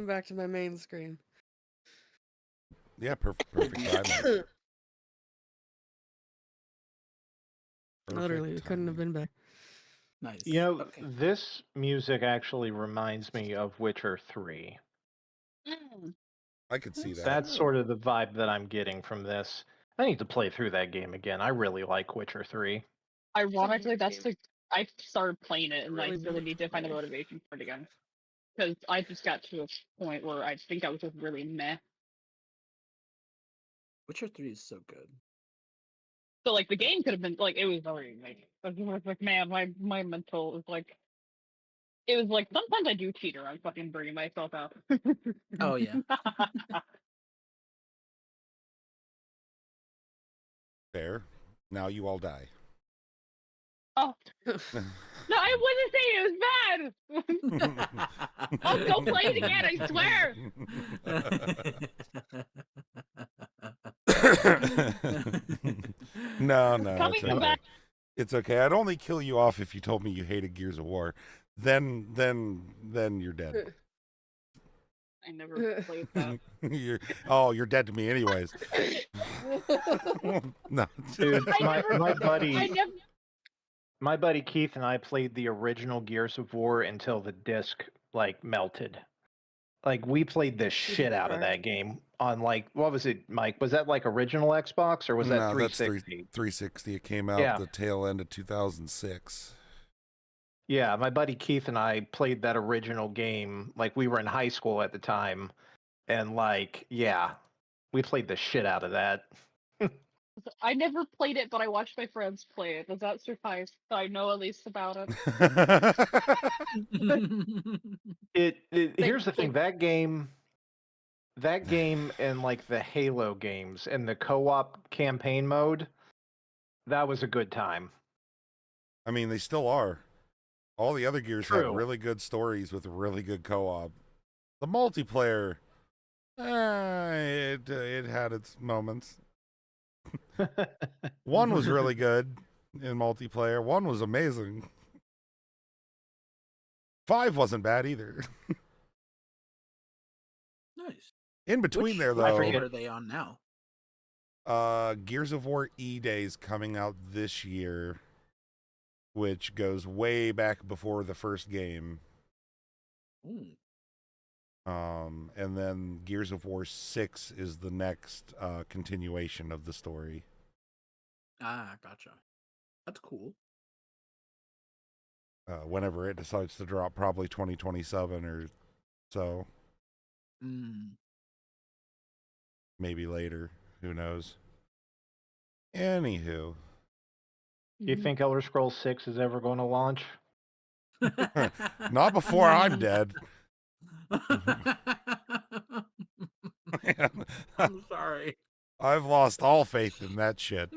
come back to my main screen. Yeah, perfect timing. Literally, it couldn't have been better. Nice. You know, Okay. this music actually reminds me of Witcher 3. I could see that. That's sort of the vibe that I'm getting from this. I need to play through that game again. I really like Witcher 3. Ironically, that's game. the I started playing it and Really I really need to find a play. motivation for it again. Because I just got to a point where I think I was just really meh. Witcher 3 is so good. So like the game could have been like it was very like man, my mental is like it was like sometimes I do cheat around fucking burning myself out. Oh, yeah. Fair. Now you all die. Oh. No, I wouldn't say it was bad. I'll go play it again, I swear. No, Coming it's okay. back. It's okay. I'd only kill you off if you told me you hated Gears of War. Then you're dead. I never played that. You're dead to me anyways. No. Dude, my I my buddy Keith and I played the original Gears of War until the disc like melted. Like we played the shit out of that game on like what was it, Mike? Was that like original Xbox or was that 360? That's 360. It came out the tail end of 2006. Yeah, my buddy Keith and I played that original game. Like we were in high school at the time, and like we played the shit out of that. I never played it, but I watched my friends play it. Does that suffice? So I know at least about it. Here's the thing, that game and like the Halo games and the co-op campaign mode, that was a good time. I mean, they still are. All the other Gears True. have really good stories with really good co-op. The multiplayer, it had its moments. One was really good in multiplayer. One was amazing. 5 wasn't bad either. Nice. In between Which there, though, platform are they on now? Gears of War E-Day's coming out this year, which goes way back before the first game. Ooh. And then Gears of War 6 is the next continuation of the story. Ah, gotcha. That's cool. Whenever it decides to drop, probably 2027 or so. Maybe later. Who knows? Anywho. Do you think Elder Scrolls 6 is ever going to launch? Not before I'm dead. I'm sorry. I've lost all faith in that shit.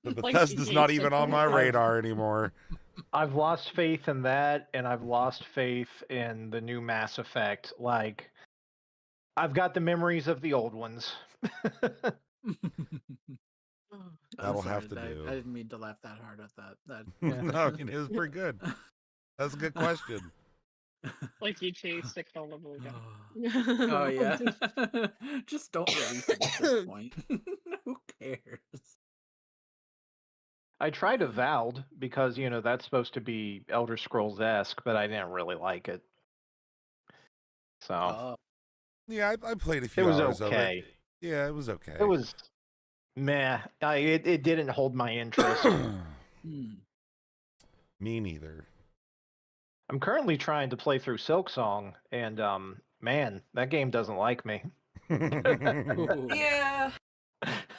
Bethesda's not even on my radar anymore. I've lost faith in that, and I've lost faith in the new Mass Effect. Like, I've got the memories of the old ones. That'll have to do. I didn't mean to laugh that hard at that. No, I mean, it was pretty good. That's a good question. Like GTA 6 all over again. Oh yeah. Just don't release it at this point. Who cares? I tried Avowed because, that's supposed to be Elder Scrolls-esque, but I didn't really like it. So. Yeah, I played a few hours of it. Okay. Yeah, it was okay. It was meh. It didn't hold my interest. Me neither. I'm currently trying to play through Silksong, and man, that game doesn't like me. Yeah,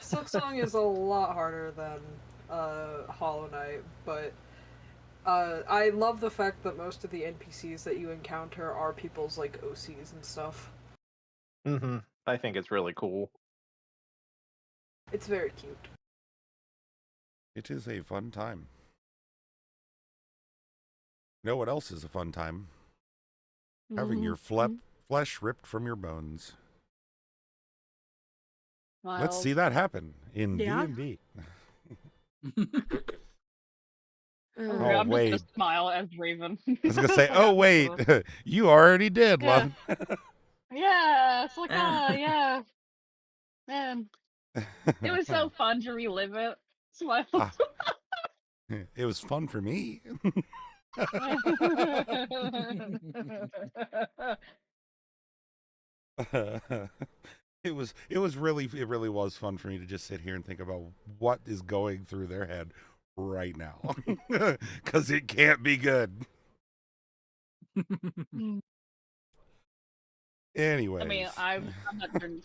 Silksong is a lot harder than Hollow Knight, but I love the fact that most of the NPCs that you encounter are people's like OCs and stuff. I think it's really cool. It's very cute. It is a fun time. You know what else is a fun time? Having your flesh ripped from your bones. Well, Let's see that happen in D&D. Oh, I'm just wait. gonna smile as Raven. I was gonna say, oh wait, you already did, Yeah. love. Yeah, it's like, yeah, man, it was so fun to relive it. Smile. Ah, it was fun for me. It really was fun for me to just sit here and think about what is going through their head right now, because it can't be good. Anyways, I mean, I'm not turning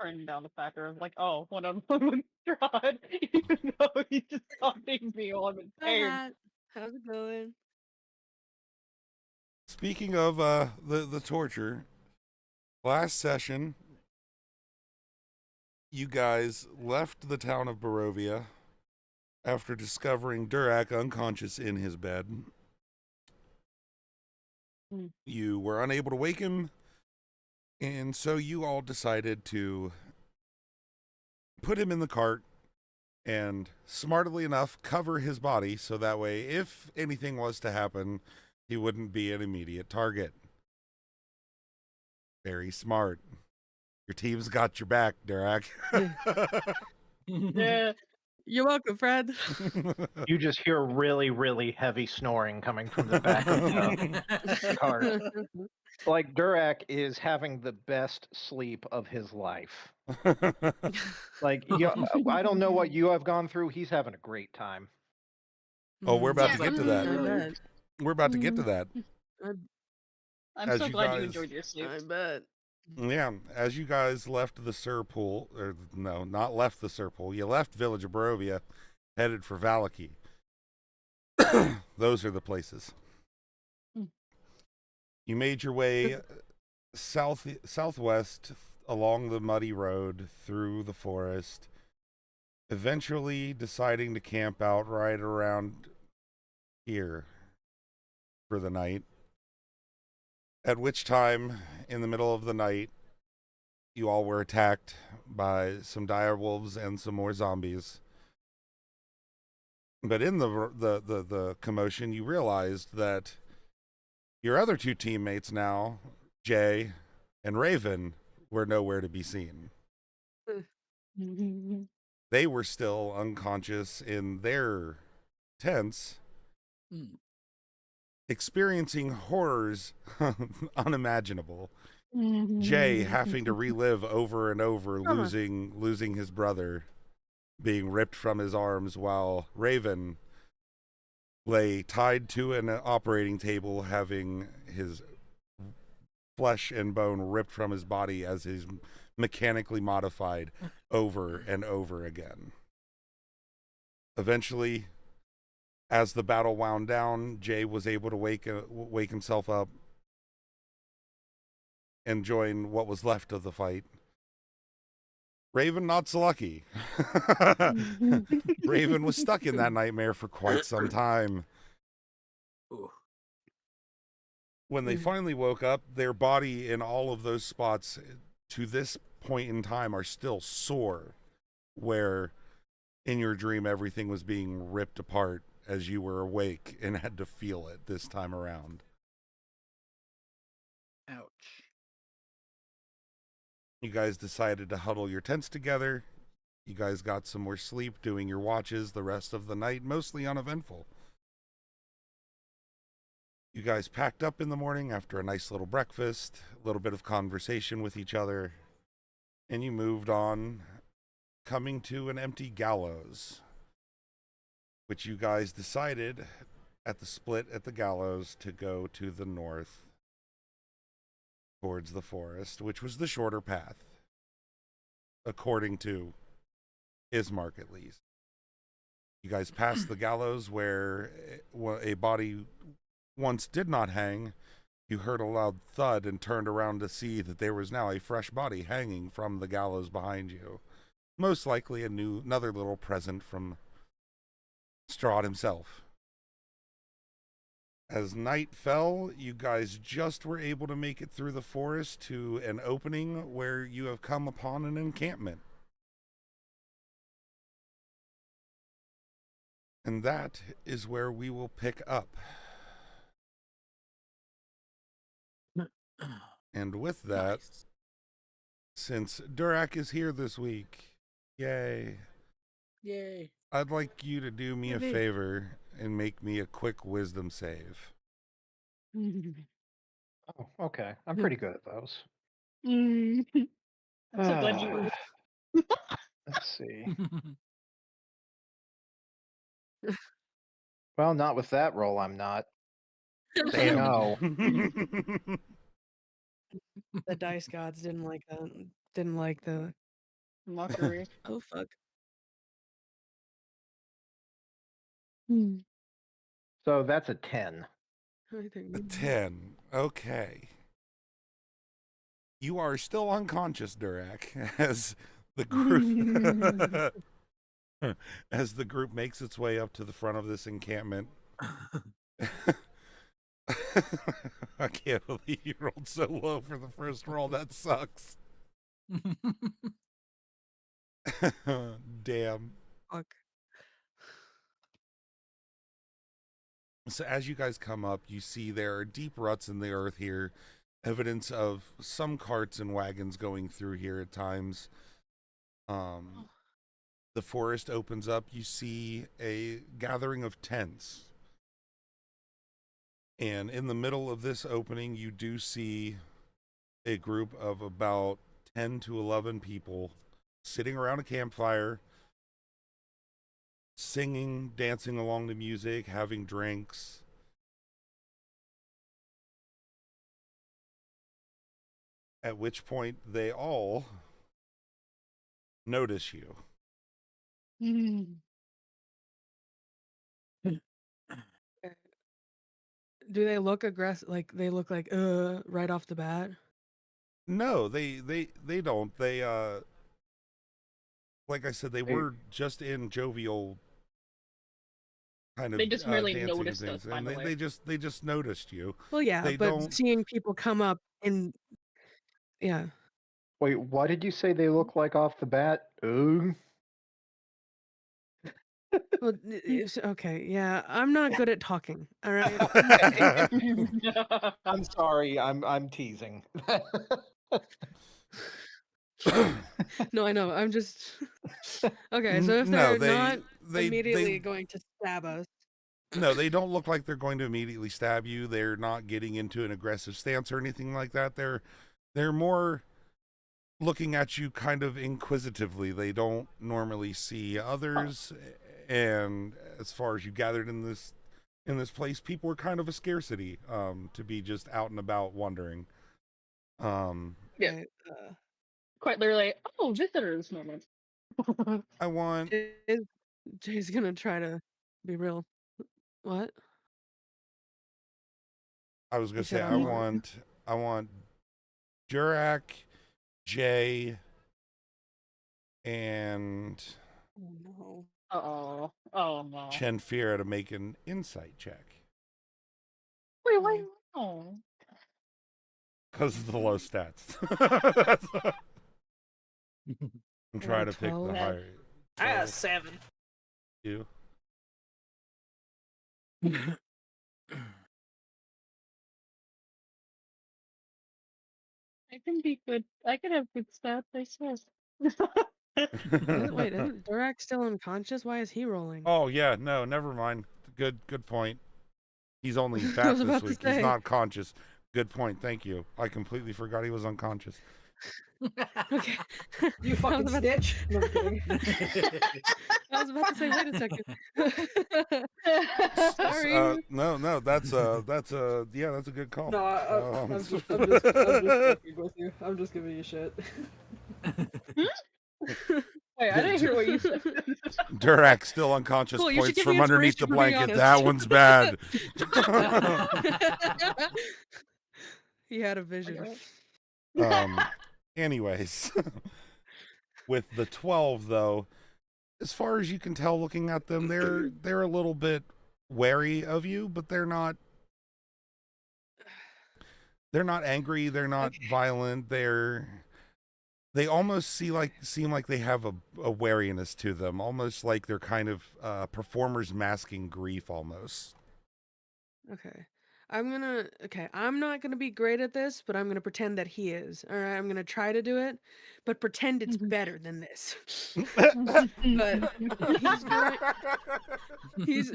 turning down the factor of like, oh, one on one with Strahd, even though he's just stopping me while I'm Hi, impaired. Hat. How's it going? speaking of the torture, last session you guys left the town of Barovia after discovering Durak unconscious in his bed. You were unable to wake him, and so you all decided to put him in the cart and, smartly enough, cover his body so that way, if anything was to happen, he wouldn't be an immediate target. Very smart. Your team's got your back, Durak. Yeah. You're welcome, Fred. You just hear really, really heavy snoring coming from the back of the cart. Like Durak is having the best sleep of his life. Like, I don't know what you have gone through. He's having a great time. Oh, we're about Yeah, to get to I that. bet. We're about to get to that. I'm As so you glad you guys- enjoyed your sleep. I bet. Yeah, as you guys left the Sur Pool, or no, not left the Sur Pool, you left Village of Barovia, headed for Valaki. Those are the places. You made your way southwest along the muddy road through the forest, eventually deciding to camp out right around here for the night. At which time, in the middle of the night, you all were attacked by some dire wolves and some more zombies. But in the commotion, you realized that your other two teammates now, Jay and Raven, were nowhere to be seen. They were still unconscious in their tents, experiencing horrors unimaginable. Jay having to relive over and over losing his brother, being ripped from his arms, while Raven lay tied to an operating table, having his flesh and bone ripped from his body as he's mechanically modified over and over again. Eventually, as the battle wound down, Jay was able to wake himself up and join what was left of the fight. Raven, not so lucky. Raven was stuck in that nightmare for quite some time. When they finally woke up, their body in all of those spots to this point in time are still sore, where in your dream everything was being ripped apart as you were awake and had to feel it this time around. Ouch. You guys decided to huddle your tents together. You guys got some more sleep doing your watches the rest of the night, mostly uneventful. You guys packed up in the morning after a nice little breakfast, a little bit of conversation with each other, and you moved on, coming to an empty gallows, which you guys decided at the split at the gallows to go to the north towards the forest, which was the shorter path, according to Ismark at least. You guys passed the gallows where a body once did not hang. You heard a loud thud and turned around to see that there was now a fresh body hanging from the gallows behind you. Most likely another little present from Strahd himself. As night fell, you guys just were able to make it through the forest to an opening where you have come upon an encampment. And that is where we will pick up. And with that, Nice. since Durak is here this week, yay, Yay. I'd like you to do me a Yippee. favor and make me a quick wisdom save. Oh, okay. I'm pretty good at those. I'm so glad you were. Let's see. Well, not with that roll, I'm not. Say no. The dice gods didn't like that. Didn't like the. Mockery. Oh fuck. So that's a 10. I think A 10. Okay. You are still unconscious, Durak, as the group as the group makes its way up to the front of this encampment. I can't believe you rolled so low for the first roll. That sucks. Damn. Fuck. So as you guys come up, you see there are deep ruts in the earth here, evidence of some carts and wagons going through here at times. The forest opens up. You see a gathering of tents. And in the middle of this opening, you do see a group of about 10 to 11 people sitting around a campfire, singing, dancing along to music, having drinks. At which point they all notice you. Do they look aggressive? Like they look like right off the bat? No, they don't. They like I said, they were just in jovial kind of They just merely dancing and noticed us, things, by and the way. they just noticed you. Well, yeah, They but don't. seeing people come up and yeah. Wait, what did you say they look like off the bat? Ooh. Well, okay, yeah. I'm not good at talking. All right. I'm sorry. I'm teasing. No, I know. I'm just okay. So if No, they're not they immediately going to stab us, no, they don't look like they're going to immediately stab you. They're not getting into an aggressive stance or anything like that. They're more looking at you kind of inquisitively. They don't normally see others, and as far as you gathered in this place, people are kind of a scarcity to be just out and about wandering. Yeah. okay, Quite literally, oh, visitors moment. I want Jay's gonna try to be real. What? I was gonna You say said I want Durak, Jay, and Oh no. Oh no. Chenfira to make an insight check Wait, why? Oh. because of the low stats. I'm trying to pick the 12. higher. I got 12. 7. You. I can be good. I can have good stats, I swear. Wait, isn't Durak still unconscious? Why is he rolling? Oh yeah, no, never mind. Good point. He's only I fat was this about to week. He's say. not conscious. Good point. Thank you. I completely forgot he was unconscious. Okay. You fucking I was snitch. No, I'm kidding. I was about to say, wait a second. Sorry. No, that's yeah, that's a good call. No, I'm just fucking with you. I'm just giving you shit. Wait, I didn't hear what you said. Durak still unconscious, Cool, you should points give me from underneath the inspiration for being blanket. honest. That one's bad. He had a vision. Anyways, with the 12 though, as far as you can tell looking at them, they're a little bit wary of you, but they're not angry, they're not violent, they're They almost seem like they have a wariness to them, almost like they're kind of performers masking grief, almost. Okay. I'm not gonna be great at this, but I'm gonna pretend that he is. All right, I'm gonna try to do it, but pretend it's better than this. But he's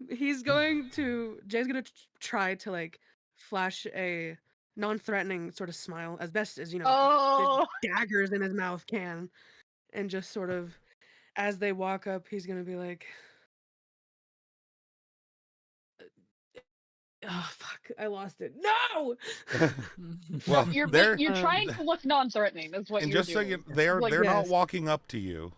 he's going to Jay's gonna try to like flash a non-threatening sort of smile as best as Oh, the daggers in his mouth can, and just sort of as they walk up, he's gonna be like, "Oh fuck, I lost it. No!" Well, you're they're trying to look non-threatening. That's what and you're just so doing. you, they're Like, they're not yes. walking up to you.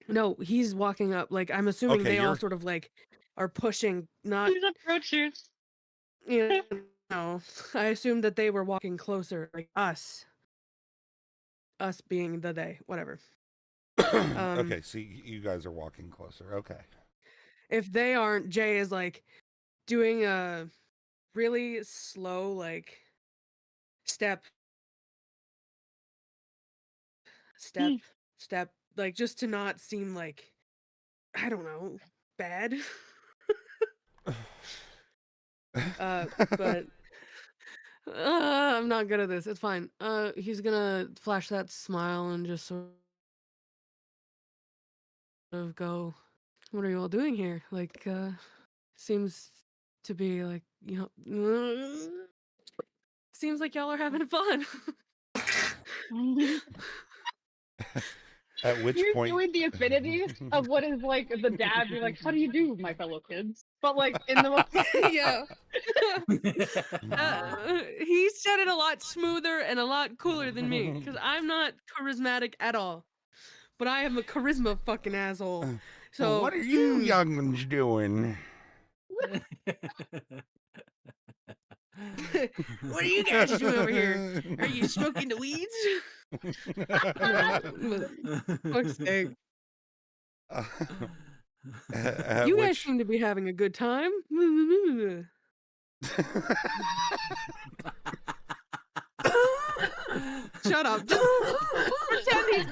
No, he's walking up. Like I'm assuming Okay, they all you're sort of like are pushing, not Please approach you. you know. I assumed that they were walking closer, like us being the they, whatever. okay. So you guys are walking closer. Okay. If they aren't, Jay is like doing a really slow like step, step, like just to not seem like, I don't know, bad. But I'm not good at this. It's fine. He's gonna flash that smile and just sort of go, "What are you all doing here?" Like, seems to be like, seems like y'all are having fun. At which You're point, doing the affinities of what is like the dad. You're like, how do you do, my fellow kids? But like in the most Yeah. He said it a lot smoother and a lot cooler than me, because I'm not charismatic at all. But I am a charisma fucking asshole. So what are you young'uns doing? What are you guys doing over here? Are you smoking the weeds? Fuck's sake. You guys seem to be having a good time. Shut up. Just pretend he's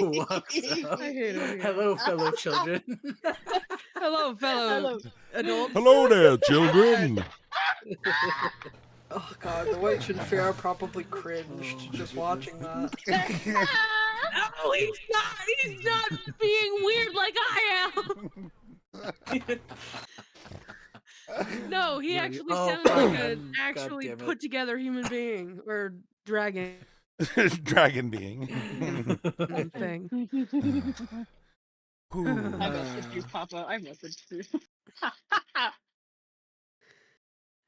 Walks up. I hate it. Hello, fellow children. Hello, fellow adults. Hello there, children. Oh god, the White Shinfear probably cringed just watching that. No, he's not being weird like I am. No, he actually sounds like an actually put together human being or dragon. Dragon being. Thing. I messaged you, Papa. I messaged you.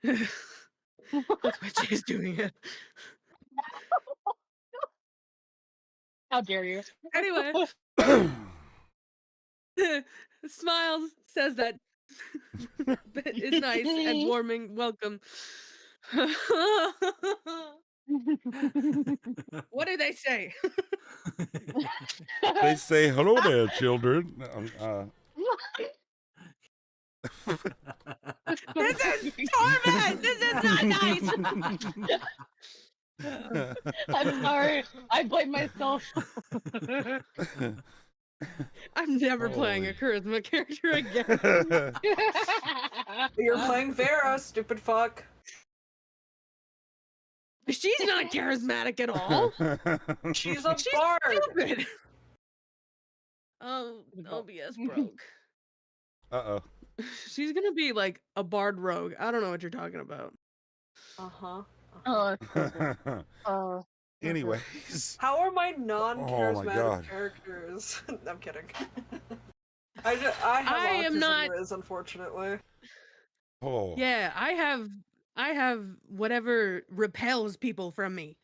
That's why Jay's doing it. How dare you? Anyway. Smiles, says that is nice and warming. Welcome. What do they say? They say, hello there, children. This is torment! This is not nice! I'm sorry. I blame myself. I'm never playing a charisma character again. You're playing Vera, stupid fuck. She's not charismatic at all. She's a She's bard. stupid. Oh, OBS broke. Uh-oh. She's gonna be like a bard rogue. I don't know what you're talking about. Anyways. How are my non-charismatic God. characters? I'm kidding. I have am autism, not- Riz, unfortunately. Oh. Yeah, I have whatever repels people from me.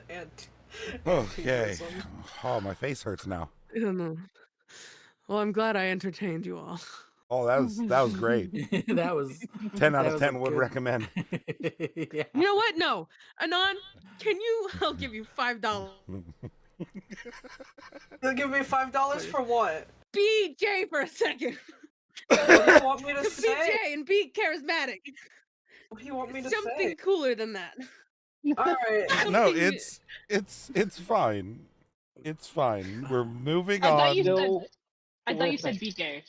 And Okay. Oh, my face hurts now. I don't know. Well, I'm glad I entertained you all. Oh, that was great. That was 10 out that of was 10 a would good- recommend. Yeah. You know what? No. Anon, I'll give you $5. They'll give me $5 for what? Be Jay for a second. What do you want me to Be say? Jay and be charismatic. What do you want me to Something say? cooler than that. Alright. No, Something- it's fine. It's fine. We're moving I thought on. you said. Still, I thought you listen, said be gay.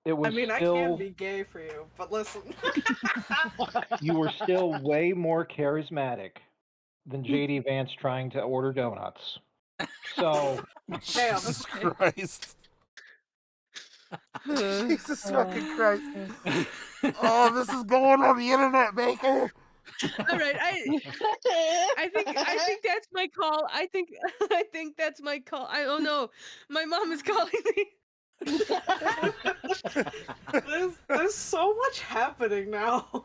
it was I mean, I still, can be gay for you, but listen. you were still way more charismatic than JD Vance trying to order donuts. So, Damn. Jesus Christ. Jesus fucking Christ. Oh, this is going on the internet, Baker. All right, I think that's my call. I think that's my call. Oh no, my mom is calling me. There's so much happening now.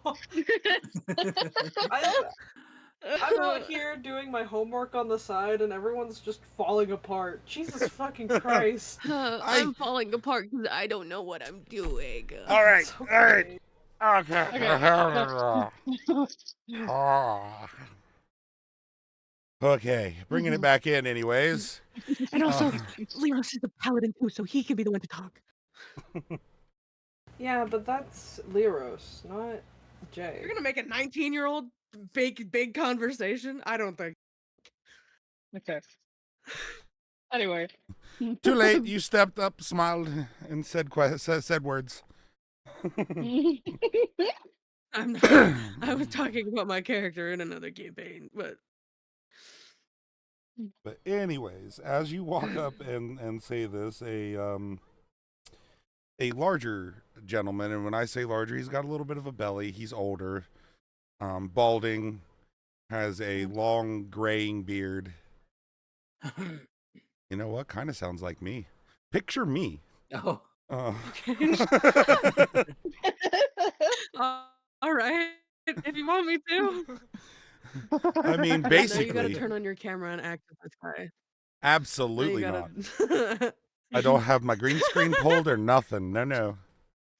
I'm out here doing my homework on the side and everyone's just falling apart. Jesus fucking Christ. I'm falling apart because I don't know what I'm doing. All right, It's all right. okay. Okay, bringing it back in anyways. And also, Leros is the paladin too, so he can be the one to talk. Yeah, but that's Leros, not Jay. You're gonna make a 19-year-old big conversation? I don't think. Okay. Anyway. Too late. You stepped up, smiled, and said words. I'm not. I was talking about my character in another campaign, but But anyways, as you walk up and say this, a larger gentleman, and when I say larger, he's got a little bit of a belly. He's older, balding, has a long graying beard. You know what? Kind of sounds like me. Picture me. Oh. okay. All right. If you want me to. I mean, No, basically. you gotta turn on your camera and act as this guy. Absolutely No, not. you gotta... I don't have my green screen pulled or nothing. No. No.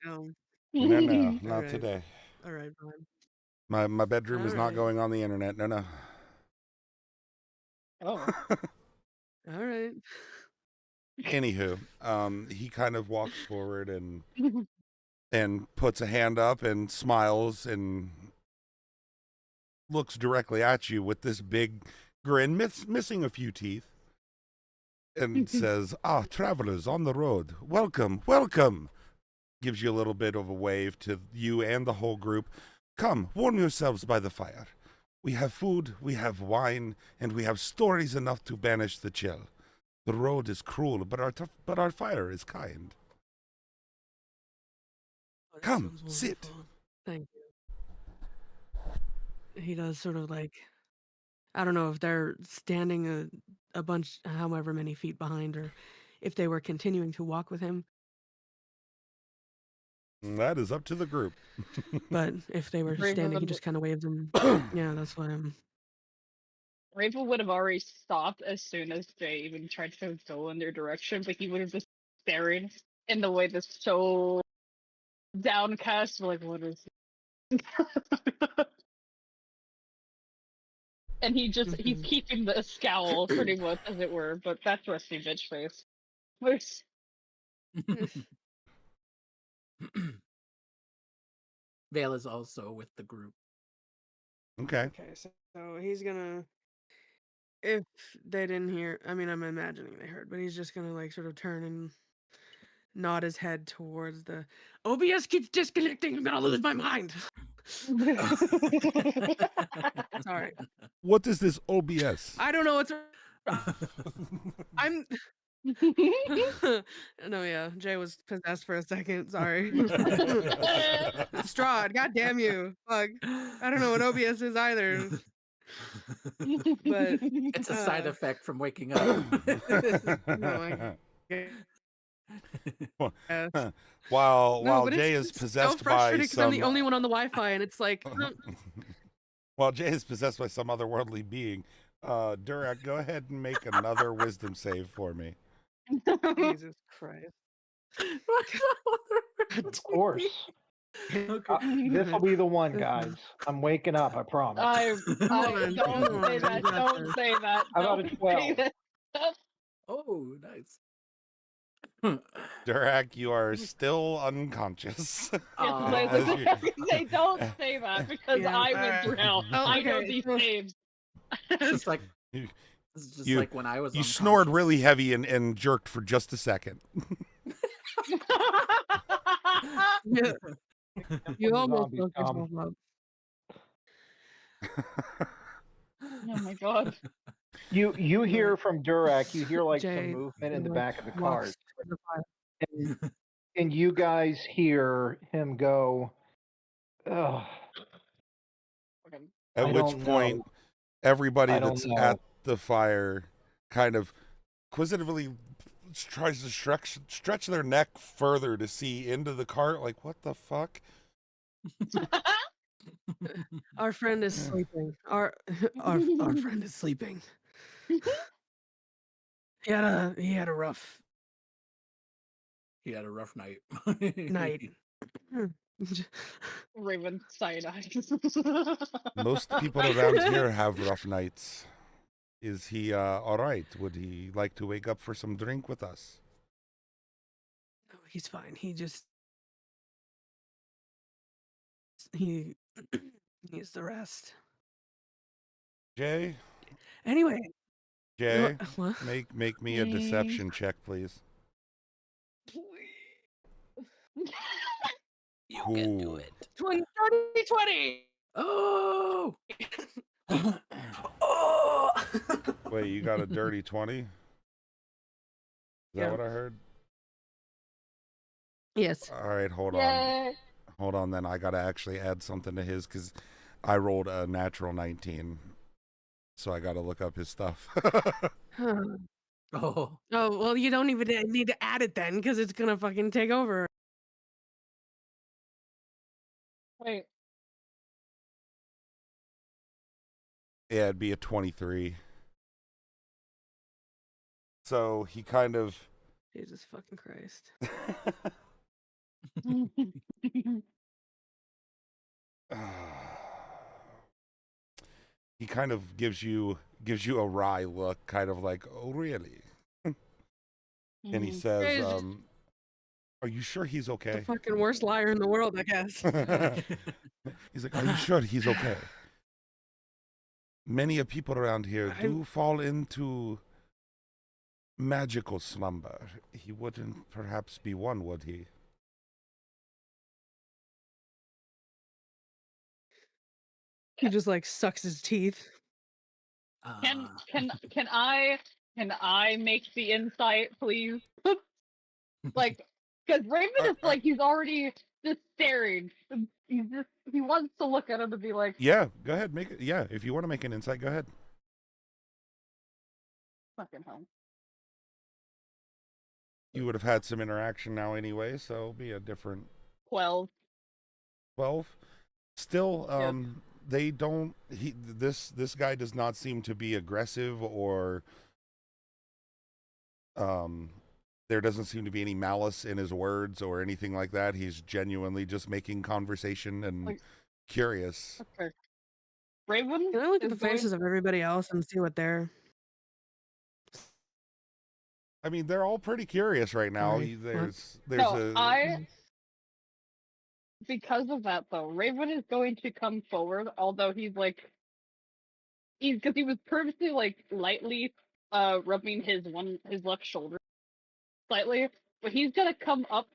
No, not Alright. today. All right, fine. My bedroom is not Alright. going on the internet. No. Oh. All right. Anywho, he kind of walks forward and puts a hand up and smiles and looks directly at you with this big grin, missing a few teeth, and says, travelers on the road, welcome. Gives you a little bit of a wave to you and the whole group. Come, warm yourselves by the fire. We have food, we have wine, and we have stories enough to banish the chill. The road is cruel, but our fire is kind. Oh, that Come, sounds sit. wonderful. Thank you. He does sort of like, I don't know if they're standing a bunch, however many feet behind, or if they were continuing to walk with him. That is up to the group. But if they were Raven standing, he would- just kind of waved them. Yeah, that's what I'm. Raven would have already stopped as soon as they even tried to go in their direction, but he would have just staring in the way that's so downcast. Like, what is it? And he's keeping the scowl pretty much, as it were, but that's rusty bitch face. Where's Vale is also with the group. Okay. Okay, so he's gonna. If they didn't hear, I mean, I'm imagining they heard, but he's just gonna like sort of turn and nod his head towards the OBS keeps disconnecting. I'm gonna lose my mind. Sorry, What is this OBS? I don't know what's. I'm. No, yeah, Jay was possessed for a second. Sorry. Strahd, god damn you. Fuck. I don't know what OBS is either. But It's a side effect from waking up. no, While but Jay it's is so possessed by frustrating because I'm the some only one on the Wi-Fi, and it's like, while Jay is possessed by some otherworldly being, Durak, go ahead and make another wisdom save for me. Jesus Christ. of course. This will be the one, guys. I'm waking up, I promise. on, don't come say on, that. you got Don't this. say that. How about a Don't 12? say that. Oh, nice. Durak, you are still unconscious. Yes, they don't say that because Yeah, I went through hell. Oh, I know okay, these so- names. It's just like You- it's just you- like when I was You unconscious. snored really heavy and jerked for just a second. Yeah, you the almost zombies woke come. yourself up. Oh my god. You hear from Durak, you hear like Jay, some movement in the like, back of the walks cars. toward the fire. And you guys hear him go, ugh, At I which don't point, know. everybody I don't that's know. at the fire kind of inquisitively tries to stretch their neck further to see into the cart. Like, what the fuck? Our friend is Yeah. sleeping. Our friend is sleeping. He had a rough He had a rough night. night. Raven side eyes. Most people around here have rough nights. Is he all right? Would he like to wake up for some drink with us? No, he's fine. He needs the rest. Jay, Anyway, Jay, what? make me a deception check, please. You Cool. can do it. 2020. Oh. Oh. Wait, you got a dirty 20? Is Yeah. that what I heard? Yes. All right, hold on. Yay. Hold on, then I gotta actually add something to his because I rolled a natural 19, so I gotta look up his stuff. Huh. Oh. Oh, well, you don't even need to add it then because it's gonna fucking take over. Wait. Yeah, it'd be a 23. So he kind of Jesus fucking Christ. he kind of gives you a wry look, kind of like, "Oh, really?" And he says, Hey, it's "Are you sure he's The okay?" fucking worst liar in the world, I guess. He's like, "Are you sure he's okay?" Many of people around here do fall into magical slumber. He wouldn't perhaps be one, would he? He just like sucks his teeth. Can I make the insight, please? Like, because Raven is like he's already just staring. He wants to look at him and be like, Yeah, go ahead, make it. Yeah, if you want to make an insight, go ahead. fucking hell. You would have had some interaction now anyway, so it'll be a different 12. 12. Still, Yep. they don't. This guy does not seem to be aggressive or there doesn't seem to be any malice in his words or anything like that. He's genuinely just making conversation and curious. Okay. Raven. Can I look at the is going- faces of everybody else and see what they're? I mean, they're all pretty curious right now. Sorry, There's No, a because of that though, Raven is going to come forward, although he's because he was previously like lightly rubbing his left shoulder slightly, but he's gonna come up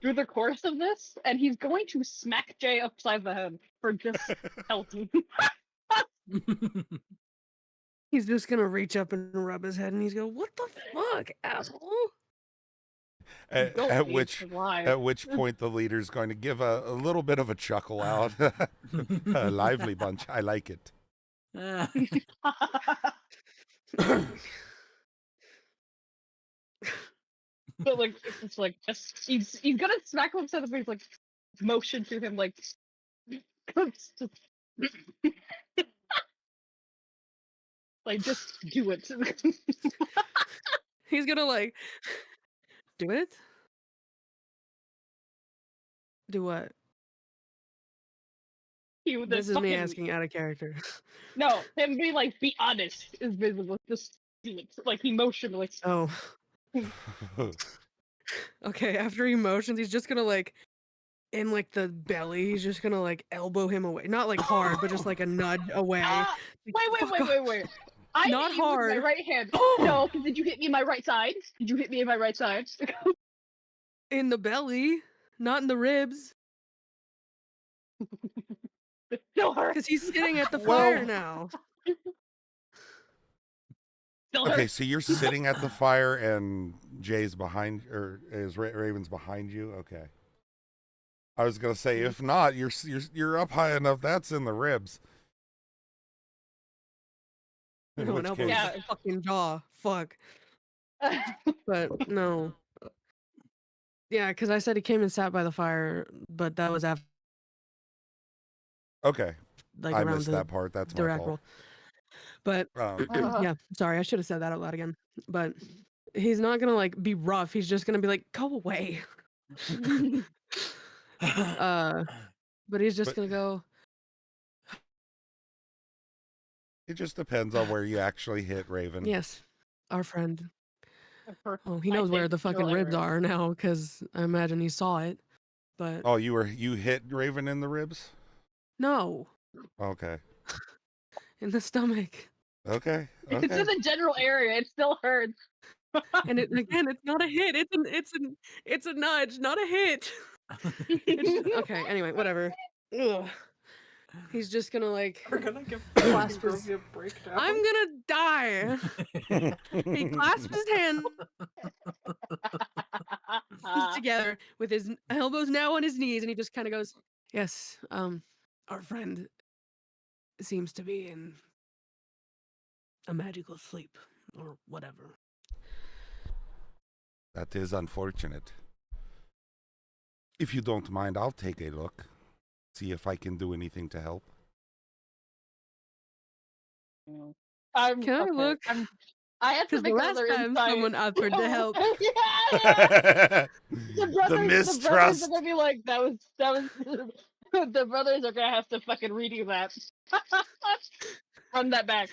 through the course of this and he's going to smack Jay upside the head for just helping. He's just gonna reach up and rub his head, and he's go, "What the fuck, asshole?" at which point the leader's going to give a little bit of a chuckle out. A lively bunch. I like it. But like it's like he's gonna smack him upside the face, like motion to him like just like just do it. He's gonna like do it. Do what? This is me asking out of character. No, him be like, be honest is visible. Just do it. Like he motioned like Oh, Okay, after he motions, he's just gonna like in like the belly, he's just gonna like elbow him away. Not like hard, but just like a nudge away. Wait. I Not hit you with my hard. right hand. No, because did you hit me in my right side? Did you hit me in my right side? In the belly, not in the ribs. Still hurt. Because he's sitting at the Well- fire now. Still Okay, hurt. so you're sitting at the fire and Jay's behind, or is Raven's behind you? Okay. I was gonna say, if not, you're up high enough. That's in the ribs. In No, which an elbow case, Yeah. in the fucking jaw. Fuck. But no. Yeah, because I said he came and sat by the fire, but that was after okay, like I around missed the that part. That's my direct fault. roll. But yeah, sorry, I should have said that out loud again. But he's not gonna like be rough. He's just gonna be like, go away. But he's just But- gonna go. It just depends on where you actually hit Raven. Yes, our friend. For Well, he my knows where the favorite fucking ribs area. are now, because I imagine he saw it. But Oh, you hit Raven in the ribs? no, Okay. in the stomach. Okay. It's Okay. in the general area. It still hurts. And it again, it's not a hit. It's a nudge, not a hit. Okay. Anyway, whatever. Ugh. He's just gonna like. We're gonna give Clasp his- Grovia a breakdown. I'm gonna die. He clasps his hands together with his elbows now on his knees, and he just kind of goes, "Yes, our friend seems to be in a magical sleep or whatever." That is unfortunate. If you don't mind, I'll take a look. See if I can do anything to help. Can I look? I have to Because the make last another time insight. someone offered to help, Yeah. The brothers are mistrust. gonna be like, that was. The brothers are gonna have to fucking redo that. Run that back.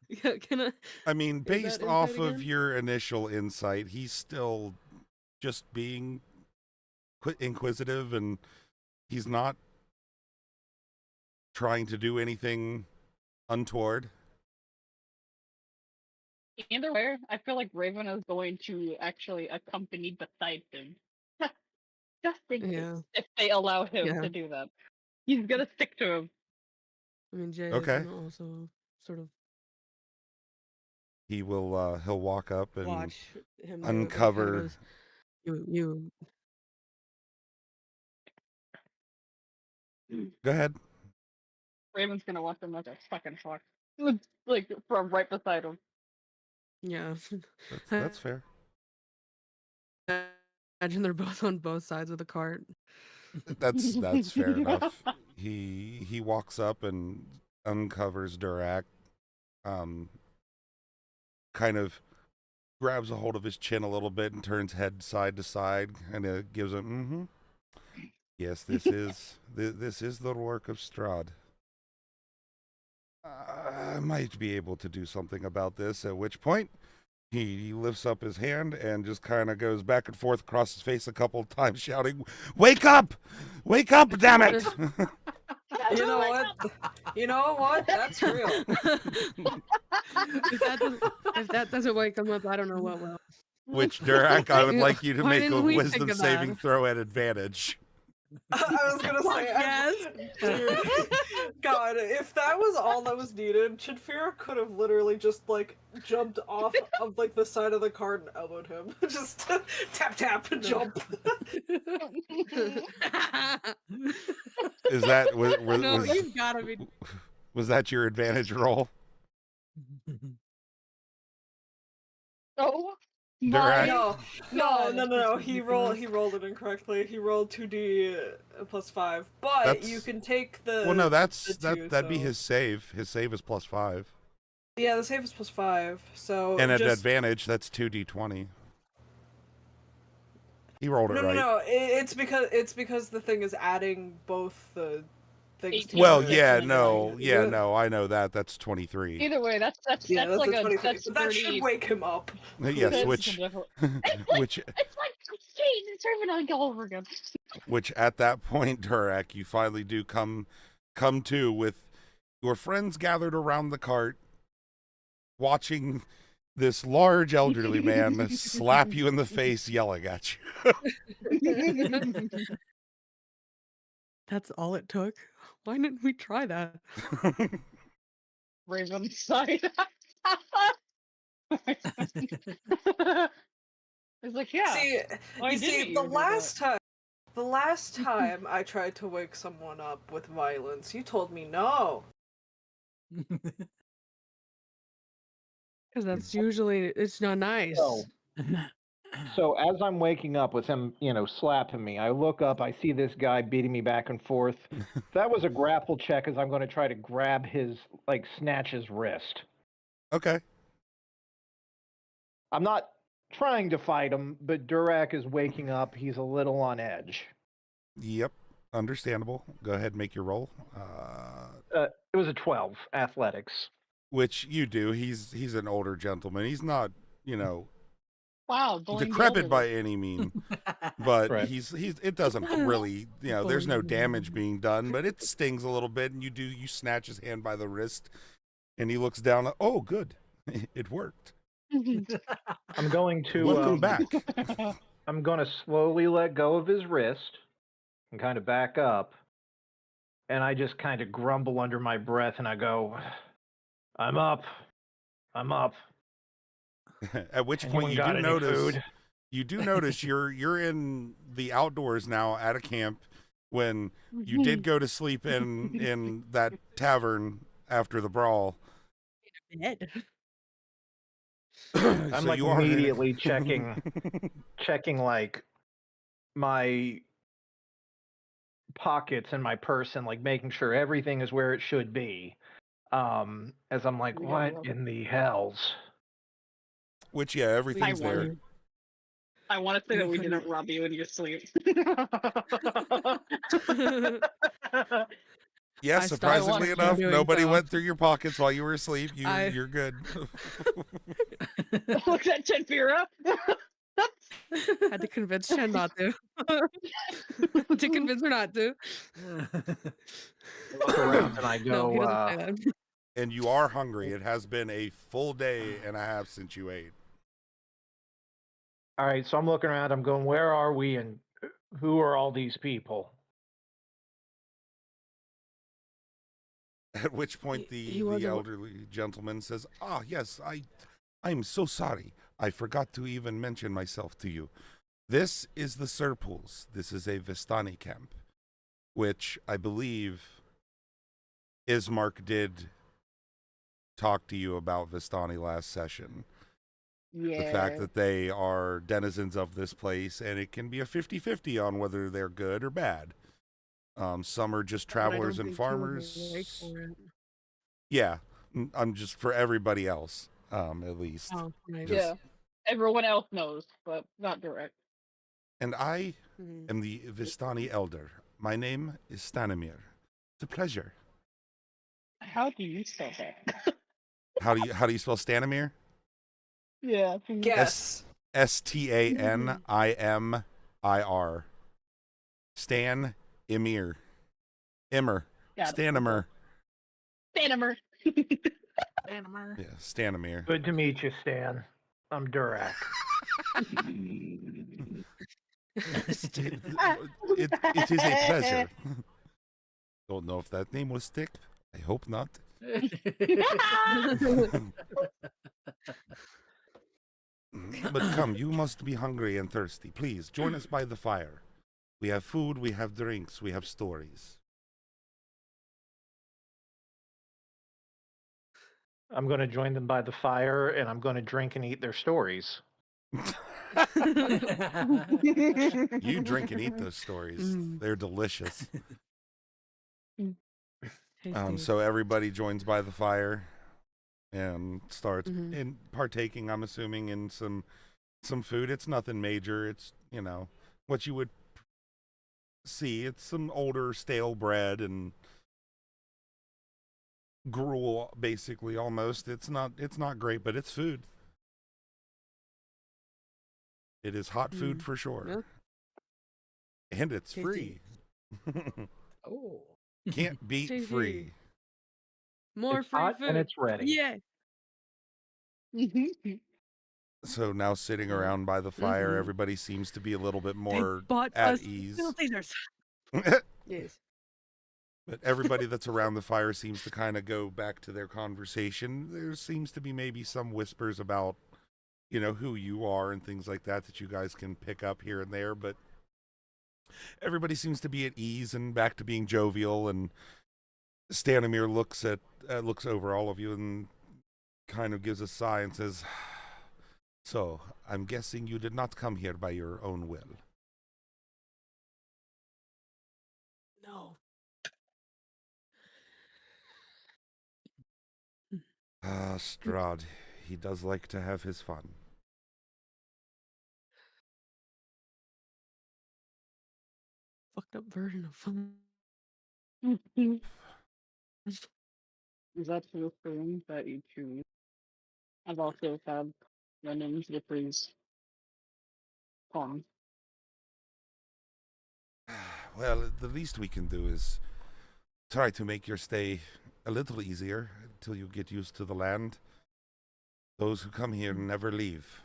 yeah, can I? I mean, Is based that off insight of again? your initial insight, he's still just being inquisitive, and he's not trying to do anything untoward. Either way, I feel like Raven is going to actually accompany beside him. Just in case, Yeah. if they allow him Yeah. to do that. He's gonna stick to him. I mean, Jay Okay. is gonna also sort of He will. He'll walk up and watch him do it, but he kinda uncover. goes, You. Go ahead. Raven's gonna watch him like a fucking hawk. Like, from right beside him. Yeah. That's fair. Imagine they're both on both sides of the cart. That's fair enough. He walks up and uncovers Durak, kind of grabs a hold of his chin a little bit and turns head side to side, and gives him, yes, this is this is the work of Strahd. I might be able to do something about this. At which point, he lifts up his hand and just kind of goes back and forth across his face a couple of times, shouting, "Wake up! Wake up! Damn it!" You know what? You know what? That's real. If that doesn't wake him up, I don't know what will. Which, Durak, I would like you to Why make a didn't we think wisdom of saving that? throw at advantage. I was gonna say, Yes. dude, God, if that was all that was needed, Chinfira could have literally just like jumped off of like the side of the cart and elbowed him. Just tap tap and jump. Is that No, you've gotta be. was that your advantage roll? Oh Durak? my No. He rolled it incorrectly. He rolled 2d plus 5. But That's- you can take the. Well, no, the two, that'd be so- his save. His save is +5, Yeah, the save is plus 5. So and at just... advantage, that's 2d20. He rolled it No, right. no. It's because the thing is adding both the things. 18. Well, Or yeah, 19. no, I know that. That's 23. Either way, that's Yeah, that's like a a 23. that's But that 30. should wake him up. Yes, That's which, definitely- which, it's like it's serving all over again. which at that point, Durek, you finally do come to with your friends gathered around the cart, watching this large elderly man slap you in the face, yelling at That's all it took. Why didn't we try that? you. Raven side. It's like, yeah. See, why you didn't see, you the do last time I tried to wake someone up with violence, you told me no. Because that's usually it's not nice. So as I'm waking up with him, slapping me, I look up, I see this guy beating me back and forth. That was a grapple check as I'm going to try to grab his, snatch his wrist. Okay. I'm not trying to fight him, but Durak is waking up. He's a little on edge. Yep. Understandable. Go ahead and make your roll. It was a 12, athletics. Which you do. He's an older gentleman. He's not, Wow, decrepit by any mean, but Right. he's it doesn't really, there's no damage being done, but it stings a little bit, and you snatch his hand by the wrist, and he looks down. Oh, good, it worked. I'm going to Welcome back. I'm going to slowly let go of his wrist and kind of back up, and I just kind of grumble under my breath, and I go, "I'm up. At which Anyone point got any food?" you do notice you're in the outdoors now at a camp when you did go to sleep in that tavern after the brawl. Dead. I'm So you are immediately checking my pockets and my purse and making sure everything is where it should be. As I'm like, what in the hells? Which everything's there. I want to say that we couldn't- didn't rob you in your sleep. Yeah, I stopped surprisingly watching enough, doing nobody so. went through your pockets while you were asleep. You're good. Look at Tenfira. Had to convince Chen not to. To convince her not to. I look around and I No, he go, doesn't say that. And you are hungry. It has been a full day and a half since you ate. all right, so I'm looking around, I'm going, where are we and who are all these people? At which point He the was a- elderly gentleman says, "Ah, yes, I'm so sorry. I forgot to even mention myself to you. This is the Serpools. This is a Vistani camp, which I believe Ismark did talk to you about Vistani last session. Yeah. The fact that they are denizens of this place, and it can be a 50-50 on whether they're good or bad. Some are just But I don't travelers and think he was farmers. awake for it. Yeah, I'm just for everybody else, at least. Oh, right. Just- Yeah. Everyone else knows, but not direct. And I Mhm. am the Vistani Elder. My name is Stanimir. It's a pleasure. How do you spell that? How do you spell Stanimir? Yeah. Guess. Stanimir. Stan Emir. Immer. Got it. Stanimir. Stanimer. Yeah, Stanimir. Good to meet you, Stan. I'm Durak. It is a pleasure. Don't know if that name will stick. I hope not. But come, you must be hungry and thirsty. Please, join us by the fire. We have food, we have drinks, we have stories. I'm going to join them by the fire, and I'm going to drink and eat their stories. You drink and eat those stories. Mm. They're delicious. Tasty. So everybody joins by the fire and starts Mhm. in partaking, I'm assuming, in some food. It's nothing major. It's, what you would see. It's some older stale bread and gruel, basically, almost. It's not great, but it's food. It is hot food for sure. Yeah. And it's Tasty. free. Oh. Can't beat Tasty. free. More It's free hot food. and it's ready. Yeah. So now sitting around by the fire, everybody seems to be a little bit They more bought at us ease. Little Caesars. Yes. But everybody that's around the fire seems to kind of go back to their conversation. There seems to be maybe some whispers about, who you are and things like that that you guys can pick up here and there. But everybody seems to be at ease and back to being jovial. And Stanimir looks over all of you and kind of gives a sigh and says, "So, I'm guessing you did not come here by your own will." No. Strahd, he does like to have his fun. Fucked up version of fun. Is that the thing that you choose? I've also had run-ins with these pawns. Well, the least we can do is try to make your stay a little easier until you get used to the land. Those who come here never leave.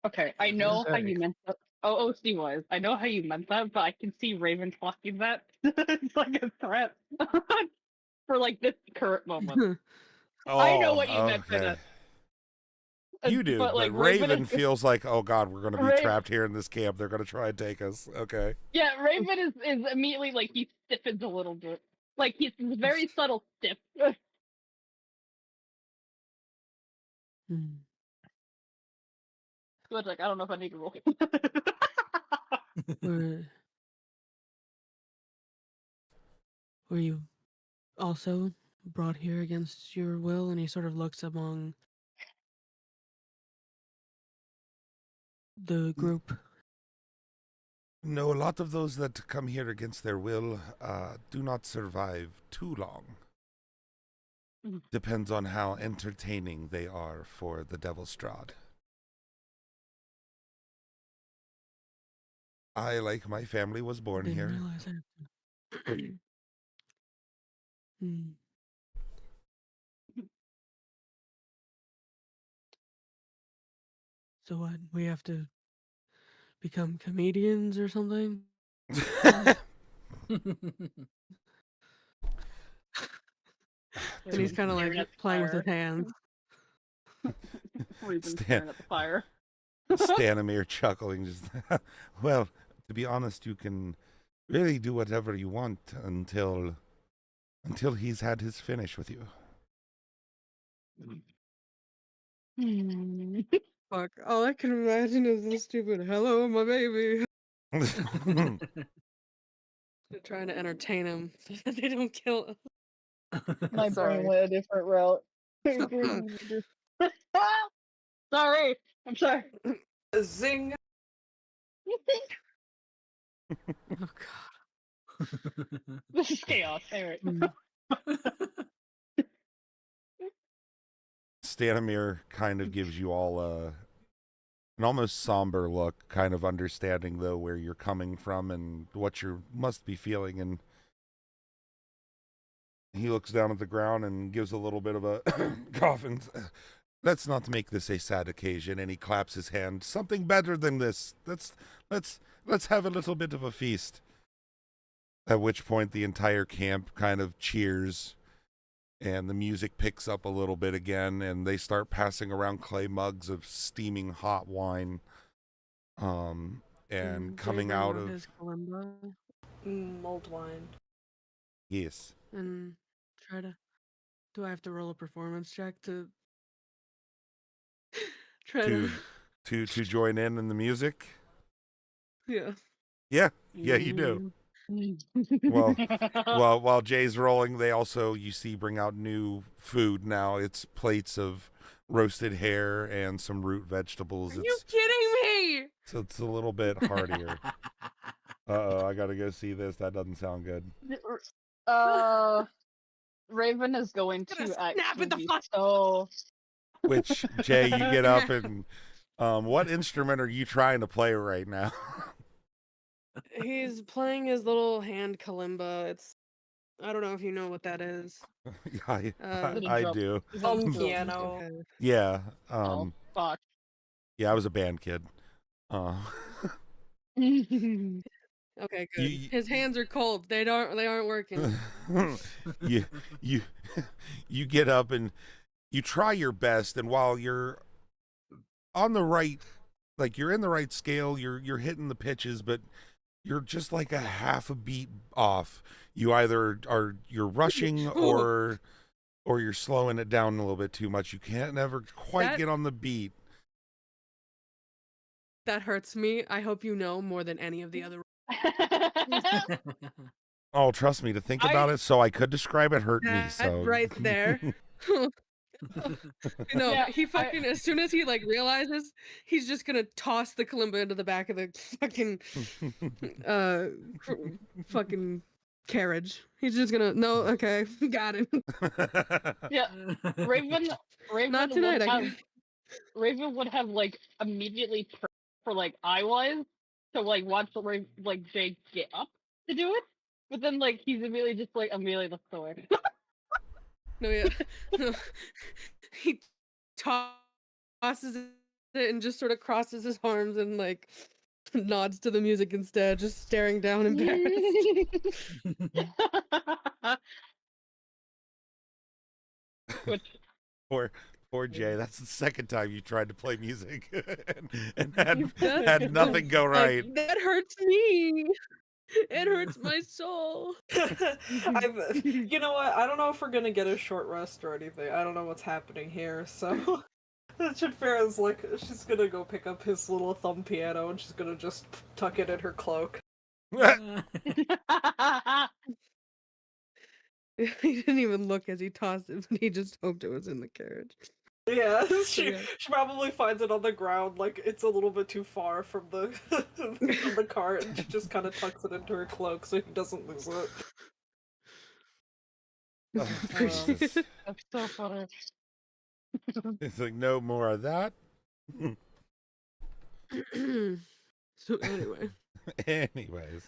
Okay, I know how you meant that. Oh, Steve was. I know how you meant that, but I can see Raven talking that. It's like a threat for like this current moment. I know what you meant by okay. that. You do, but but like Raven feels like, oh god, we're going to be Raven- trapped here in this camp. They're going to try and take us. Okay. Yeah, Raven is immediately like he stiffens a little bit. Like he's very subtle stiff. But like I don't know if I need to roll. Were you also brought here against your will? And he sort of looks among the group. No, a lot of those that come here against their will do not survive too long. Depends on how entertaining they are for the Devil Strahd. I, like my family, was born Didn't here. realize that. So what? We have to become comedians or something? And he's kind of like playing with his hands. Staring at the fire. Stanimir chuckling. Just well, to be honest, you can really do whatever you want until he's had his finish with you. Fuck! All I can imagine is this stupid "Hello, my baby." They're trying to entertain him so that they don't kill him. My brain went a different route. Sorry, I'm sorry. Zing. Oh god. This is chaos. Alright. Stanimir kind of gives you all an almost somber look, kind of understanding though where you're coming from and what you must be feeling, and he looks down at the ground and gives a little bit of a cough and let's not make this a sad occasion, and he claps his hand. Something better than this. Let's have a little bit of a feast. At which point the entire camp kind of cheers and the music picks up a little bit again, and they start passing around clay mugs of steaming hot wine. And coming out of his kalimba. Mulled wine. Yes. And try to. Do I have to roll a performance check to try to join in the music? Yeah. Yeah, you do. Well, while Jay's rolling, they also, you see, bring out new food now. It's plates of roasted hare and some root vegetables. Are you kidding me? So it's a little bit heartier. Uh-oh, I gotta go see this. That doesn't sound good. Raven is going Gonna to snap actually at the be fuck. so. Which, Jay, you get up and what instrument are you trying to play right now? He's playing his little hand kalimba. I don't know if you know what that is. I, Is it a I drum? do. Is it a drum? Piano. Okay. Yeah. Oh, fuck. Yeah, I was a band kid. Uh, Okay, good. you, His hands are cold. They aren't working. you, you, you get up and you try your best, and while you're on the right, like you're in the right scale, you're hitting the pitches, but you're just like a half a beat off. You either you're rushing or you're slowing it down a little bit too much. You can't never quite get on the beat. That hurts me. I hope you know more than any of the other. Oh, trust me, to think about it, so I could describe it hurt me. That So right there. No, Yeah, he fucking as soon as he like realizes, he's just gonna toss the kalimba into the back of the fucking fucking carriage. He's just gonna okay, got it. Yeah, Raven Not tonight, I guess. Raven would have like immediately for like eye-wise to like watch like Jake get up to do it, but then like he's immediately looks away. No, yeah. No. He tosses it and just sort of crosses his arms and like nods to the music instead, just staring down embarrassed. Which Poor Jay. That's the second time you tried to play music and had nothing go right. Like, that hurts me. It hurts my soul. You know what? I don't know if we're gonna get a short rest or anything. I don't know what's happening here, so Chitfera is like, she's gonna go pick up his little thumb piano and she's gonna just tuck it in her cloak. He didn't even look as he tossed it, but he just hoped it was in the carriage. Yeah, Yeah. she probably finds it on the ground, like it's a little bit too far from the from the cart, and she just kind of tucks it into her cloak so he doesn't lose it. Appreciate it. That's so funny. It's like, no more of that. So anyway, Anyways,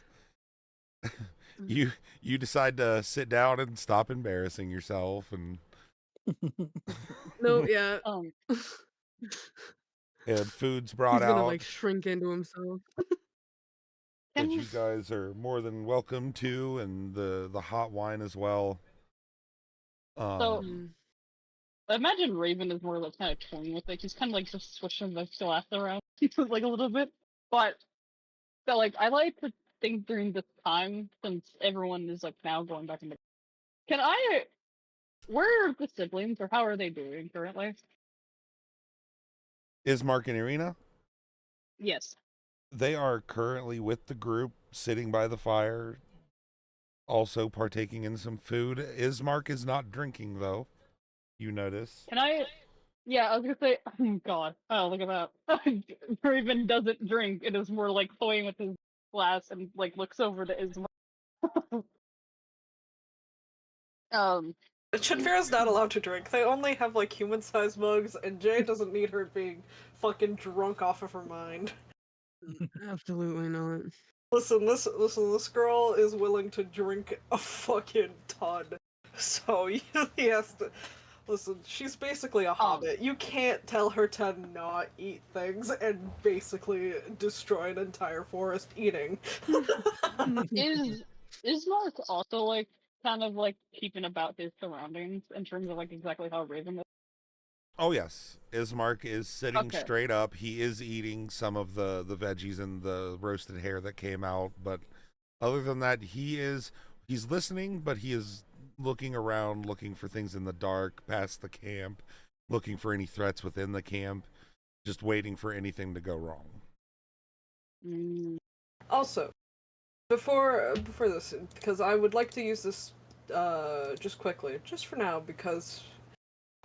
you decide to sit down and stop embarrassing yourself, and no, yeah, and food's he's brought gonna out, like shrink into himself. which you guys are more than welcome to, and the hot wine as well. So I imagine Raven is more like kind of toying with it. He's kind of like just swishing the glass around like a little bit. But so like I like to think during this time, since everyone is like now going back into. Where are the siblings, or how are they doing currently? Ismark and Irina, Yes. they are currently with the group, sitting by the fire, also partaking in some food. Ismark is not drinking, though. You notice. Can I? Yeah, I was gonna say. Oh God! Oh, look at that. Raven doesn't drink. It is more like toying with his glass and like looks over to Isma. Chitfera's not allowed to drink. They only have like human-sized mugs, and Jay doesn't need her being fucking drunk off of her mind. Absolutely not. Listen, this girl is willing to drink a fucking ton. So he has to listen, she's basically a hobbit. You can't tell her to not eat things and basically destroy an entire forest eating. Is Mark also like kind of like keeping about his surroundings in terms of like exactly how Raven is? Oh yes, Ismark is sitting straight up. He is eating some of the veggies and the roasted hare that came out, but other than that, he's listening, but he is looking around, looking for things in the dark, past the camp, looking for any threats within the camp, just waiting for anything to go wrong. Also, before this, because I would like to use this just quickly, just for now, because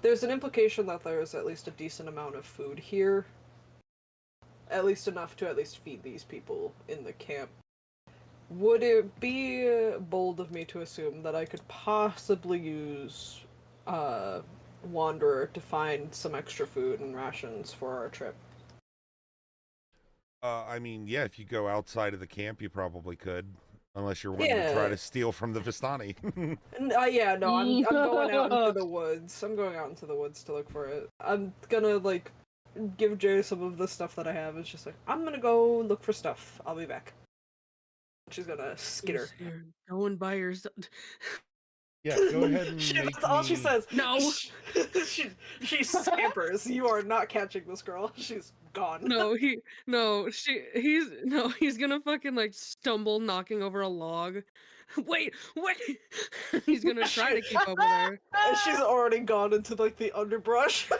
there's an implication that there's at least a decent amount of food here. At least enough to at least feed these people in the camp. would it be bold of me to assume that I could possibly use Wanderer to find some extra food and rations for our trip? I mean, yeah, if you go outside of the camp, you probably could, unless you're wanting to try Yeah. to steal from the Vistani. Yeah, no, I'm going out into the woods. I'm going out into the woods to look for it. I'm gonna like give Jay some of the stuff that I have. It's just like I'm gonna go look for stuff. I'll be back. She's gonna skitter. You're going by yourself. Yeah, go ahead and make That's all she me- says. No. she scampers. You are not catching this girl. She's gone. He's gonna fucking like stumble knocking over a log. Wait. He's gonna try to keep up with her. And she's already gone into like the underbrush.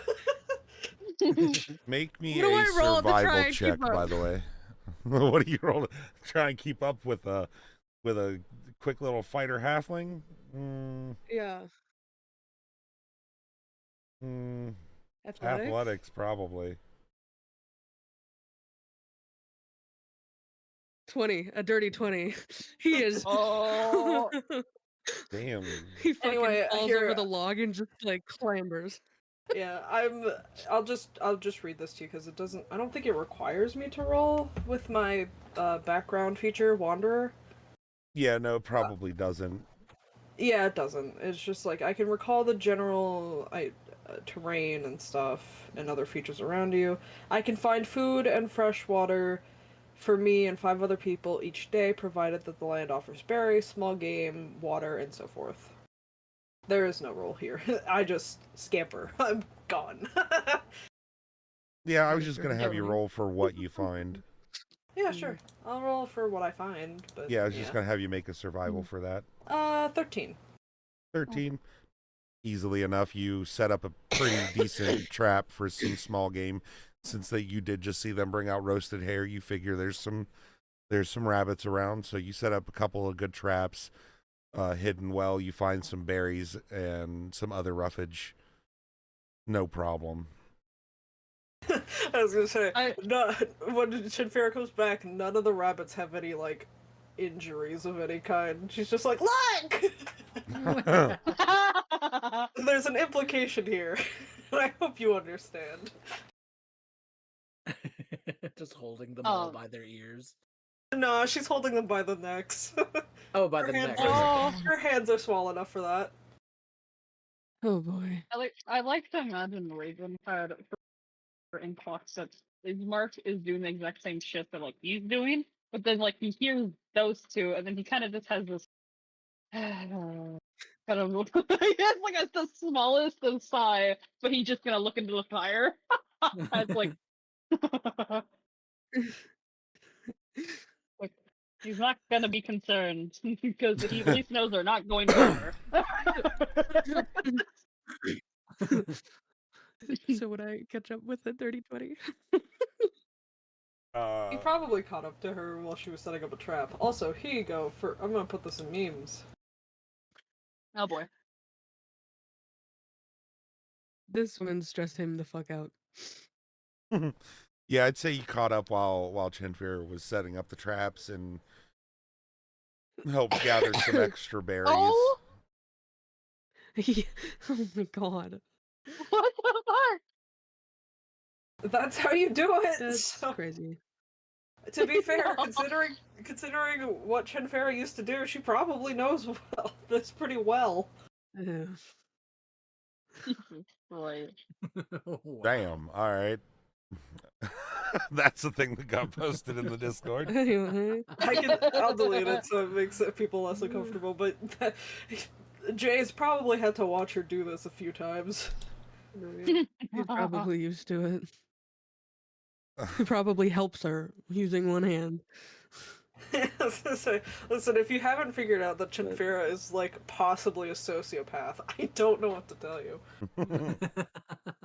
Make me What do I a roll to try survival and check, keep up? by the way. What do you roll to try and keep up with a quick little fighter halfling? Yeah. Athletics, probably. 20, a dirty 20. He is. Oh. Damn. He fucking Anyway, falls here- over the log and just like clambers. Yeah, I'll just read this to you because it doesn't. I don't think it requires me to roll with my background feature, Wanderer. Yeah, no, it probably doesn't. Yeah, it doesn't. It's just like I can recall the general terrain and stuff and other features around you. I can find food and fresh water for me and 5 other people each day, provided that the land offers berries, small game, water, and so forth. There is no roll here. I just scamper. I'm gone. Yeah, I was just gonna have you Yeah. roll for what you find. Yeah, sure. I'll roll for what I find, but Yeah, I was just gonna have you make a survival for that. 13. 13. Easily enough, you set up a pretty decent trap for some small game. Since that you did just see them bring out roasted hare, you figure there's some rabbits around, so you set up a couple of good traps, hidden well. You find some berries and some other roughage. No problem. I was gonna say, no, when Shinfera comes back, none of the rabbits have any, like, injuries of any kind. She's just like, look! There's an implication here, and I hope you understand. Just holding them all Oh. by their ears. No, she's holding them by the necks. Oh, by Her the hands neck. are- Okay. Her hands are small enough for that. Oh boy. I like to imagine Raven had in clocks that Mark is doing the exact same shit that like he's doing, but then like he hears those two, and then he kind of just has this kind of he has like the smallest of sigh, but he's just gonna look into the fire. It's like, like he's not gonna be concerned because he at least knows they're not going far. So would I catch up with the 30-20? He probably caught up to her while she was setting up a trap. Also, here you go. I'm gonna put this in memes. Oh boy. This one stressed him the fuck out. Yeah, I'd say you caught up while Chinfear was setting up the traps and helped gather some extra berries. Oh! Oh my god. What the fuck? That's how you do it. That's So, crazy. to be fair, No. considering what Chenfera used to do, she probably knows this pretty well. Yeah. Right. Wow. Damn. All right. That's the thing that got posted in the Discord. Anyway. I'll delete it so it makes people less uncomfortable. But Jay's probably had to watch her do this a few times. He's probably used to it. He probably helps her using one hand. I was gonna say, listen, if you haven't figured out that Chinfera is like possibly a sociopath, I don't know what to tell you.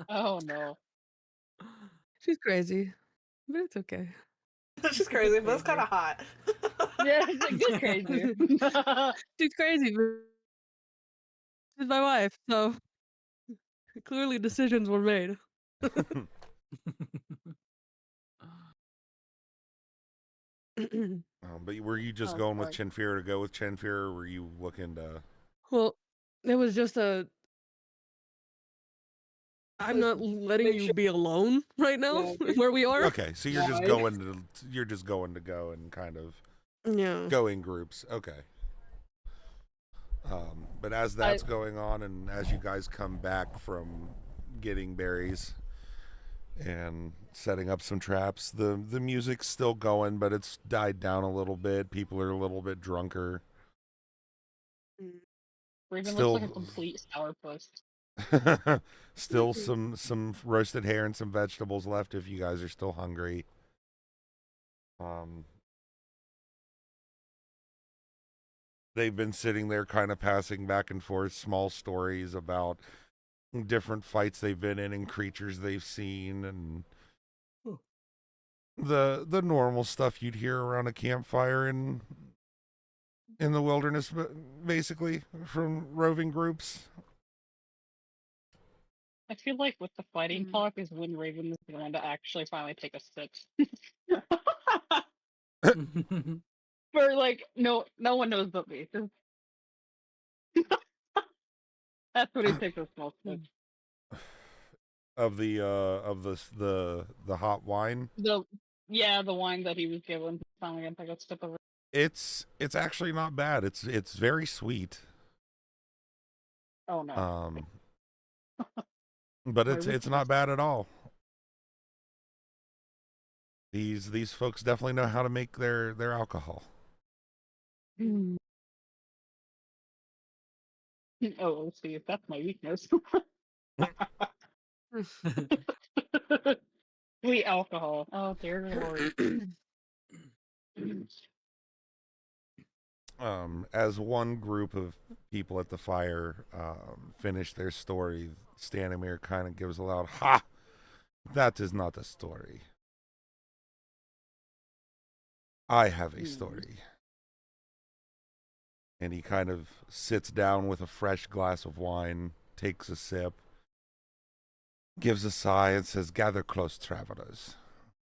Oh no. She's crazy, but it's okay. She's crazy, but it's kind of hot. Yeah, it's like just crazy. She's crazy, but she's my wife, so clearly decisions were made. But were you just going with Chenfear to go with Chenfear, or were you looking to... Well, it was just a... I'm not letting you be alone right now, where we are. Okay, so you're just going to go and kind of go in groups. Okay. But as that's going on, and as you guys come back from getting berries and setting up some traps, the music's still going, but it's died down a little bit. People are a little bit drunker. Raven looks like a complete sourpuss. Still some roasted hare and some vegetables left if you guys are still hungry. They've been sitting there kind of passing back and forth small stories about different fights they've been in and creatures they've seen, and the normal stuff you'd hear around a campfire in the wilderness, basically, from roving groups. I feel like with the fighting talk is when Raven is going to actually finally take a sip. For like, no one knows but me. That's what he takes a small sip. Of the hot wine. The wine that he was given. Finally gonna take a sip of it. It's actually not bad. It's very sweet. Oh no. But it's not bad at all. These folks definitely know how to make their alcohol. Oh, see, that's my weakness. Sweet alcohol. Oh dear Lord. As one group of people at the fire finish their story, Stanimir kind of gives a loud "Ha! That is not a story. I have a story." And he kind of sits down with a fresh glass of wine, takes a sip, gives a sigh, and says, "Gather close, travelers.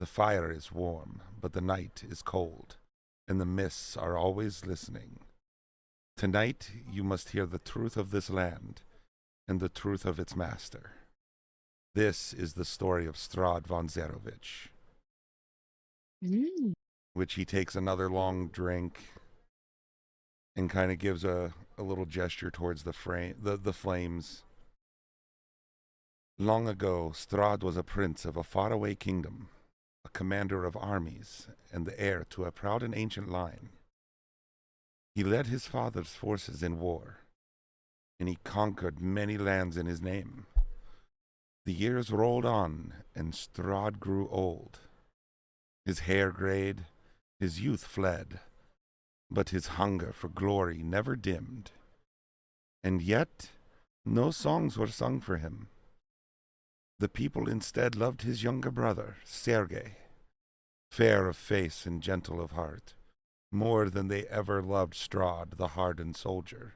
The fire is warm, but the night is cold, and the mists are always listening. Tonight you must hear the truth of this land and the truth of its master. This is the story of Strahd von Zarovich." Which he takes another long drink and kind of gives a little gesture towards the flames. "Long ago, Strahd was a prince of a faraway kingdom, a commander of armies, and the heir to a proud and ancient line. He led his father's forces in war, and he conquered many lands in his name. The years rolled on, and Strahd grew old. His hair grayed, his youth fled, but his hunger for glory never dimmed. And yet, no songs were sung for him. The people instead loved his younger brother, Sergei, fair of face and gentle of heart, more than they ever loved Strahd, the hardened soldier.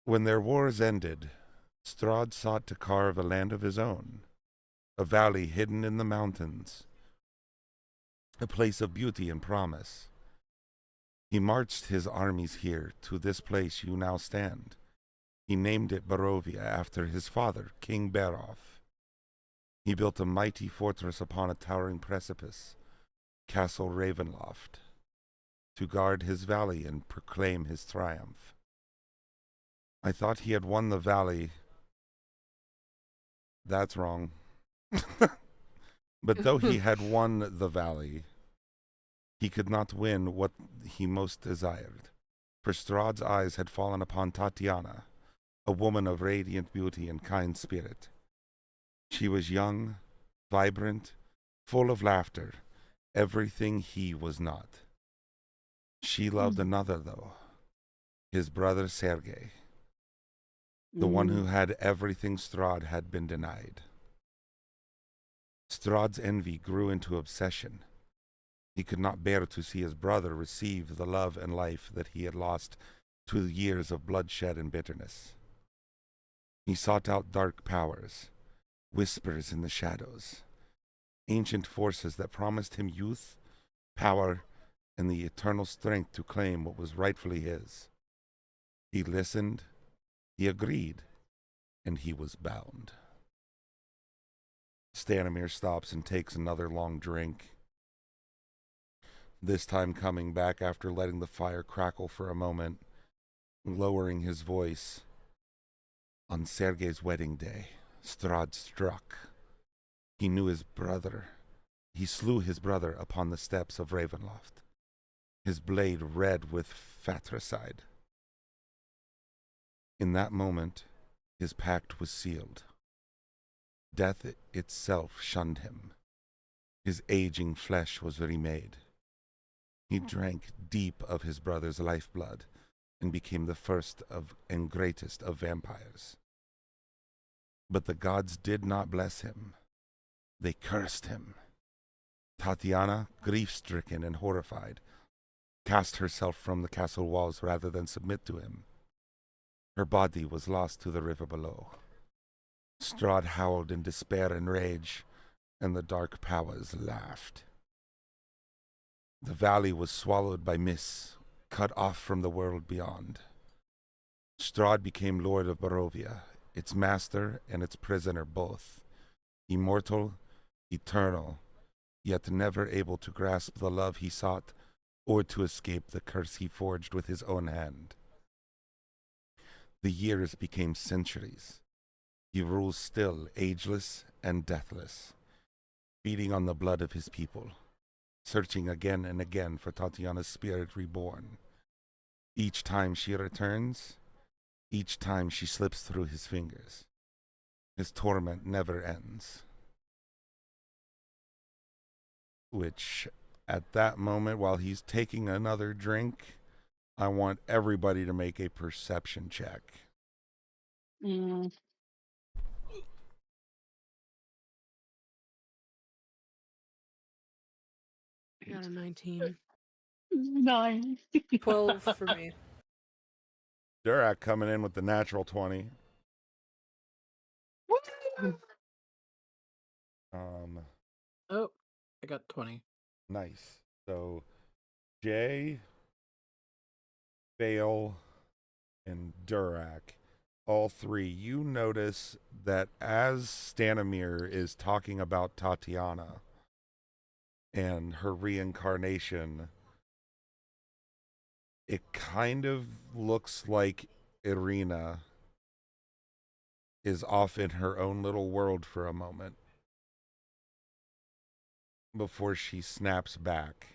When their wars ended, Strahd sought to carve a land of his own, a valley hidden in the mountains, a place of beauty and promise. He marched his armies here to this place you now stand. He named it Barovia after his father, King Beroff. He built a mighty fortress upon a towering precipice, Castle Ravenloft, to guard his valley and proclaim his triumph. I thought he had won the valley. That's wrong. But though he had won the valley, he could not win what he most desired, for Strahd's eyes had fallen upon Tatiana, a woman of radiant beauty and kind spirit. She was young, vibrant, full of laughter, everything he was not. She loved another, though, his brother Sergei, the one who had everything Strahd had been denied. Strahd's envy grew into obsession. He could not bear to see his brother receive the love and life that he had lost to years of bloodshed and bitterness. He sought out dark powers, whispers in the shadows, ancient forces that promised him youth, power, and the eternal strength to claim what was rightfully his. He listened, he agreed, and he was bound. Stanimir stops and takes another long drink, this time coming back after letting the fire crackle for a moment, lowering his voice. On Sergei's wedding day, Strahd struck. He knew his brother. He slew his brother upon the steps of Ravenloft, his blade red with fratricide. In that moment, his pact was sealed. Death itself shunned him. His aging flesh was remade. He drank deep of his brother's lifeblood and became the first of and greatest of vampires. But the gods did not bless him. They cursed him. Tatiana, grief-stricken and horrified, cast herself from the castle walls rather than submit to him. Her body was lost to the river below. Strahd howled in despair and rage, and the dark powers laughed. The valley was swallowed by mist, cut off from the world beyond. Strahd became Lord of Barovia, its master and its prisoner both, immortal, eternal, yet never able to grasp the love he sought or to escape the curse he forged with his own hand. The years became centuries. He rules still, ageless and deathless, feeding on the blood of his people, searching again and again for Tatiana's spirit reborn. Each time she returns, each time she slips through his fingers. His torment never ends. Which, at that moment, while he's taking another drink, I want everybody to make a perception check. Got a 19. 9. 12 for me. Durak coming in with the natural 20. Oh, I got 20. Nice. So, Jay, Bale, and Durak, all three, you notice that as Stanimir is talking about Tatiana and her reincarnation, it kind of looks like Irina is off in her own little world for a moment before she snaps back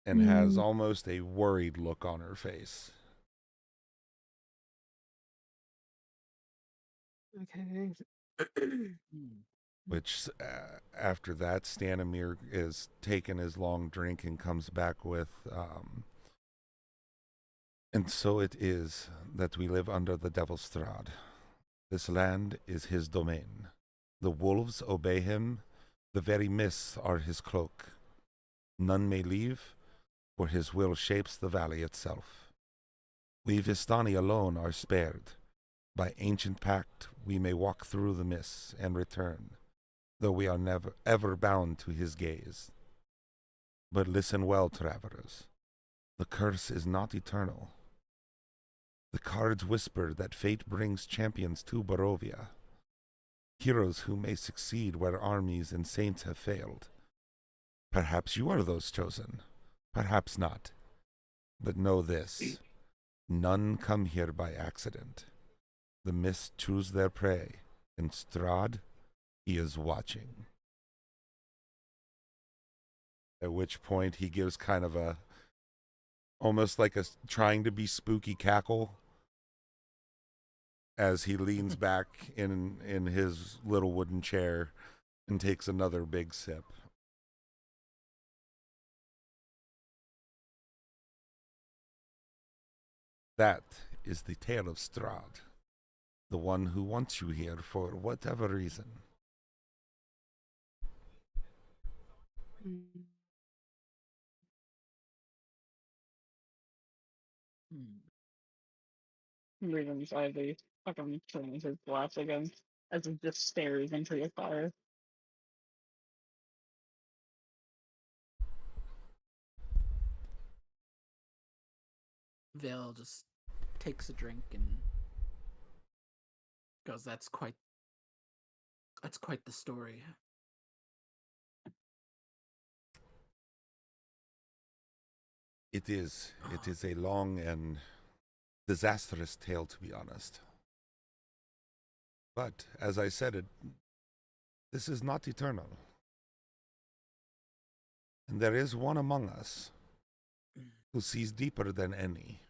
and has almost a worried look on her face. Okay. Which, after that, Stanimir is taking his long drink and comes back with, and so it is that we live under the Devil's Strahd. This land is his domain. The wolves obey him. The very mists are his cloak. None may leave, for his will shapes the valley itself. We Vistani alone are spared. By ancient pact, we may walk through the mists and return, though we are never ever bound to his gaze. But listen well, travelers. The curse is not eternal. The cards whisper that fate brings champions to Barovia, heroes who may succeed where armies and saints have failed. Perhaps you are those chosen, perhaps not. But know this, none come here by accident. The mists choose their prey, and Strahd, he is watching. At which point he gives kind of a, almost like a trying to be spooky cackle as he leans back in his little wooden chair and takes another big sip. That is the tale of Strahd, the one who wants you here for whatever reason. Reading Ivy fucking turning his glass again as he just stares into the fire. Vale just takes a drink and goes, That's quite the story. It is a long and disastrous tale, to be honest. But, as I said, this is not eternal. And there is one among us who sees deeper than any.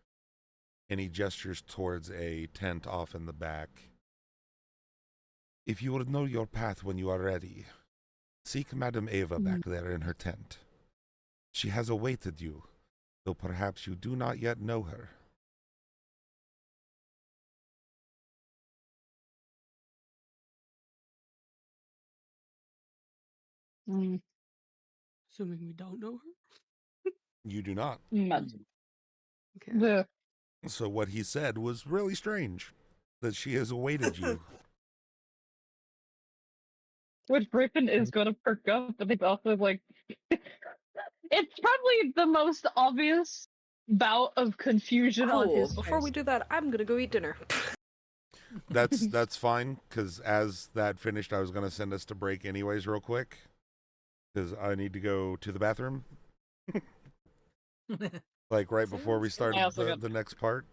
And he gestures towards a tent off in the back. If you will know your path when you are ready, seek Madame Ava back there in her tent. She has awaited you, though perhaps you do not yet know her. Mm. Assuming we don't know her. You do not. Okay. The So what he said was really strange, that she has awaited you. which Griffin is going to perk up, but it's also like it's probably the most obvious bout of confusion on Cool. his Before face. we do that, I'm gonna go eat dinner. That's fine, because as that finished, I was going to send us to break anyways real quick, because I need to go to the bathroom. Like right before we start I also the next part.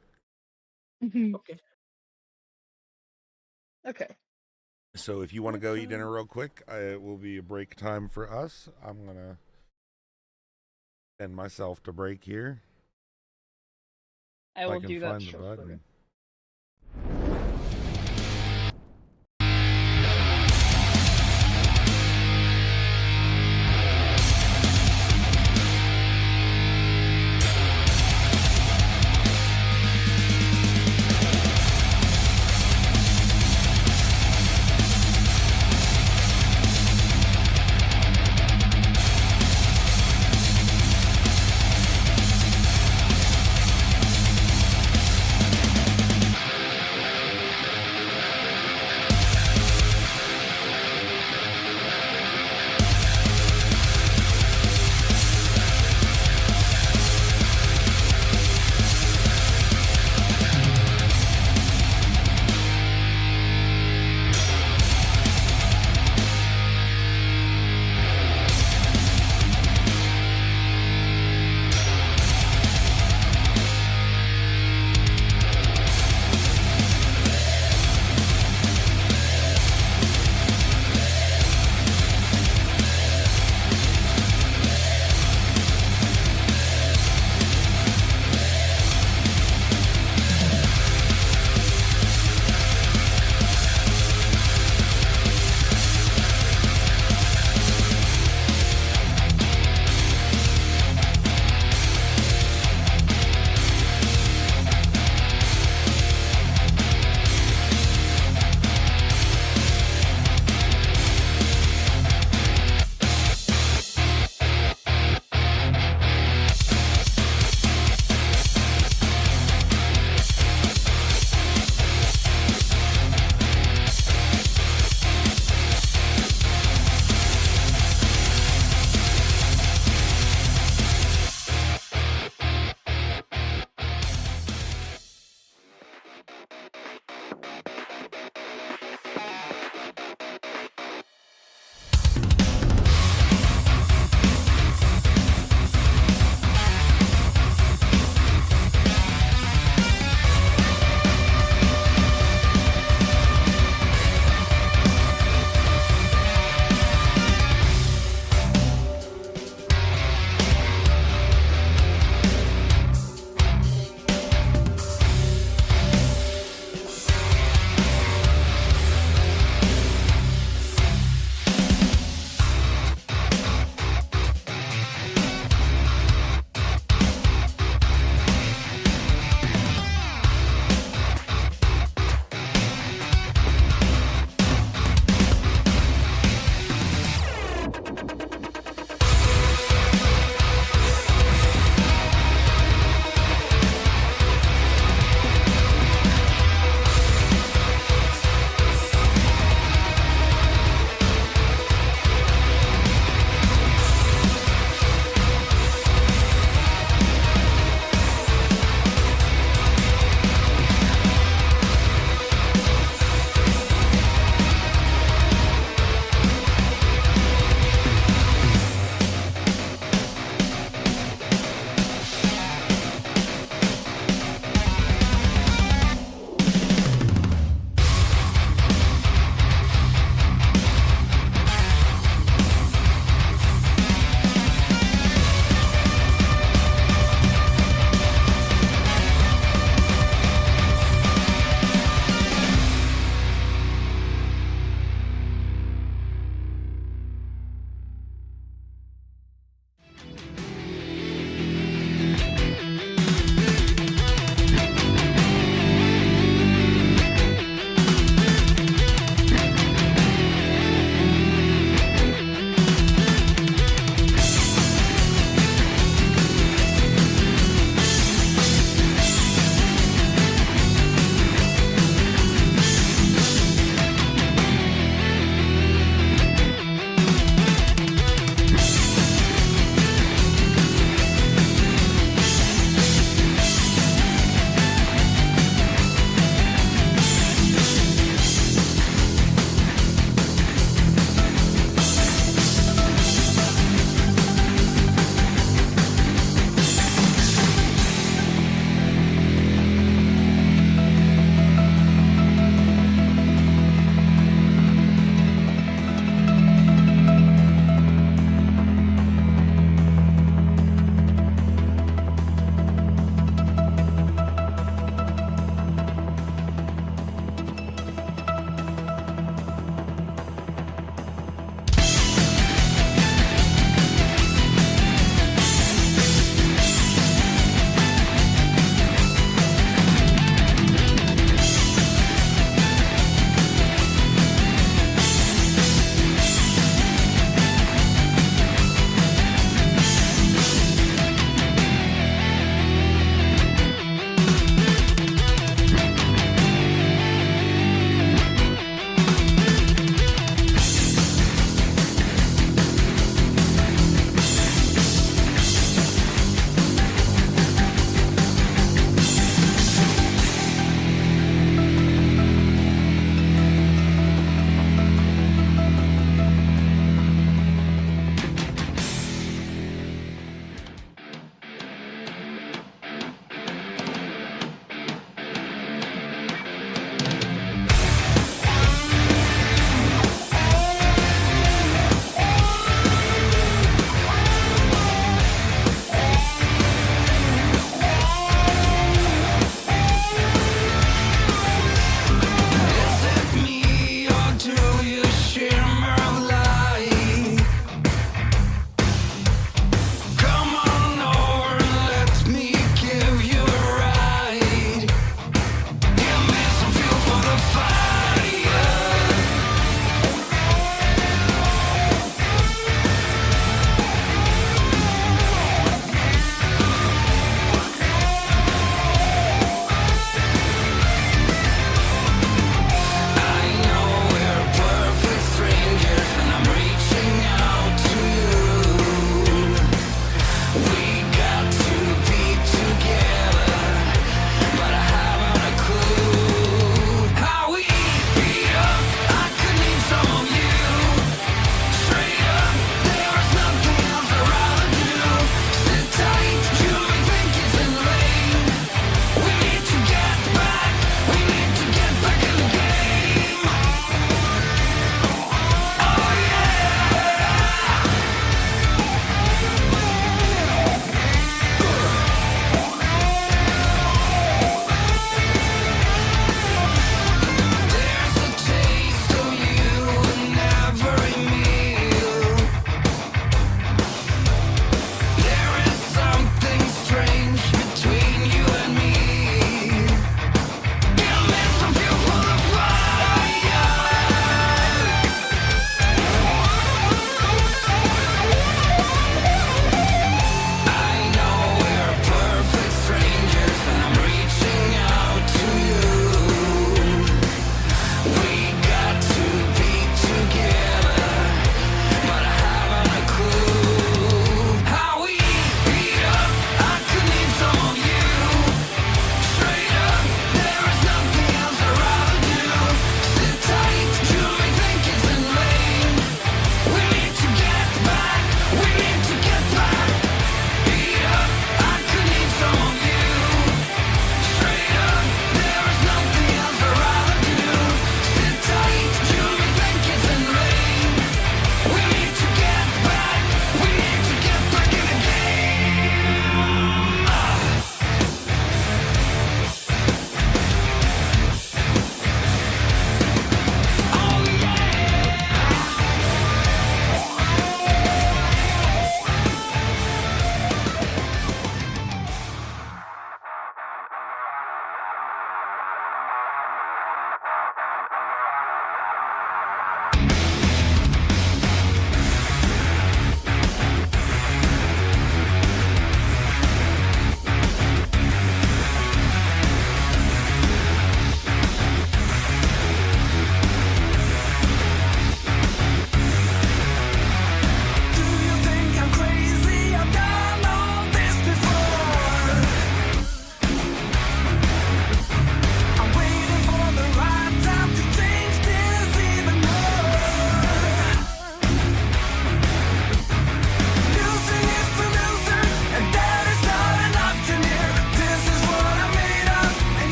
Mhm. Okay. Okay. So if you want to go eat dinner real quick, it will be a break time for us. I'm going to send myself to break here. I If will can do that find the shortly. button.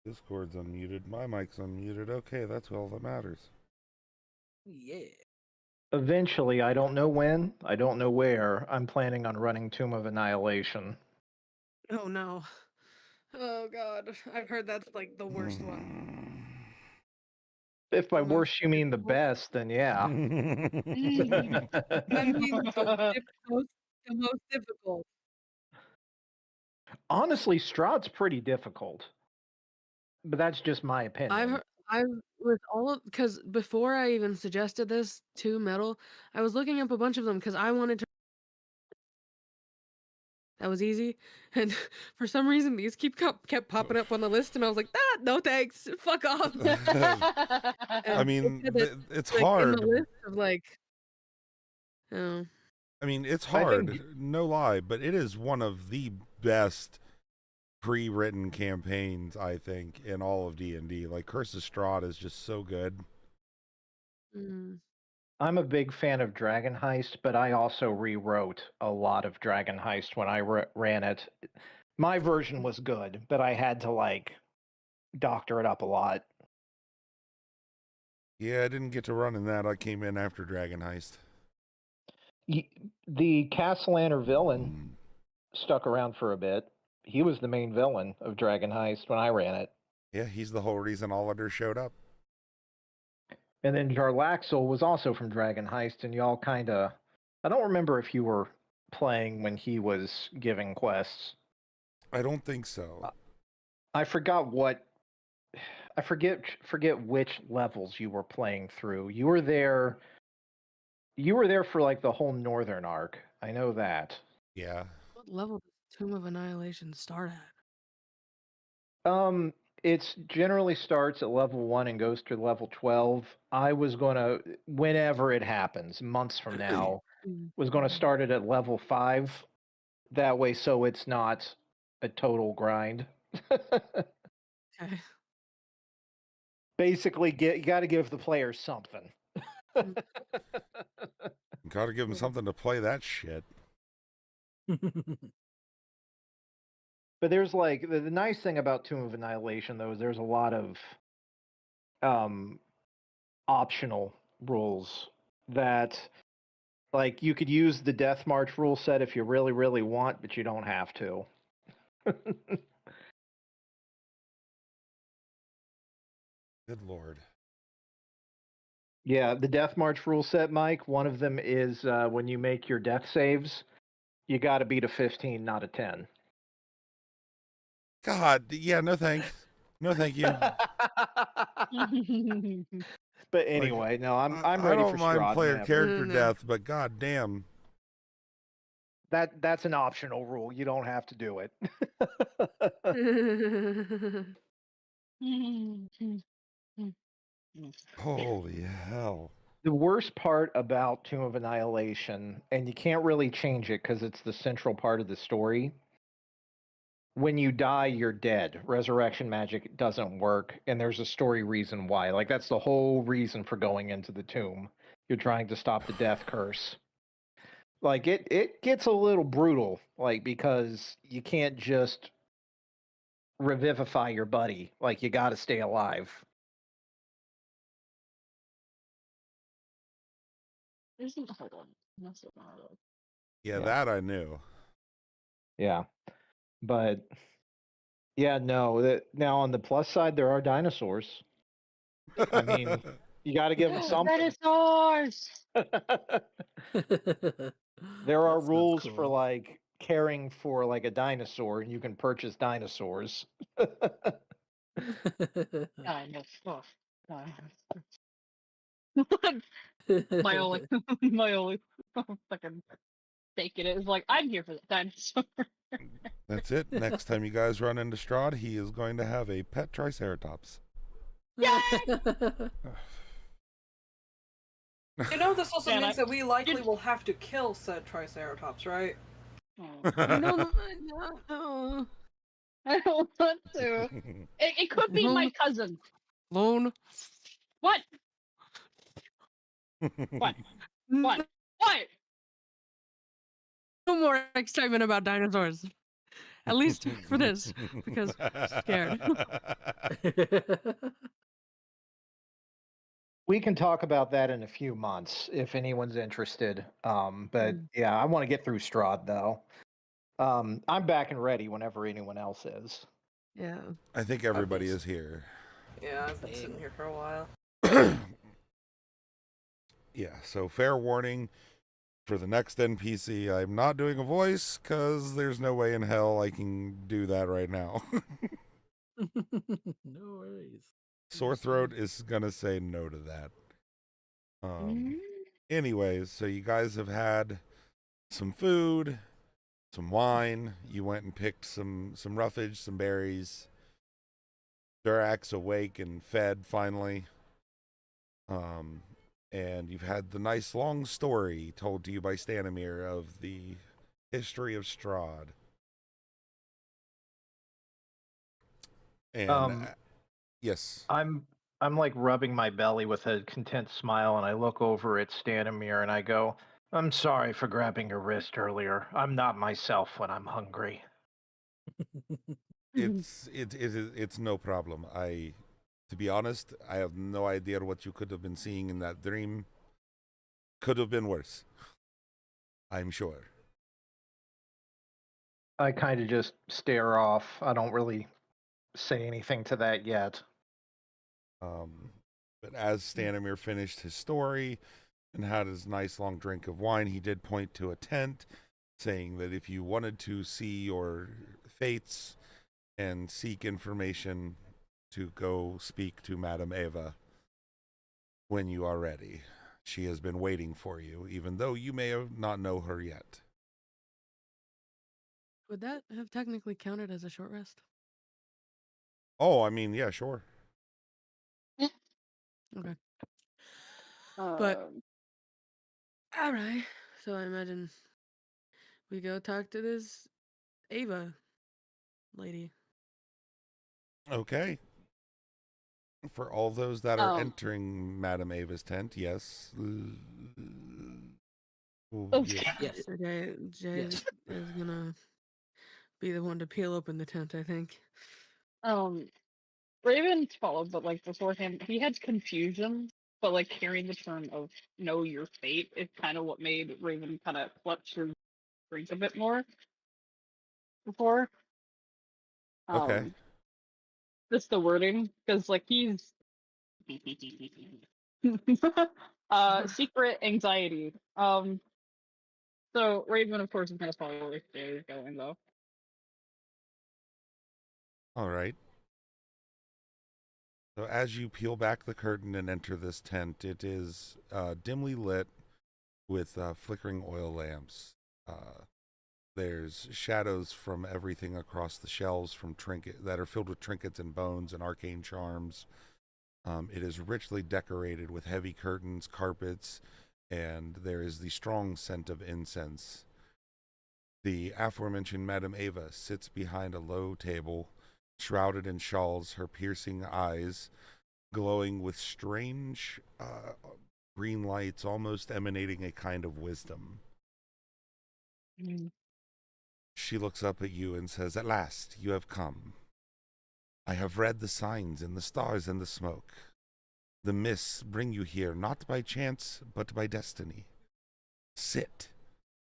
Discord's unmuted. My mic's unmuted. Okay, that's all that matters. Yeah. Eventually, I don't know when, I don't know where, I'm planning on running Tomb of Annihilation. Oh no. Oh god. I've heard that's like the worst one. If by The most worst you mean the difficult? best, then yeah. I mean the most difficult. Honestly, Strahd's pretty difficult. But that's just my opinion. I've with all of because before I even suggested this to Metal, I was looking up a bunch of them because I wanted to. That was easy, and for some reason these kept popping up on the list, and I was like, "Ah, no thanks, fuck off." I mean, it's like in the hard. list of like, oh, I mean, it's I think- hard, no lie, but it is one of the best pre-written campaigns, I think, in all of D&D. Like, Curse of Strahd is just so good. mm, I'm a big fan of Dragon Heist, but I also rewrote a lot of Dragon Heist when I ran it. My version was good, but I had to like doctor it up a lot. Yeah, I didn't get to run in that. I came in after Dragon Heist. The Castellaner villain stuck around for a bit. He was the main villain of Dragon Heist when I ran it. Yeah, he's the whole reason Oliver showed up. And then Jarlaxle was also from Dragon Heist, and y'all kind of. I don't remember if you were playing when he was giving quests. I don't think so. I forgot what. I forget which levels you were playing through. You were there. You were there for like the whole northern arc. I know that. Yeah. what level does Tomb of Annihilation start at? It's generally starts at level 1 and goes to level 12. I was going to, whenever it happens, months from now, was going to start it at level 5. That way, so it's not a total grind. Okay. Basically, you got to give the players something. Gotta give him something to play that shit. But there's like the nice thing about Tomb of Annihilation though is there's a lot of optional rules that like you could use the Death March rule set if you really want, but you don't have to. Good lord. Yeah, the Death March rule set, Mike, one of them is when you make your death saves, you got to beat a 15, not a 10. God, yeah, no thanks. No thank you. But anyway, no, I'm I ready don't for mind Strahd player whenever. character No. death, but god damn. That's an optional rule. You don't have to do it. Holy hell. The worst part about Tomb of Annihilation, and you can't really change it because it's the central part of the story. When you die, you're dead. Resurrection magic doesn't work, and there's a story reason why. Like that's the whole reason for going into the tomb. You're trying to stop the death curse. Like it gets a little brutal, like because you can't just revivify your buddy. Like you got to stay alive. Hold on. Yeah, Yeah. that I knew. Yeah, but yeah, no. That now on the plus side, there are dinosaurs. I mean, you got to give them something. Dinosaurs! There are That sounds rules for cool. like caring for like a dinosaur, and you can purchase dinosaurs. Dinosaurs. My only fucking taking it is like, I'm here for the dinosaur. That's it. Next time you guys run into Strahd, he is going to have a pet Triceratops. You know, this also Man, means that we likely did- will have to kill said Triceratops, right? I don't know. I don't want to. It could be my cousin. Lone. What? What? What? What? No more excitement about dinosaurs. At least for this, because I'm scared. We can talk about that in a few months if anyone's interested. But yeah, I want to get through Strahd though. I'm back and ready whenever anyone else is. Yeah. I think everybody is here. Yeah, I've been sitting here for a while. Yeah, so fair warning for the next NPC, I'm not doing a voice because there's no way in hell I can do that right now. No worries. Sore throat is gonna say no to that. Anyways, so you guys have had some food, some wine. You went and picked some roughage, some berries. Durak's awake and fed finally. And you've had the nice long story told to you by Stanimir of the history of Strahd. And yes, I'm like rubbing my belly with a content smile, and I look over at Stanimir and I go, "I'm sorry for grabbing your wrist earlier. I'm not myself when I'm hungry." it's no problem. To be honest, I have no idea what you could have been seeing in that dream. Could have been worse, I'm sure. I kind of just stare off. I don't really say anything to that yet. But as Stanimir finished his story and had his nice long drink of wine, he did point to a tent, saying that if you wanted to see your fates and seek information, to go speak to Madame Eva when you are ready. She has been waiting for you, even though you may not know her yet. Would that have technically counted as a short rest? Oh, I mean, yeah, sure. Okay. But all right. So I imagine we go talk to this Ava lady. Okay. For all those that are entering Madame Ava's tent, yes. Yes. Jay Yes. is gonna be the one to peel open the tent, I think. Raven followed, but like beforehand, he had confusion. But like hearing the term of "know your fate" is kind of what made Raven kind of clutch his drink a bit more before. Okay. Just the wording, because like he's secret anxiety. So Raven, of course, is gonna follow where Jay is going, though. All right. So as you peel back the curtain and enter this tent, it is dimly lit with flickering oil lamps. There's shadows from everything across the shelves from that are filled with trinkets and bones and arcane charms. It is richly decorated with heavy curtains, carpets, and there is the strong scent of incense. The aforementioned Madame Eva sits behind a low table, shrouded in shawls, her piercing eyes glowing with strange green lights, almost emanating a kind of wisdom. She looks up at you and says, "At last, you have come. I have read the signs in the stars and the smoke. The mists bring you here not by chance, but by destiny. Sit.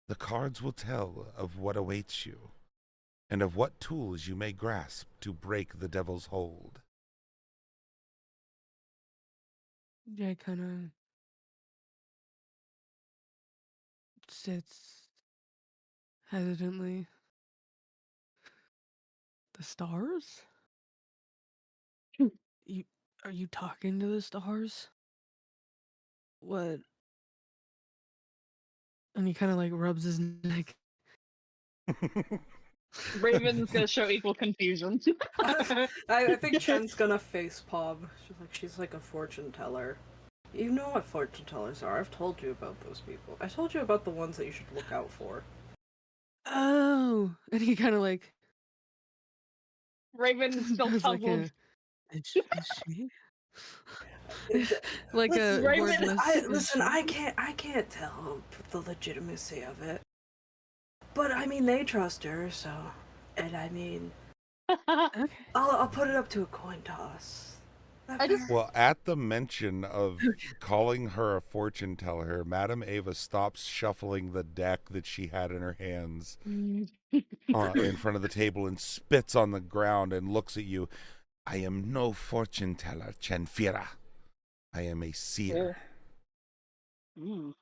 The cards will tell of what awaits you, and of what tools you may grasp to break the devil's hold." Jay kind of sits hesitantly. The stars? Are you talking to the stars? What? And he kind of like rubs his neck. Raven's gonna show equal confusion. I think Chen's gonna face palm. She's like a fortune teller. You know what fortune tellers are. I've told you about those people. I told you about the ones that you should look out for. Oh, and he kind of like Raven's still does like puzzled. is she? Like a wordless. I can't tell the legitimacy of it. But I mean, they trust her, so And I mean, Okay. I'll put it up to a coin toss. I just Well, at the mention of calling her a fortune teller, Madame Ava stops shuffling the deck that she had in her hands in front of the table and spits on the ground and looks at you. I am no fortune teller, Chenfira. I am a seer. Mm.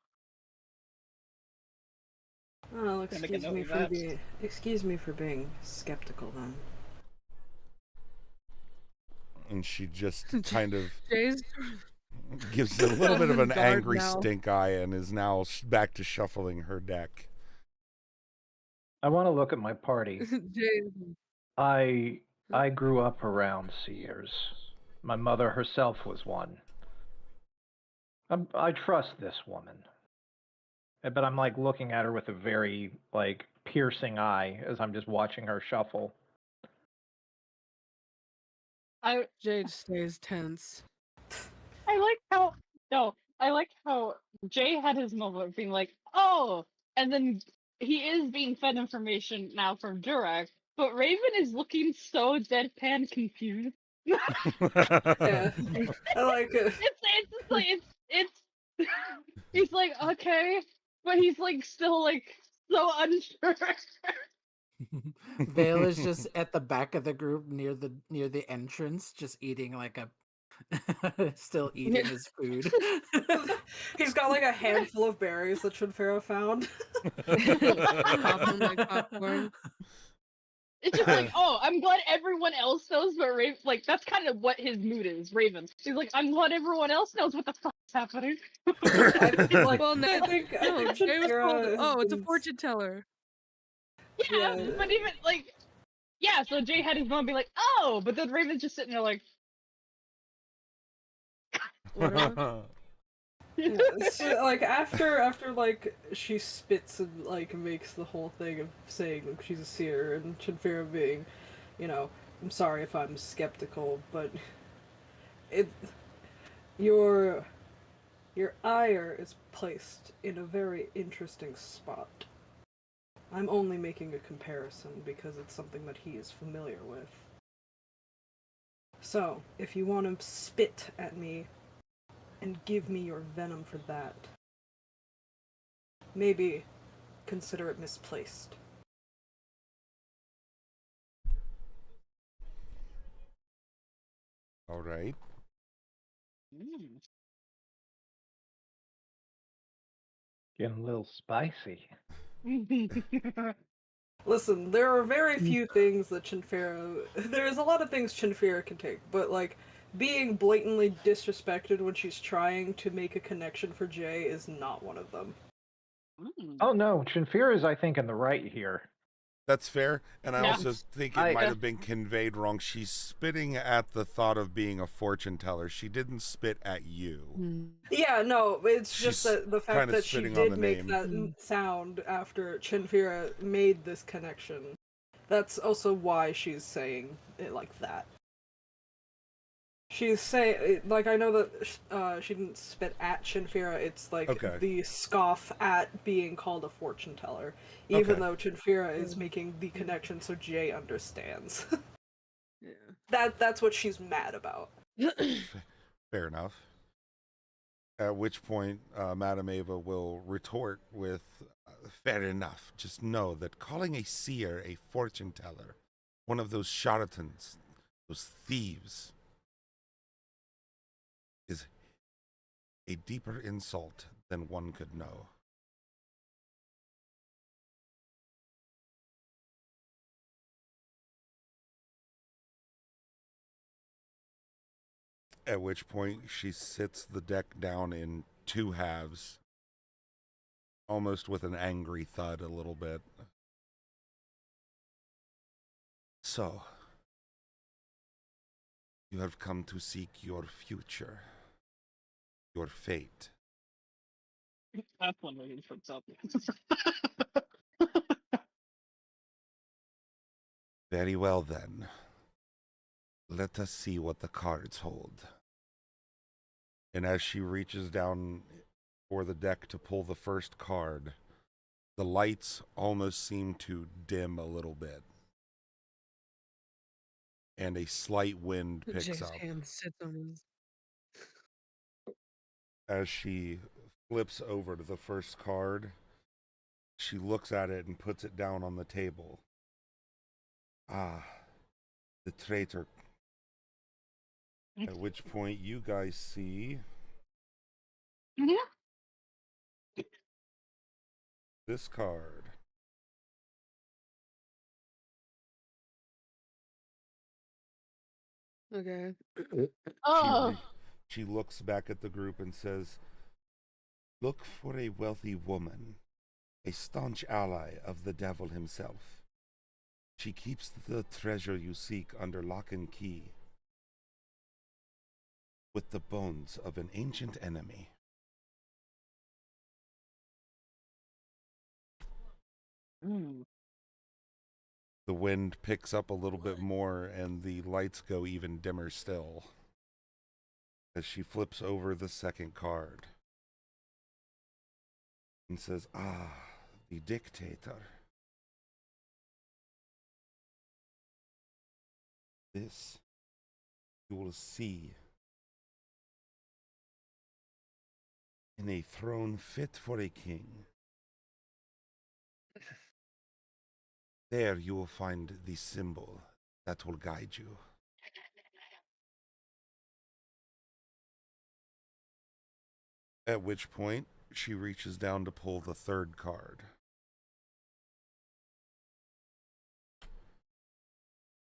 Well, Gonna make a note of that. excuse me for being skeptical then. And she just kind of Jay's gives a little bit of an guard angry now. stink eye and is now back to shuffling her deck. I want to look at my party. Jay's I grew up around seers. My mother herself was one. I trust this woman, but I'm like looking at her with a very like piercing eye as I'm just watching her shuffle. Jade stays tense. I like how Jay had his moment of being like, oh, and then he is being fed information now from Durak, but Raven is looking so deadpan confused. Yeah, I like it. It's just like it's he's like, okay, but he's like still like so unsure. Vale is just at the back of the group near the entrance, just eating like a still eating his food. He's got like a handful of berries that Shinfero found. Popping like popcorn. It's just like, oh, I'm glad everyone else knows, but Raven, like, that's kind of what his mood is, Raven. He's like, I'm glad everyone else knows what the fuck's happening. I feel like, Well, no, I think Jay was told, Shinfero oh, it's a has been- fortune teller. Yeah, Yeah. but even, like, yeah, so Jay had his mom be like, oh, but then Raven's just sitting there like, Whatever. Yeah, so, like after like she spits and like makes the whole thing of saying like, she's a seer and Shinfero being, you know, I'm sorry if I'm skeptical, but it your ire is placed in a very interesting spot. I'm only making a comparison because it's something that he is familiar with. So, if you want to spit at me and give me your venom for that, maybe consider it misplaced. All right. Getting a little spicy. Listen, there are very few things that Chinfera. There's a lot of things Chinfera can take, but like being blatantly disrespected when she's trying to make a connection for Jay is not one of them. Oh no, Chinfira is I think in the right here. That's fair, and I Yeah. also think it might have been conveyed wrong. She's spitting at the thought of being a fortune teller. She didn't spit at you. Yeah, no, it's just She's that the fact kinda that she spitting on did the make name. that sound after Chinfira made this connection. That's also why she's saying it like that. She's saying, like, I know that she didn't spit at Chinfira, it's like Okay. the scoff at being called a fortune teller, even Okay. though Chinfira is making the connection so Jay understands. Yeah. That's what she's mad about. Fair enough. At which point, Madame Ava will retort with, fair enough. Just know that calling a seer a fortune teller, one of those charlatans, those thieves, is a deeper insult than one could know. At which point she sits the deck down in two halves, almost with an angry thud a little bit. So, you have come to seek your future, your fate. That's one way he puts up. Very well then. Let us see what the cards hold. And as she reaches down for the deck to pull the first card, the lights almost seem to dim a little bit. and a slight wind picks Jay's up. hand sits on his. As she flips over to the first card, she looks at it and puts it down on the table. Ah, the traitor. At which point you guys see this card. Okay. Oh. She looks back at the group and says, "Look for a wealthy woman, a staunch ally of the devil himself. She keeps the treasure you seek under lock and key with the bones of an ancient enemy." The wind picks up a little bit more and the lights go even dimmer still as she flips over the second card and says, "Ah, the dictator. This you will see in a throne fit for a king. There you will find the symbol that will guide you." At which point, she reaches down to pull the third card.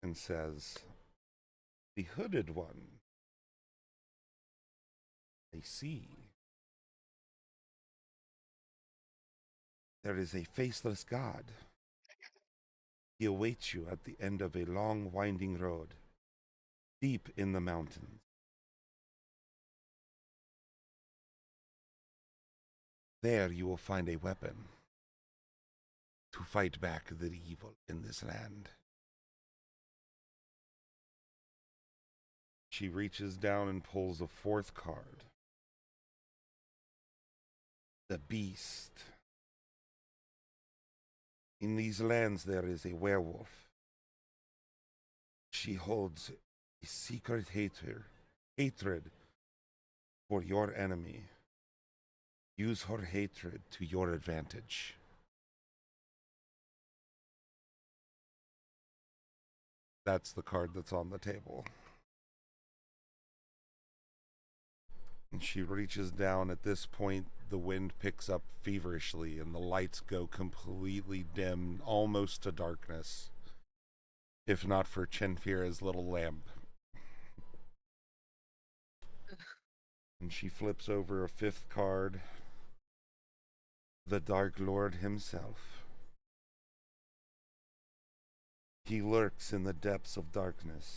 And says, "The hooded one. I see. There is a faceless god. He awaits you at the end of a long, winding road, deep in the mountains. There you will find a weapon to fight back the evil in this land." She reaches down and pulls a fourth card. The beast. In these lands there is a werewolf. She holds a secret hatred for your enemy. Use her hatred to your advantage. That's the card that's on the table. And she reaches down. At this point, the wind picks up feverishly and the lights go completely dim, almost to darkness. If not for Chenfira's little lamp. And she flips over a fifth card. The Dark Lord himself. He lurks in the depths of darkness.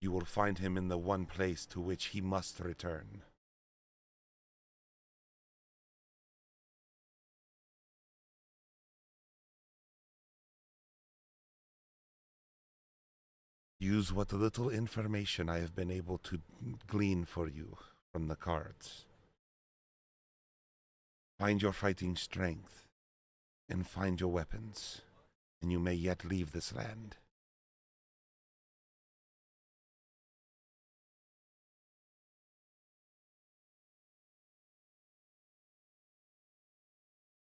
You will find him in the one place to which he must return. Use what little information I have been able to glean for you from the cards. Find your fighting strength and find your weapons, and you may yet leave this land.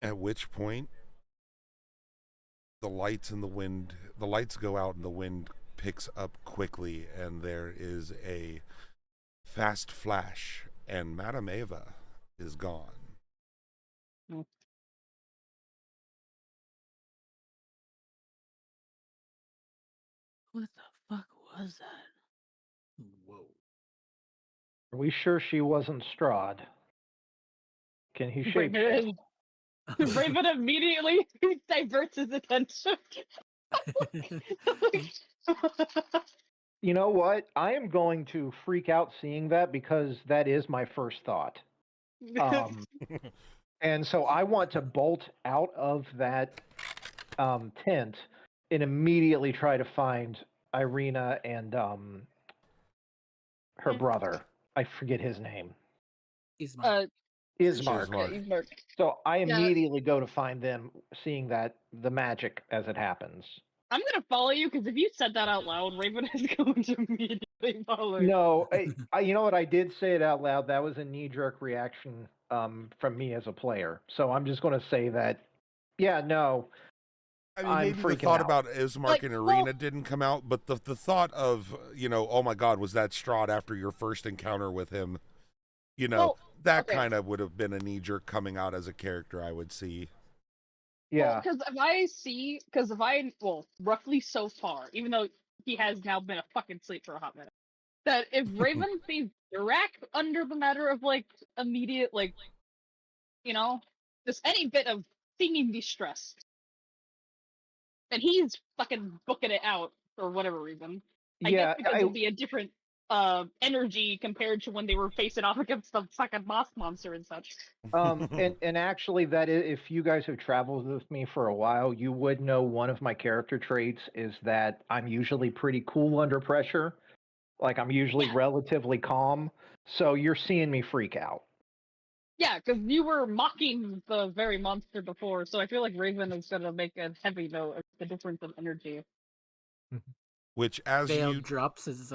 At which point, the lights go out and the wind picks up quickly, and there is a fast flash, and Madame Eva is gone. What the fuck was that? Whoa. Are we sure she wasn't Strahd? Can he shape? Raven immediately diverts his attention. You know what? I am going to freak out seeing that because that is my first thought. And so I want to bolt out of that tent and immediately try to find Irina and her brother. I forget his name. Ismark. Ismark. Ismark. So I immediately go to find them, seeing that the magic as it happens. I'm gonna follow you because if you said that out loud, Raven is going to immediately follow you. No, you know what? I did say it out loud. That was a knee-jerk reaction from me as a player. So I'm just going to say that. Yeah, no, I mean, I'm maybe the freaking thought out. about Ismark Like, and well- Arena didn't come out, but the thought of, oh my God, was that Strahd after your first encounter with him? Well, that okay. kind of would have been a knee jerk coming out as a character, I would see. Yeah. Because roughly so far, even though he has now been fucking asleep for a hot minute, that if Raven sees Dirac under the matter of immediate just any bit of seeming distress, and he's fucking booking it out for whatever reason. I Yeah, guess because it'll be a different energy compared to when they were facing off against the fucking boss monster and such. and actually, if you guys have traveled with me for a while, you would know one of my character traits is that I'm usually pretty cool under pressure. Like I'm usually relatively calm. So you're seeing me freak out. Yeah, because you were mocking the very monster before, so I feel like Raven is gonna make a heavy note of the difference in energy. Which, as Vale you drops his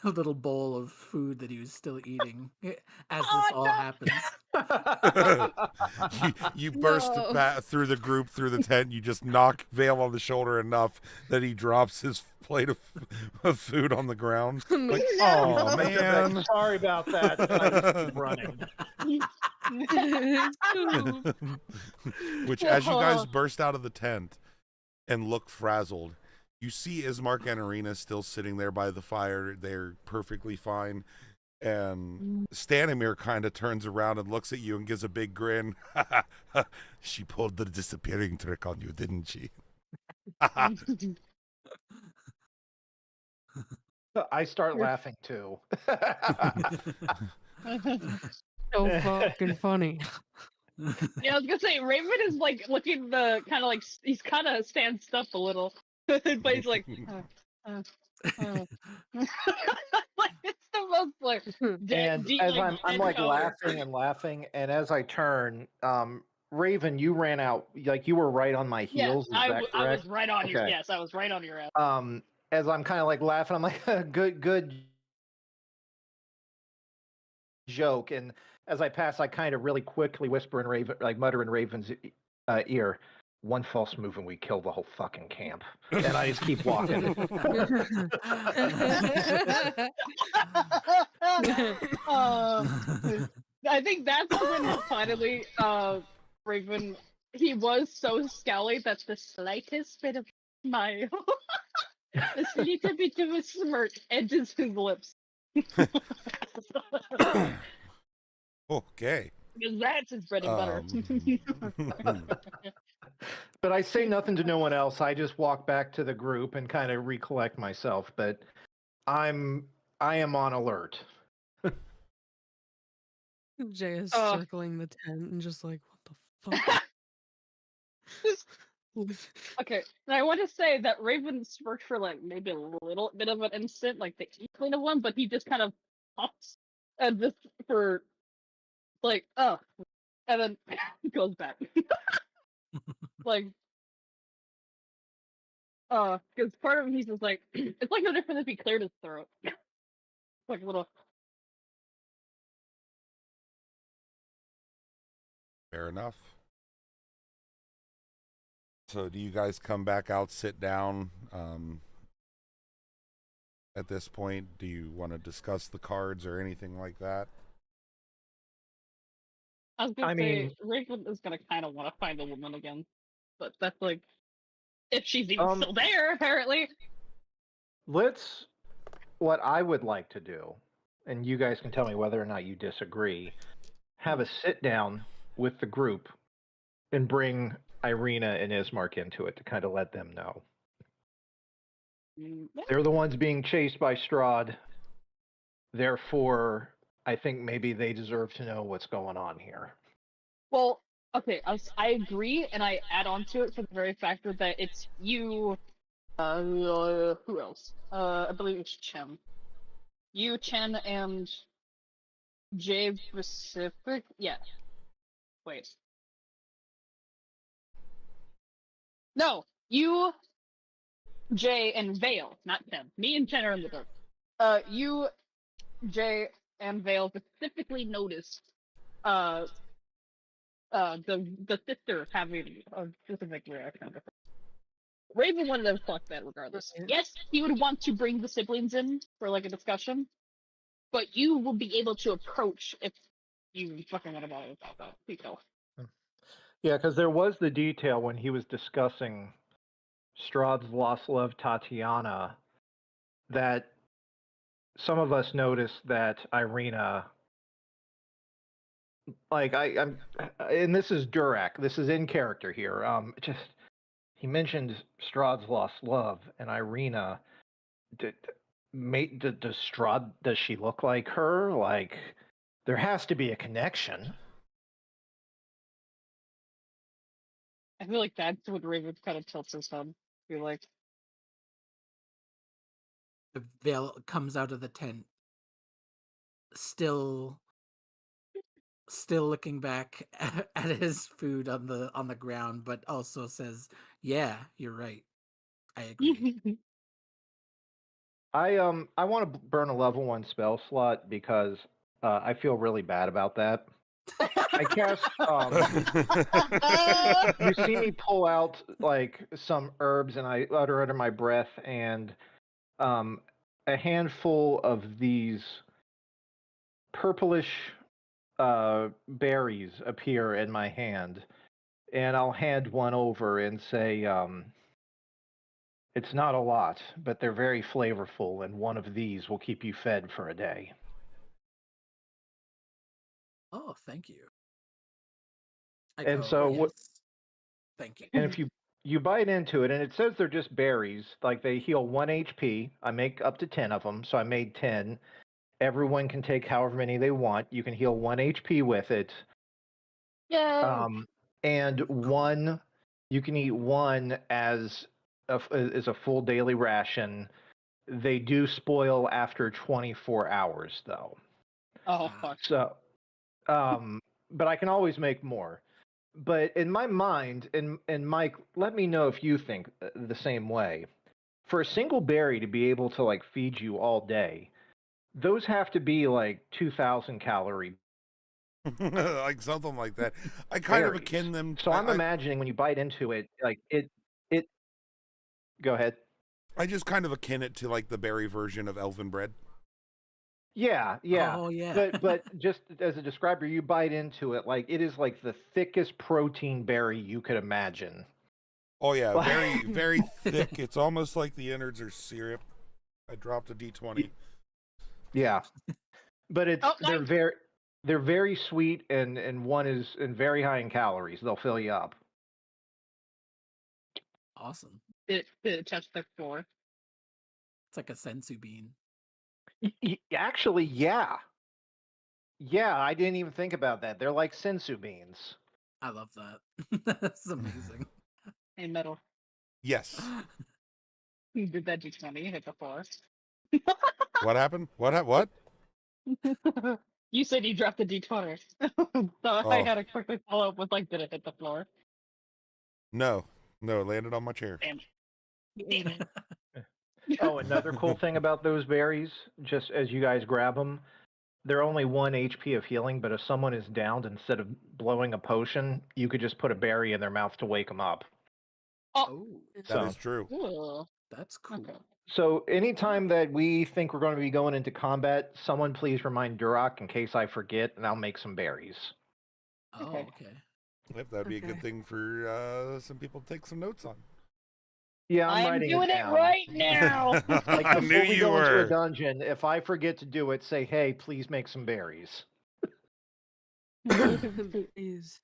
little bowl of food that he was still eating as this all happens. you burst through the group, through the tent, you just knock Vale on the shoulder enough that he drops his plate of food on the ground. Like, oh man, sorry about that. I just keep running. Which, as you guys burst out of the tent and look frazzled, you see Ismark and Arena still sitting there by the fire. They're perfectly fine. And Stanimir kind of turns around and looks at you and gives a big grin. She pulled the disappearing trick on you, didn't she? I start laughing too. So fucking funny. Yeah, I was gonna say Raven is looking the kind of he's kind of stands up a little, but he's like, it's the most and as I'm laughing and laughing, and as I turn, Raven, you ran out, you were right on my heels. Yeah, Is that correct? I was right on your. Yes, I was right on your ass. As I'm kind of laughing, I'm like, good joke. And as I pass, I kind of really quickly whisper in Raven, mutter in Raven's ear, one false move and we kill the whole fucking camp. And I just keep walking. I think that's when finally Raven, he was so scowly that the slightest bit of smile, this little bit of a smirk enters his lips. Okay. Because that's his bread and butter. But I say nothing to no one else. I just walk back to the group and kind of recollect myself. But I am on alert. Jay is circling the tent and just like, what the fuck? Okay, and I want to say that Raven smirked for maybe a little bit of an instant, the inkling of one, but he just kind of pops and just for and then goes back. Because part of him he's just it's no different if he cleared his throat. A little. Fair enough. So do you guys come back out, sit down? At this point, do you want to discuss the cards or anything like that? I was gonna say Raven is gonna kind of want to find the woman again, but that's if she's even still there, apparently. What I would like to do, and you guys can tell me whether or not you disagree, have a sit down with the group and bring Irina and Ismark into it to kind of let them know. They're the ones being chased by Strahd. Therefore, I think maybe they deserve to know what's going on here. Well, okay, I agree, and I add on to it for the very fact that it's you. Who else? I believe it's Chen. You, Chen, and Jay Pacific. Yeah. Wait. No, You, Jay, and Vale, not them. Me and Jen are in the dark. You, Jay, and Vale specifically noticed the sister having a specific reaction. Raven wanted to fuck that regardless. Right. Yes, he would want to bring the siblings in for like a discussion, but you will be able to approach if you fucking want to bother about that. You know. Yeah, because there was the detail when he was discussing Strahd's lost love, Tatiana, that some of us noticed that Irina, like I'm, and this is Durak. This is in character here. Just he mentioned Strahd's lost love and Irina. Does Strahd, does she look like her? Like, there has to be a connection. I feel like that's what Raven kind of tilts his head. I feel like. The Veil comes out of the tent, still looking back at his food on the ground, but also says, "Yeah, you're right. I agree." I want to burn a level 1 spell slot because I feel really bad about that. I cast you see me pull out like some herbs and I utter under my breath, and a handful of these purplish berries appear in my hand, and I'll hand one over and say, it's not a lot, but they're very flavorful, and one of these will keep you fed for a day. Oh, thank you. And so yes. Thank you. And if you bite into it, and it says they're just berries, like they heal 1 HP. I make up to 10 of them, so I made 10. Everyone can take however many they want. You can heal 1 HP with it. Yay! And one, you can eat one as a full daily ration. They do spoil after 24 hours, though. Oh fuck. So, but I can always make more. But in my mind, and Mike, let me know if you think the same way. For a single berry to be able to like feed you all day, those have to be like 2,000 calorie like something like that. I kind of berries. akin them. So I'm imagining when you bite into it, like it. Go ahead. I just kind of akin it to like the berry version of elven bread. Yeah. Oh yeah. But just as a describer, you bite into it like it is like the thickest protein berry you could imagine. Oh yeah, very very thick. It's almost like the innards are syrup. I dropped a D20. Yeah, but they're very sweet, and one is very high in calories. They'll fill you up. Awesome. Did it touch the floor? It's like a sensu bean. Actually, yeah. Yeah, I didn't even think about that. They're like sensu beans. I love that. That's amazing. Hey, metal. Yes. You did that D20 hit the floor. What happened? What? You said you dropped the D20. So I had to quickly follow up with like, did it hit the floor? No, it landed on my chair. Damn. You ate it. Oh, another cool thing about those berries, just as you guys grab them, they're only 1 HP of healing, but if someone is downed, instead of blowing a potion, you could just put a berry in their mouth to wake them up. Oh, That is true. Ooh. that's cool. Okay. So anytime that we think we're going to be going into combat, someone please remind Durak in case I forget, and I'll make some berries. Oh, Okay. okay. Yep, that'd be a good Okay. thing for some people to take some notes on. Yeah, I'm I'm writing doing it it down. right now. Like I before knew we you go into a were. dungeon, if I forget to do it, say, "Hey, please make some berries." Is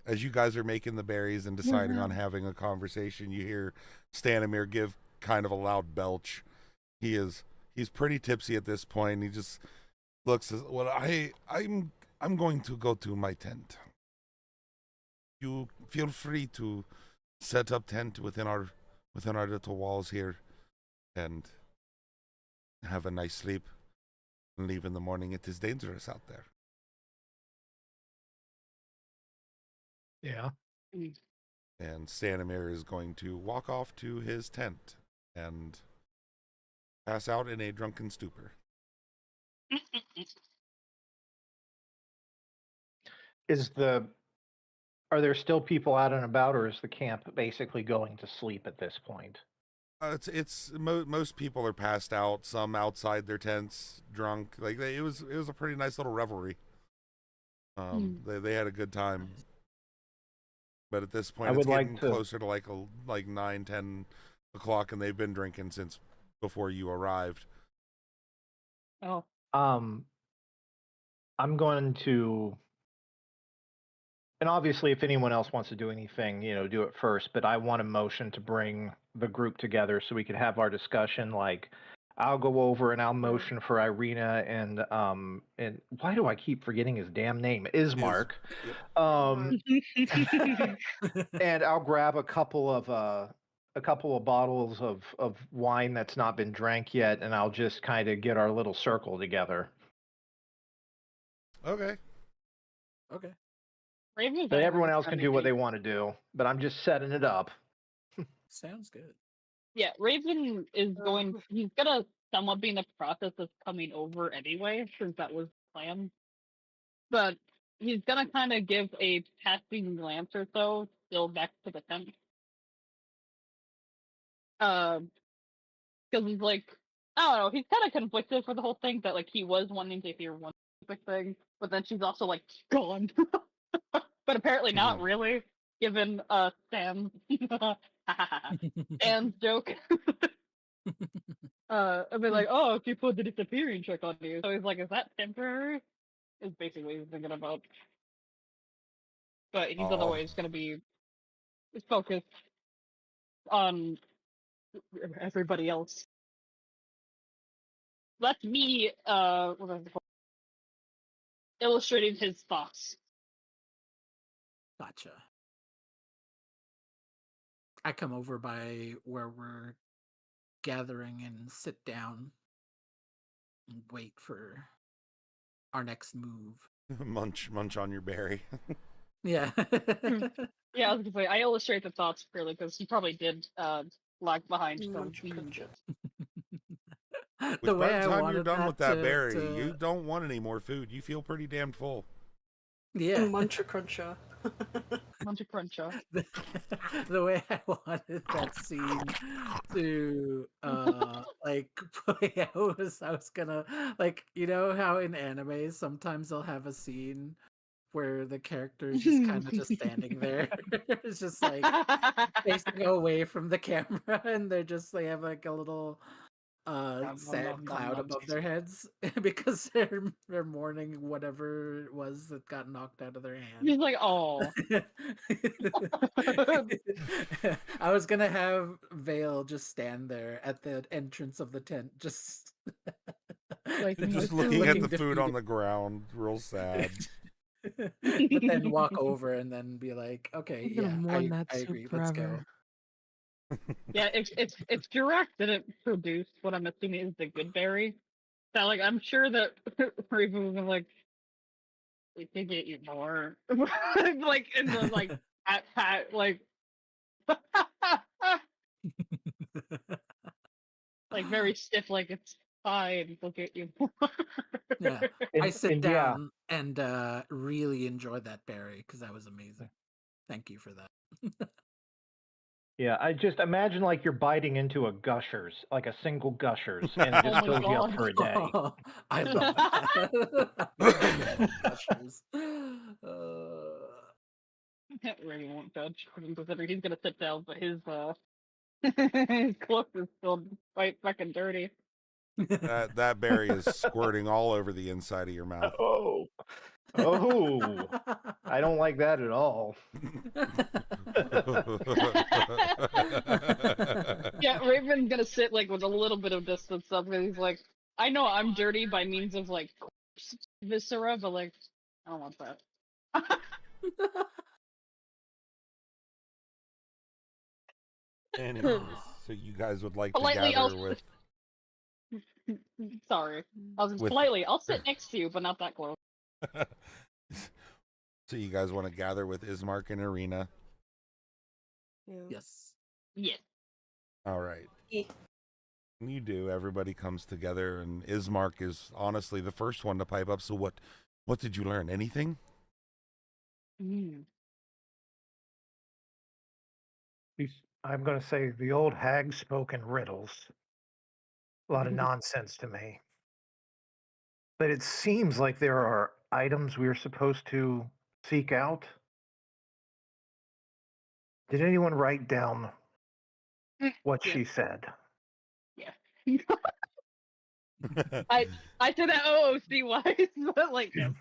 As you guys are making the berries and deciding on having a conversation, you hear Stanimir give kind of a loud belch. He's pretty tipsy at this point. And he just looks as well. I'm going to go to my tent. You feel free to set up tent within our little walls here, and have a nice sleep. And leave in the morning. It is dangerous out there. Yeah. And Stanimir is going to walk off to his tent and pass out in a drunken stupor. Are there still people out and about, or is the camp basically going to sleep at this point? Most people are passed out. Some outside their tents, drunk. Like it was a pretty nice little revelry. They had a good time. But at this point, it's getting closer to like 9, 10 o'clock, and they've been drinking since before you arrived. Oh. I'm going to, and obviously, if anyone else wants to do anything, do it first. But I want a motion to bring the group together so we could have our discussion. Like, I'll go over and I'll motion for Irina and why do I keep forgetting his damn name? Ismark. And I'll grab a couple of bottles of wine that's not been drank yet, and I'll just kind of get our little circle together. Okay. But everyone else can do what they want to do, but I'm just setting it up. Sounds good. Yeah, Raven is he's gonna somewhat be in the process of coming over anyway, since that was the plan. But he's gonna kind of give a passing glance or so, still back to the tent. Because he's like, I don't know, he's kind of conflicted for the whole thing, that like he was wanting to hear one specific thing, but then she's also like gone. But apparently not really, given Sam's joke. I'd be like, oh, if you put the disappearing trick on you. So he's like, is that temporary? Is basically what he's thinking about. But he's otherwise going to be focused on everybody else. That's me, illustrating his thoughts. Gotcha. I come over by where we're gathering and sit down and wait for our next move. munch on your berry. Yeah. Yeah, I was gonna say, I illustrate the thoughts purely because he probably did lag behind some shit. By the time you're done with that berry, you don't want any more food. You feel pretty damn full. Yeah. Muncha cruncha. Muncha cruncha. The way I wanted that scene to play out was, I was gonna, like, you know how in anime sometimes they'll have a scene where the character is just kind of just standing there. It's just like facing away from the camera, and they have like a little sad cloud above their heads because they're mourning whatever it was that got knocked out of their hand. He's like, oh. I was gonna have Vale just stand there at the entrance of the tent, just like just looking at the food on the ground, real sad. But then walk over and then be like, okay, yeah, I agree, let's go. Yeah, it's direct didn't produce what I'm assuming is the good berry. So like I'm sure that Raven was like, we could get you more. Like in the like pat like like very stiff, like it's fine, we'll get you more. Yeah. I sit down and really enjoy that berry because that was amazing. Thank you for that. Yeah, I just imagine like you're biting into a Gushers, like a single Gushers, and it just fills you up for a day. Oh, I love that. Gushers. Really won't judge, considering he's gonna sit down, but his his clothes is still quite fucking dirty. That berry is squirting all over the inside of your mouth. Oh, I don't like that at all. Yeah, Raven's gonna sit like with a little bit of distance up, and he's like, I know I'm dirty by means of like viscera, but like I don't want that. Anyways, so you guys would like Politely, to gather with... Sorry, I was politely. I'll sit next to you, but not that close. So you guys want to gather with Ismark and Irina Yeah. Yes. Yes. All right. Eh. You do. Everybody comes together, and Ismark is honestly the first one to pipe up. So what did you learn? Anything? Mm. I'm going to say the old hag spoke in riddles. A lot of nonsense to me. But it seems like there are items we're supposed to seek out. Did anyone write down what Yeah. she said? Yeah. I said that OOC wise, but like yes.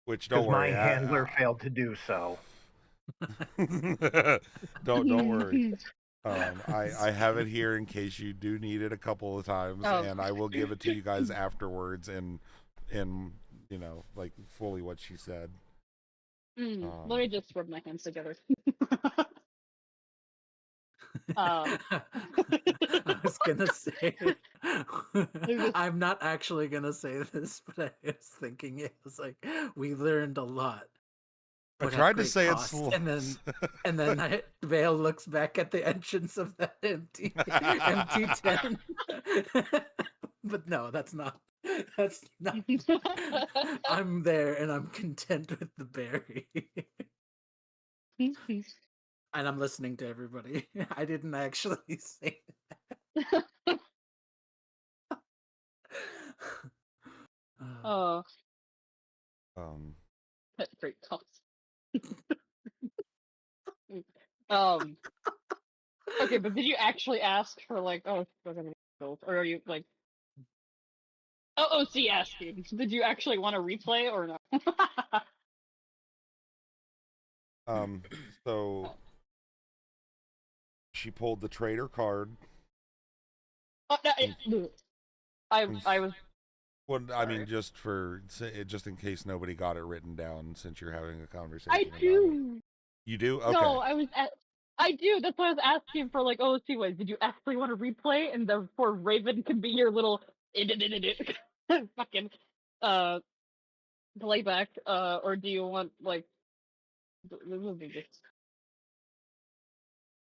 Which Because don't my worry. handler failed to do so. Don't worry. I have it here in case you do need it a couple of times, Oh. and I will give it to you guys afterwards in like fully what she said. Let me just rub my hands together. I was gonna say, I'm not actually gonna say this, but I was thinking it was like we learned a lot, I but at tried to great say cost. it's And then Vale looks back at the entrance of that empty tent. But no, that's not. That's not. I'm there, and I'm content with the berry. And I'm listening to everybody. I didn't actually say that. Oh, um at great cost. um. Okay, but did you actually ask for like, oh, we're gonna be built, or are you like, OOC asking? Did you actually want to replay or no? so she pulled the traitor card. Oh, no, I was. Well, I Sorry. mean, just in case nobody got it written down, since you're having a conversation I about it. do. You do? Okay. No, I do. That's why I was asking for like OOC was. Did you actually want to replay and therefore Raven could be your little fucking playback? Or do you want like this would be just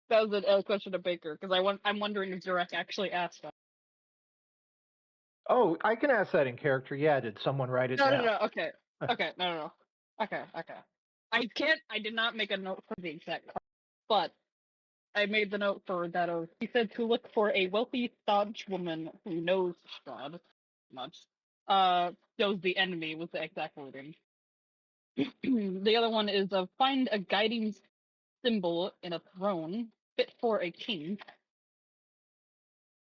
that was a question to Baker because I'm wondering if Zarek actually asked that. Oh, I can ask that in character. Yeah, did someone write it down? No. Okay. No. Okay. I did not make a note for the exact card, but I made the note for that. He said to look for a wealthy, staunch woman who knows Strahd much. Knows the enemy was the exact wording. The other one is find a guiding symbol in a throne fit for a king.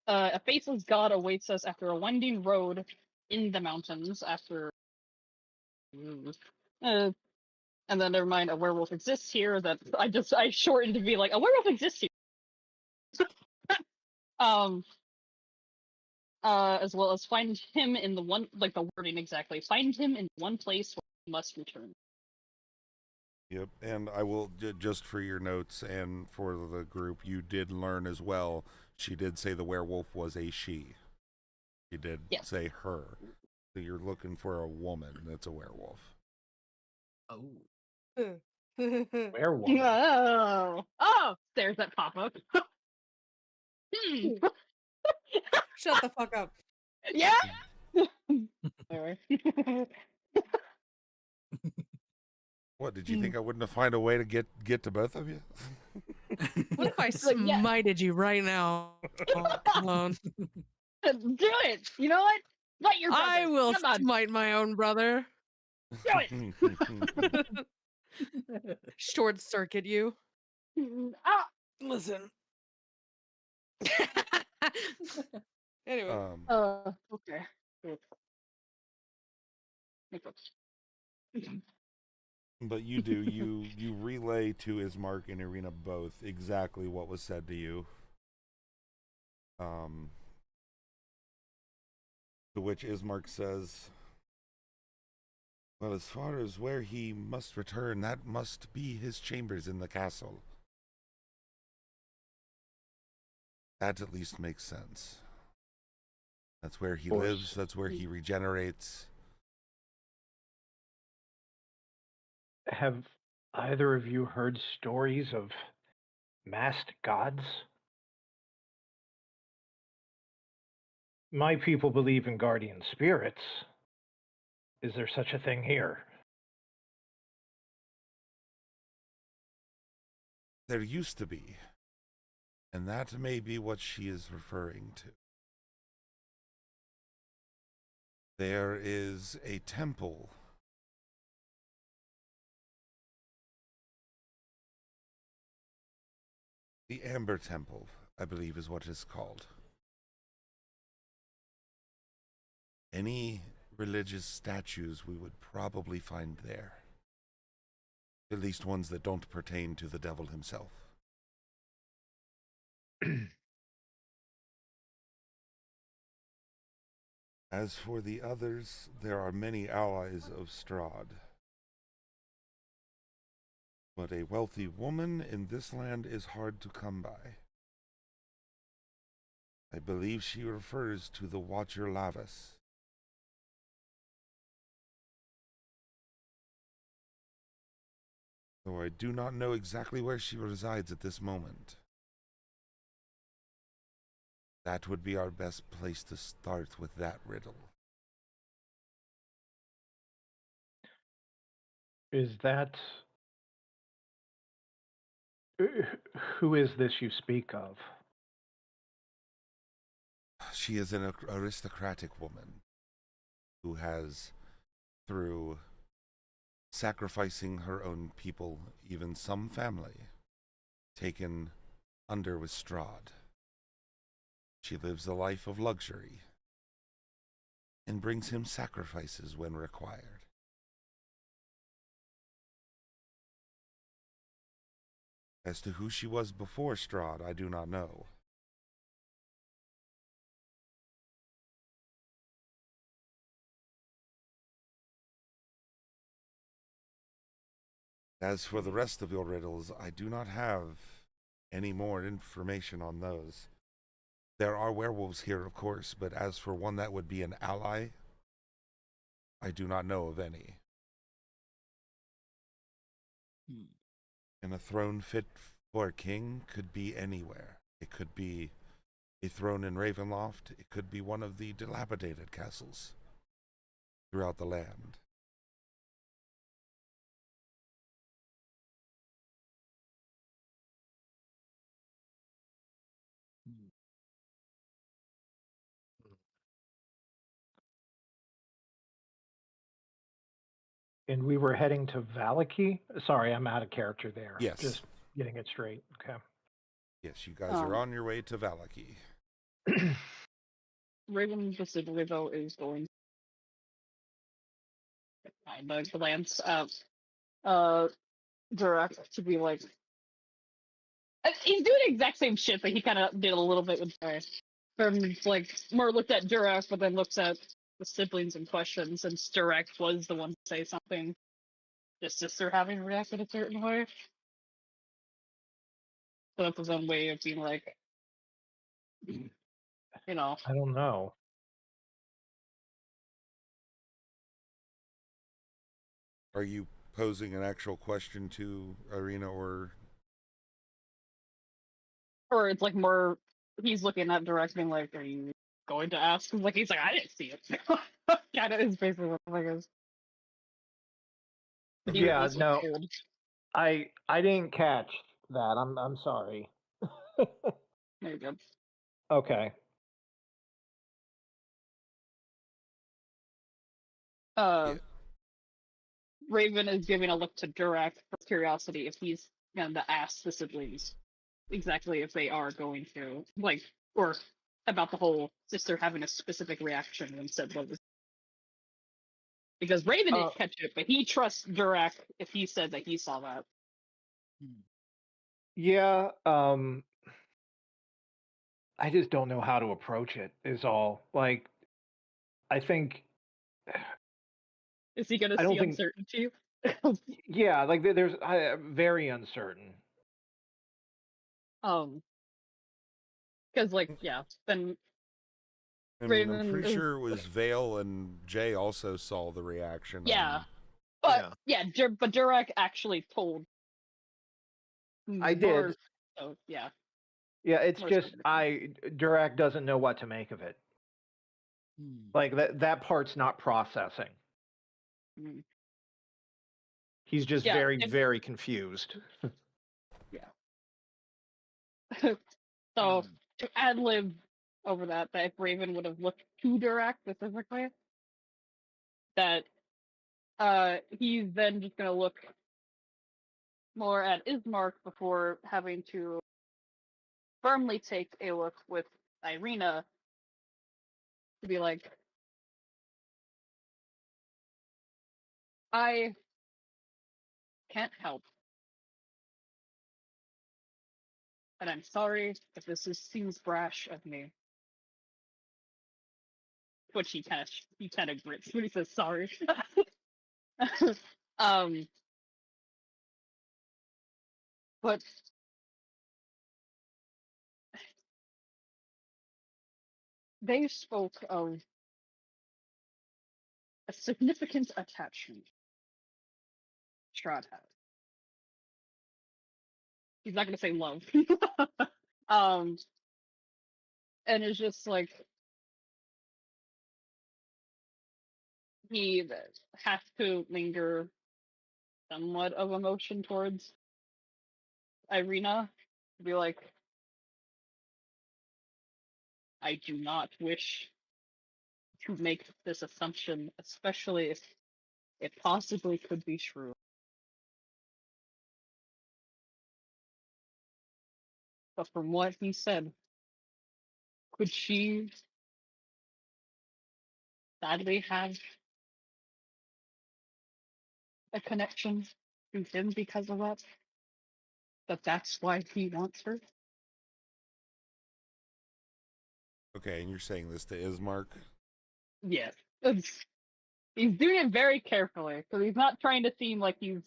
A faceless god awaits us after a winding road in the mountains. And then never mind, a werewolf exists here. That I shortened to be like a werewolf exists here. As well as find him in the one, like the wording exactly. Find him in one place where he must return. Yep, and I will just for your notes and for the group, you did learn as well. She did say the werewolf was a she. She did say her. So you're looking for a woman that's a werewolf. Oh. Werewolf. Oh, there's that pop up. Shut the fuck up. Yeah. Anyway. What, did you think I wouldn't have find a way to get to both of you? What if I Like, yeah. smited you right now? Oh, come on. Do it. You know what? Fight your brother. I will Come on. smite my own brother. Do it. Short circuit you. Ah. Listen. Anyway. Okay. But you do, you relay to Ismark and Irina both exactly what was said to you. To which Ismark says, well, as far as where he must return, that must be his chambers in the castle. That at least makes sense. That's where he lives, that's where he regenerates. Have either of you heard stories of Masked gods? My people believe in guardian spirits. Is there such a thing here? There used to be. And that may be what she is referring to. There is a temple. The Amber Temple, I believe is what it's called. Any religious statues we would probably find there. At least ones that don't pertain to the devil himself. As for the others, there are many allies of Strahd. But a wealthy woman in this land is hard to come by. I believe she refers to the Watcher Lavis. Though I do not know exactly where she resides at this moment. That would be our best place to start with that riddle. Is that... Who is this you speak of? She is an aristocratic woman who has, through sacrificing her own people, even some family, taken under with Strahd. She lives a life of luxury and brings him sacrifices when required. As to who she was before Strahd, I do not know. As for the rest of your riddles, I do not have any more information on those. There are werewolves here, of course, but as for one that would be an ally, I do not know of any. And a throne fit for a king could be anywhere. It could be a throne in Ravenloft. It could be one of the dilapidated castles throughout the land. And we were heading to Valaki? Sorry, I'm out of character there. Yes. Just getting it straight. Okay. Yes, you guys are on your way to Valaki. Raven specifically, though, is going to glance at Direct to be like, he's doing the exact same shit, but he kind of did a little bit with from like more looked at Direct, but then looks at the siblings in question, since Direct was the one to say something, his sister having reacted a certain way. So that's his own way of being like, you know. I don't know. Are you posing an actual question to Irina, or it's like more, he's looking at Direct being like, are you going to ask? Like, he's like, I didn't see it. Kind of is basically what the fuck is. Yeah, no. I didn't catch that. I'm sorry. There you go. Okay. yeah. Raven is giving a look to Durak for curiosity if he's going to ask the siblings exactly if they are going to, like, or about the whole sister having a specific reaction when said what was. Because Raven didn't catch it, but he trusts Durak if he said that he saw that. Yeah, I just don't know how to approach it, is all. Like, I think... Is he going to see uncertainty? Yeah, like, there's very uncertain. Because, like, yeah, then... I mean, I'm pretty sure it was Vale and Jay also saw the reaction. Yeah. But, but Durak actually told... I did. So yeah. Yeah, it's More just specific. Dirac doesn't know what to make of it. Like that part's not processing. Mm. He's just Yeah, very, very confused. Yeah. So to ad lib over that if Raven would have looked to Dirac specifically, that he's then just gonna look more at Ismark before having to firmly take a look with Irina to be like, I can't help, and I'm sorry if seems brash of me. Which he kind of grits when he says sorry. um, but they spoke of a significant attachment Strahd had. He's not gonna say love. um, and it's just like he has to linger somewhat of emotion towards Irina. To be like, I do not wish to make this assumption, especially if it possibly could be true. But from what he said, could she sadly have a connection to him because of that? That's why he wants her? Okay, and you're saying this to Ismark? Yes. He's doing it very carefully, so he's not trying to seem like he's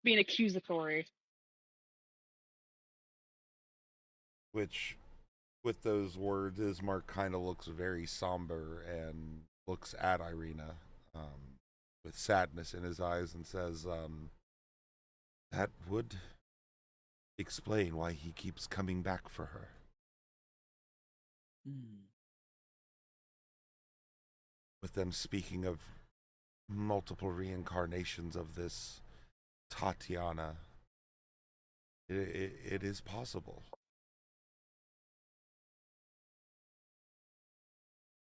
being accusatory. Which, with those words, Ismark kind of looks very somber and looks at Irina with sadness in his eyes and says, that would explain why he keeps coming back for her. With them speaking of multiple reincarnations of this Tatiana, it is possible.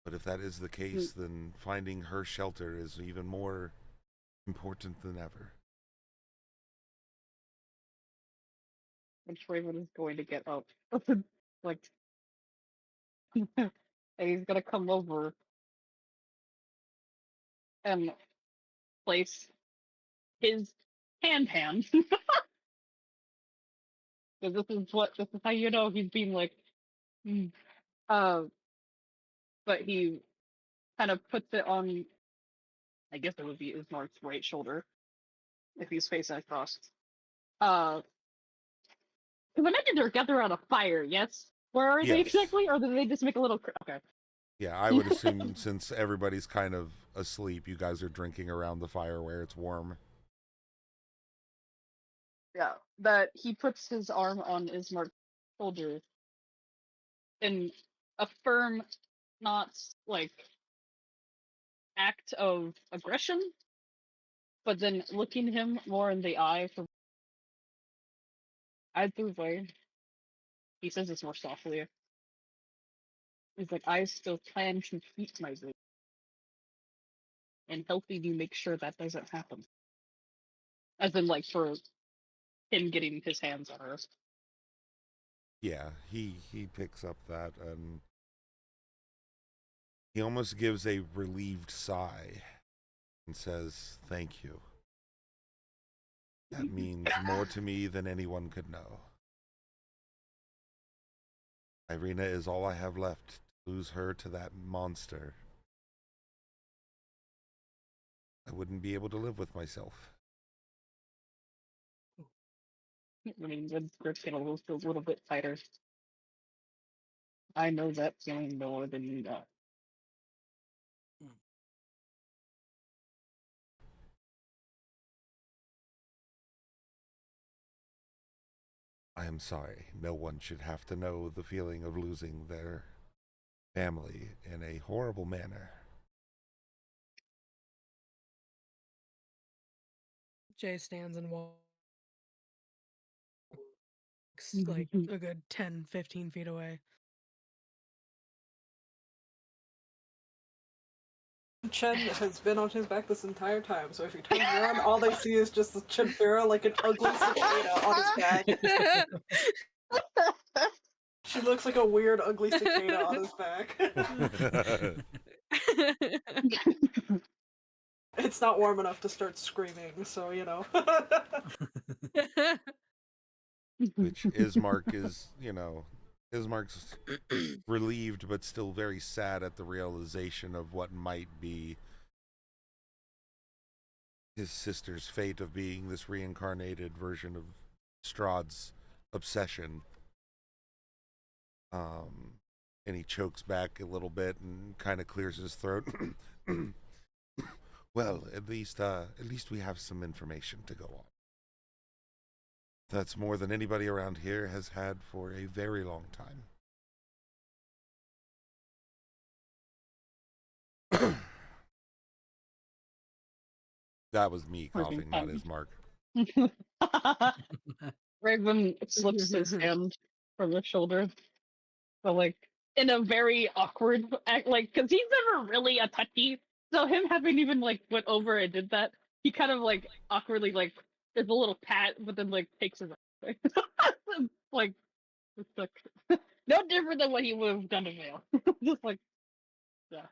But if that is the case, then finding her shelter is even more important than ever. And Raven is going to get up. Like, and he's gonna come over and place his hand. Because this is how you know he's being like, "Hmm." uh, but he kind of puts it on, I guess it would be Ismark's right shoulder if he's facing across. Because I imagine they're gathered around a fire, yes? Where are they Yes. exactly? Or did they just make a little... Okay. Yeah, I would assume since everybody's kind of asleep, you guys are drinking around the fire where it's warm. Yeah, that he puts his arm on Ismark's shoulder in a firm, not like act of aggression, but then looking him more in the eye for either way. He says this more softly. He's like, I still plan to keep my vote and helping you make sure that doesn't happen. As in, like, for him getting his hands on her. Yeah, he picks up that and he almost gives a relieved sigh and says, "Thank you. That means more to me than anyone could know. Irina is all I have left. To lose her to that monster, I wouldn't be able to live with myself." I mean, the grip's getting a little bit tighter. I know that feeling more than you know. I am sorry. No one should have to know the feeling of losing their family in a horrible manner. Jay stands and walks like a good 10, 15 feet away. Chen has been on his back this entire time, so if he turns around, all they see is just the Chenfera like an ugly cicada on his back. She looks like a weird, ugly cicada on his back. It's not warm enough to start screaming, so you know. Which Ismark is, Ismark's relieved but still very sad at the realization of what might be his sister's fate of being this reincarnated version of Strahd's obsession. And he chokes back a little bit and kind of clears his throat. Well, at least we have some information to go on. That's more than anybody around here has had for a very long time. That was me coughing, not Ismark. Raven slips his hand from his shoulder, but like in a very awkward act, like because he's never really a touchy. So him having even like went over and did that, he kind of like awkwardly like there's a little pat, but then like takes his like it's like no different than what he would have done to Vale. Just like yeah.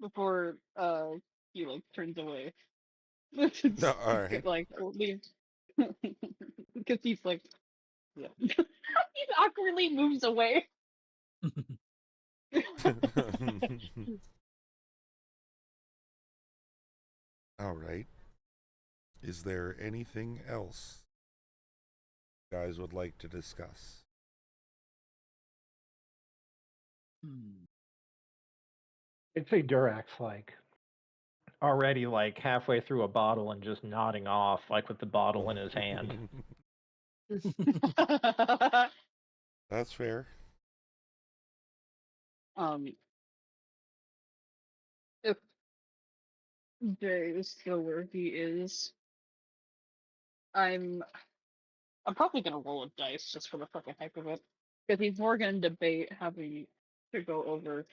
Before he like turns away. No, all right. Like leave because he's like yeah. He awkwardly moves away. All right. Is there anything else you guys would like to discuss? I'd say Durax like already like halfway through a bottle and just nodding off like with the bottle in his hand. That's fair. If Jay is still where he is, I'm probably gonna roll a dice just for the fucking heck of it, because he's more gonna debate having to go over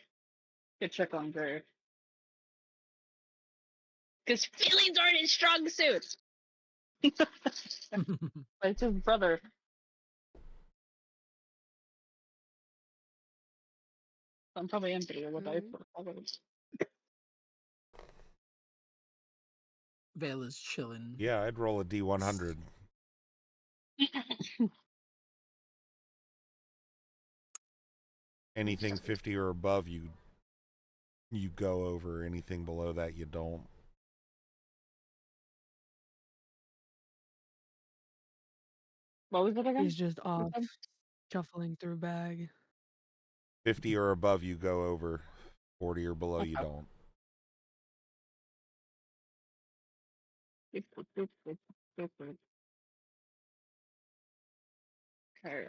to check on Jay, because feelings aren't his strong suit. But it's his brother. I'm probably empty with dice for others. Vale is chilling. Yeah, I'd roll a D100. Anything 50 or above, you go over. Anything below that, you don't. What was it again? He's just off, shuffling through bag. 50 or above, you go over. 40 or below, you don't. Okay.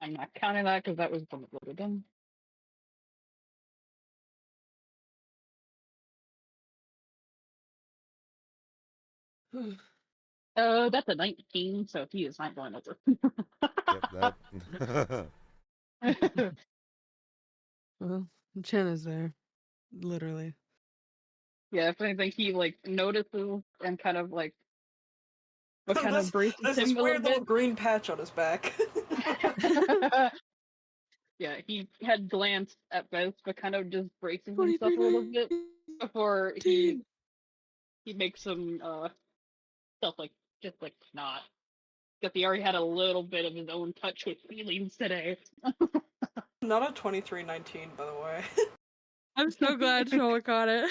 I'm not counting that because that was loaded in. That's a 19, so he is not going over. Yep, that. Well, Chen is there, literally. Yeah, if anything, he like notices and kind of like what kind of braces There's him this a weird little little green patch on his back. bit. Yeah, he had glanced at both, but kind of just braces himself a little bit before he makes some stuff like just like not. Because he already had a little bit of his own touch with feelings today. Not a 2319, by the way. I'm so glad Showa caught it.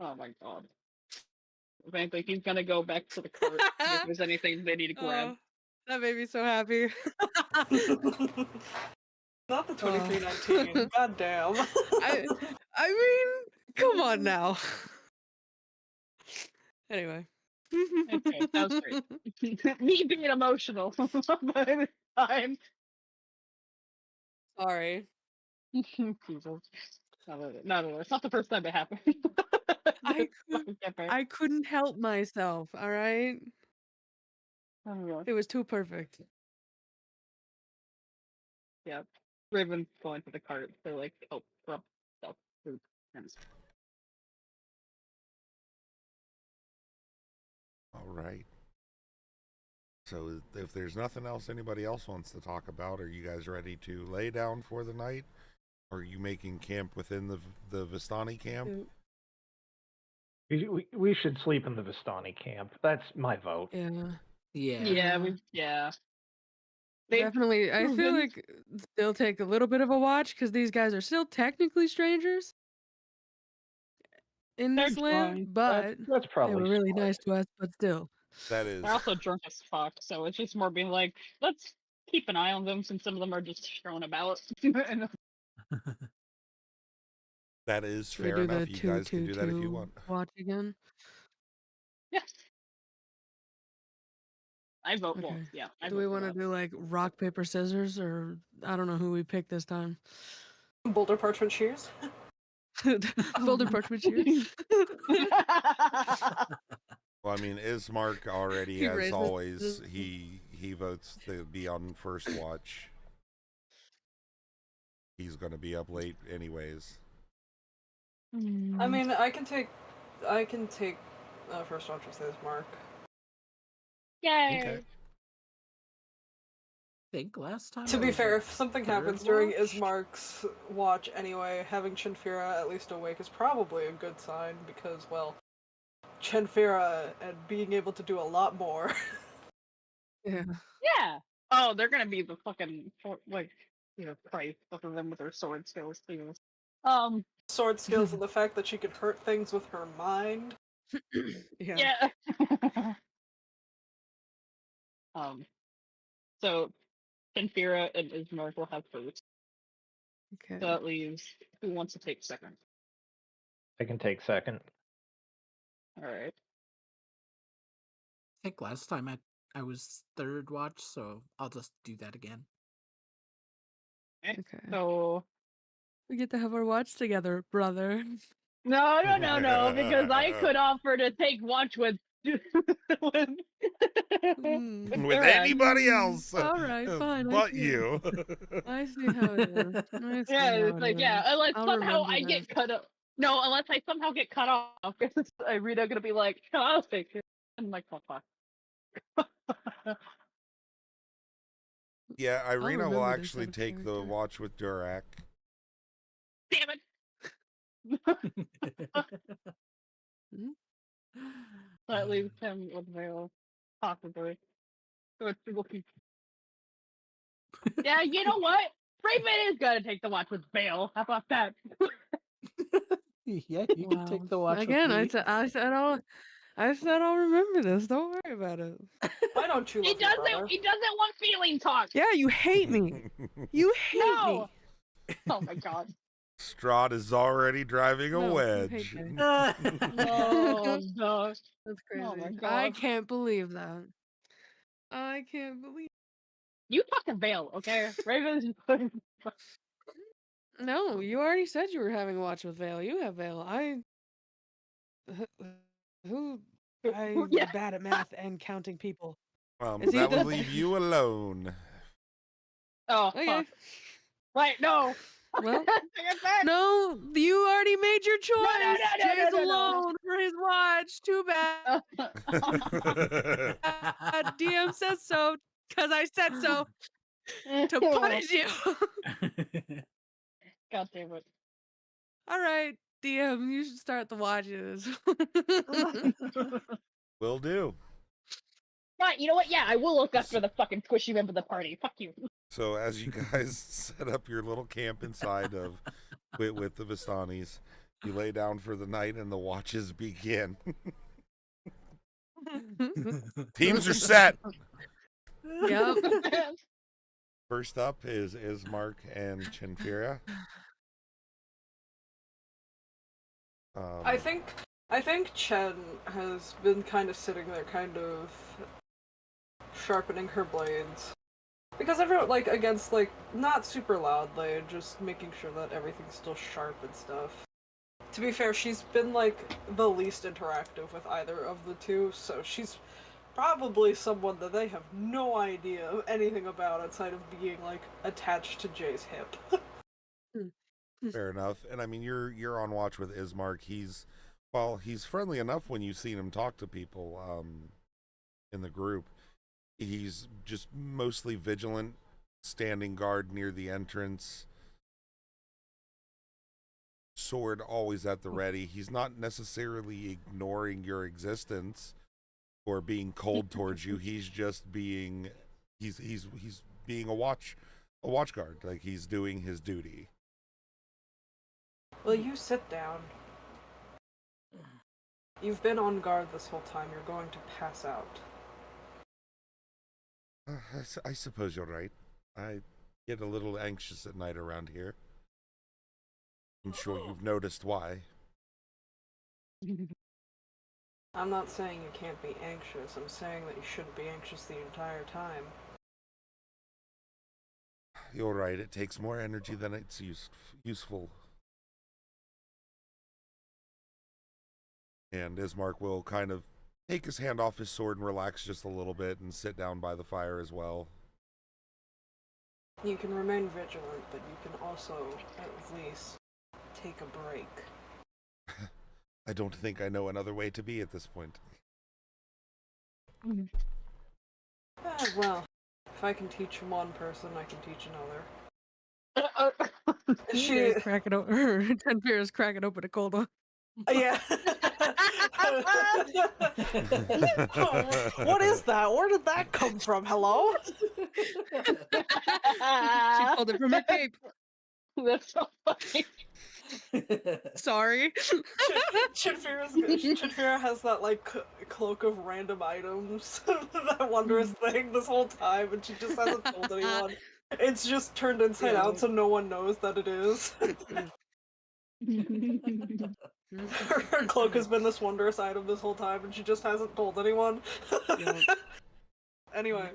Oh my god. If anything, he's gonna go back to the cart if there's anything they need to grab. Oh, that made me so happy. Not the 2319. God damn. I mean, come on now. Anyway. Okay, that was great. Me being emotional, but it's fine. Sorry. Jesus. No, it's not the first time it happened. I It's fucking epic. I couldn't help myself, all right? Oh my god. It was too perfect. Yeah. Raven's going to the cart. They're like, oh, well, stuff, food, and stuff. All right. So if there's nothing else anybody else wants to talk about, are you guys ready to lay down for the night? Or are you making camp within the Vistani camp? We should sleep in the Vistani camp. That's my vote. Yeah. Yeah. They've Definitely. I feel proven- like they'll take a little bit of a watch because these guys are still technically strangers in They're this land, fine. but That's they probably were really smart. nice to us, but still. That is they're also drunk as fuck, so it's just more being like, let's keep an eye on them since some of them are just thrown about. And that is Should we fair do enough. the You guys can do that if you 2-2-2 want. watch again? I vote Okay. well. Yeah. I Do vote we for want to that. do like rock, paper, scissors, or I don't know who we picked this time? Boulder Parchment Shears. Boulder, parchment, cheers. Well, I mean, Ismark already, He as raises always, his- he votes to be on first watch. He's going to be up late anyways. I mean, I can take first watch with his mark. Yay! Okay. I think last time. To I be was fair, at if something third happens during watch? Ismark's watch anyway, having Chinfira at least awake is probably a good sign because, well, Chinfira and being able to do a lot more. Yeah. Yeah. Oh, they're gonna be the fucking Christ, both of them with their sword skills too. Sword skills and the fact that she could hurt things with her mind. Yeah. Yeah. So Kenfira and Ismark will have first. Okay. So that leaves who wants to take second. I can take second. All right. I think last time I was third watch, so I'll just do that again. Okay. So We get to have our watch together, brother. no, because I could offer to take watch with with, Mm. With Durak. anybody else All right, fine. but you. I see how it is. I see Yeah, how it's it like, yeah, is. unless I'll somehow remember I that. get cut off. No, unless I somehow get cut off, because Irina gonna be like, no, I'll take it. I'm like, oh, fuck. Yeah, Irina will remember this actually out of take the character. watch with Durak. Damn it! That leaves him with Vale, possibly. So it's looking. Yeah, you know what? Raven is gonna take the watch with Vale. How about that? Yeah, you can take the watch Again, with me. I said I'll remember this. Don't worry about it. Why don't you He love your brother? doesn't. He doesn't want feeling talk. Yeah, you hate me. You hate No. me. Oh my god. Strahd is already driving a No, you wedge. hate me. No, no. That's crazy. Oh my I god. can't believe that. I can't believe. You fucking Vale, okay? Raven's. No, you already said you were having a watch with Vale. You have Vale. Who? I'm Yeah. bad at math and counting people. That he would the- leave you alone. Oh, Okay. fuck. Right, no. Well, Take it back. no, you already made your choice. no, Jay's no. alone for his watch. Too bad. DM says so because I said so to punish you. God damn it. All right, DM, you should start the watches. Will do. Right, you know what? Yeah, I will look after the fucking squishy member of the party. Fuck you. So as you guys set up your little camp inside of with the Vistanis, you lay down for the night and the watches begin. Teams are set. Yep. First up is Ismark and Chinfira. I think I think Chen has been kind of sitting there, kind of sharpening her blades. Because everyone, like, against, like, not super loudly, just making sure that everything's still sharp and stuff. To be fair, she's been, like, the least interactive with either of the two, so she's probably someone that they have no idea anything about outside of being, like, attached to Jay's hip. Fair enough. And I mean, you're on watch with Ismark. He's friendly enough when you've seen him talk to people in the group. He's just mostly vigilant, standing guard near the entrance, sword always at the ready. He's not necessarily ignoring your existence or being cold towards you. He's just being he's being a watch guard, like he's doing his duty. Well, you sit down. You've been on guard this whole time. You're going to pass out. I suppose you're right. I get a little anxious at night around here. I'm sure you've noticed why. I'm not saying you can't be anxious. I'm saying that you shouldn't be anxious the entire time. You're right. It takes more energy than it's useful. And Ismark will kind of take his hand off his sword and relax just a little bit and sit down by the fire as well. You can remain vigilant, but you can also at least take a break. I don't think I know another way to be at this point. Well, if I can teach one person, I can teach another. She cracking open. Tenfear is cracking open a cold one. Yeah. What is that? Where did that come from? Hello? She pulled it from a cape. That's so funny. Sorry. Chinfira has that like cloak of random items, that wondrous thing this whole time, and she just hasn't told anyone. It's just turned inside out, so no one knows that it is. Her cloak has been this wondrous item this whole time, and she just hasn't told anyone. Yep. Anyway,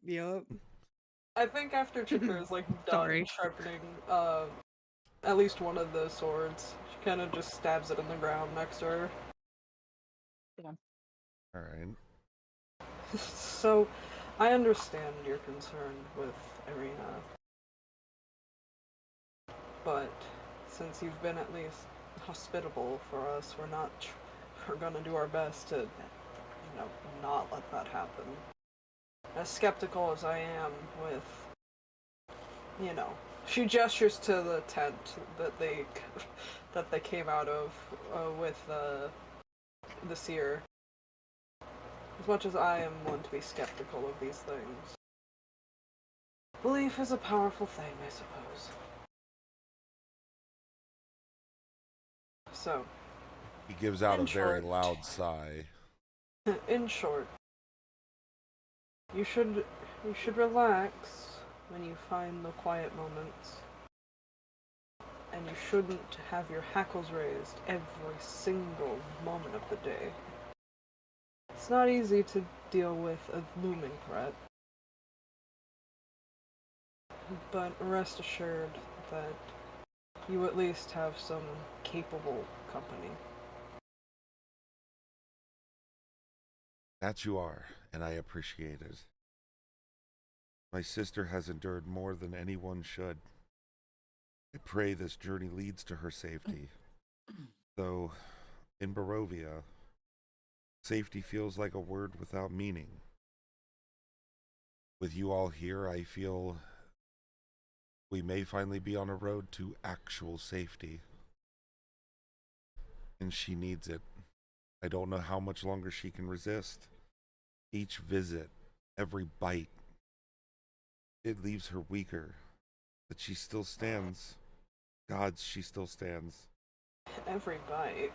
Yep. I think after Chitra like done sharpening at least one of the swords, she kind of just stabs it in the ground next to her. Yeah. All right. So, I understand your concern with Irina, but since you've been at least hospitable for us, we're gonna do our best to, not let that happen. As skeptical as I am with, she gestures to the tent that they came out of with the seer. As much as I am one to be skeptical of these things, belief is a powerful thing, I suppose. So, he gives out a very loud sigh. In short, you should relax when you find the quiet moments. And you shouldn't have your hackles raised every single moment of the day. It's not easy to deal with a looming threat. But rest assured that you at least have some capable company. That you are, and I appreciate it. My sister has endured more than anyone should. I pray this journey leads to her safety. Though, in Barovia, safety feels like a word without meaning. With you all here, I feel we may finally be on a road to actual safety. And she needs it. I don't know how much longer she can resist. Each visit, every bite, it leaves her weaker. But she still stands. Gods, she still stands. Every bite.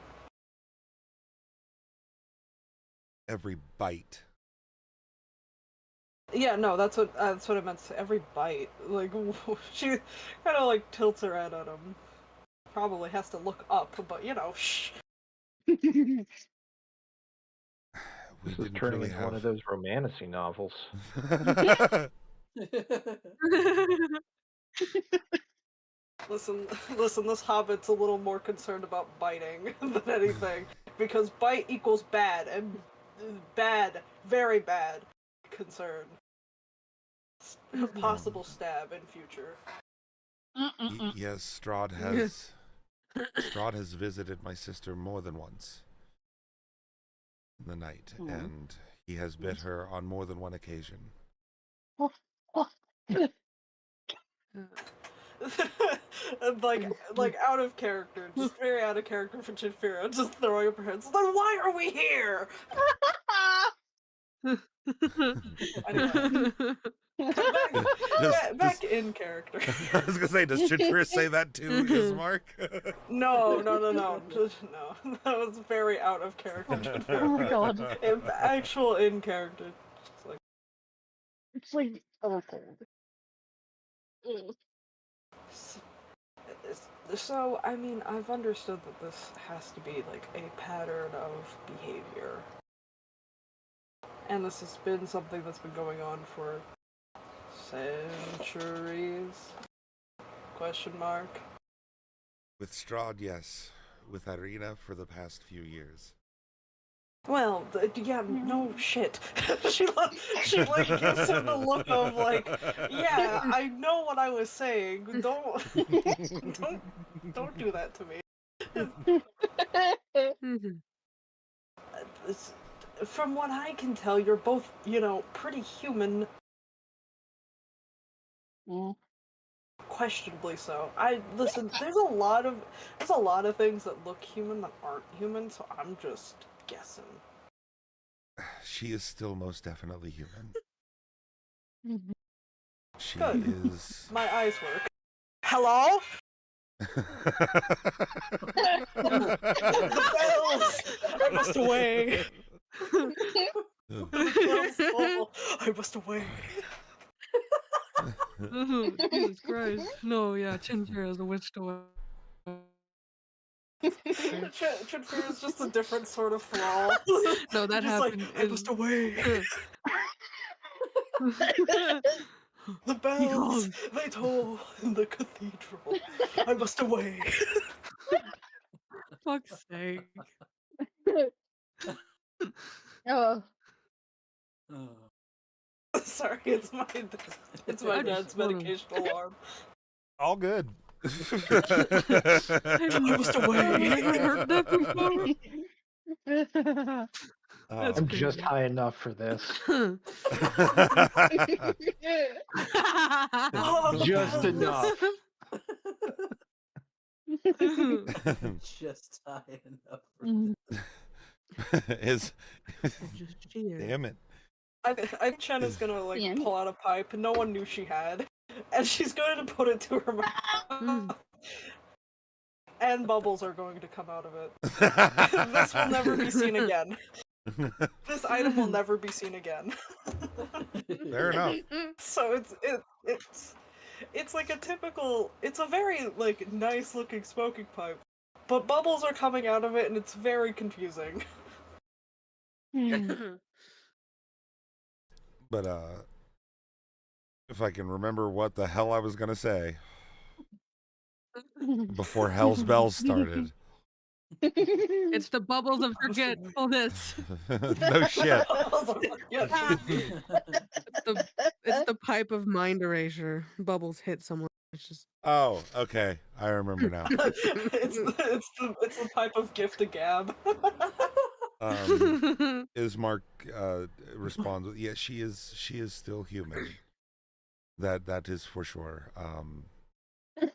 Every bite. Yeah, no, that's what I meant to say. Every bite. Like, she kind of like tilts her head at him. Probably has to look up, but shh. We This is didn't turning really into one of have. those romancy novels. Listen, listen, this hobbit's a little more concerned about biting than anything, because bite equals bad, and bad, very bad, concern. Possible stab in future. Yes, Strahd has visited my sister more than once in the night, and he has bit her on more than one occasion. like out of character, just very out of character for Chinfira, just throwing up her hands. Then why are we here? Anyway, back in character. I was gonna say, does Chinfira say that to Ismark? No. No, that was very out of character. Oh my god. Actual in character. It's like so cold. So, I mean, I've understood that this has to be like a pattern of behavior. And this has been something that's been going on for centuries? Question mark. With Strahd, yes. With Irina, for the past few years. Well, yeah, no shit. she gives him the look of like, yeah, I know what I was saying. Don't do that to me. From what I can tell, you're both, pretty human. Questionably so. Listen. There's a lot of things that look human that aren't human. So I'm just guessing. She is still most definitely human. She Good. is. My eyes work. Hello? The bells! I must away! The bells toll. I must away. Jesus Christ. No, yeah, Chinfira is a witch away. Chinfira is just a different sort of thrall. No, that just happened. Like, I must away. The bells, they toll in the cathedral. I must away. Fuck's sake. Oh. Sorry, it's my dad's medication alarm. All good. I must away. I've never heard that before. I'm just high enough for this. Just enough. Just high enough for is damn it. I think Chen is gonna pull out a pipe no one knew she had, and she's going to put it to her mouth. And bubbles are going to come out of it. This will never be seen again. This item will never be seen again. Fair enough. So it's like a typical. It's a very nice looking smoking pipe, but bubbles are coming out of it, and it's very confusing. But if I can remember what the hell I was gonna say before Hell's Bells started. It's the bubbles of forgetfulness. No shit. It's the pipe of mind erasure. Bubbles hit someone. It's just. Oh, okay. I remember now. it's the pipe of gift a gab. Ismark responds with, yeah, she is still human. That is for sure.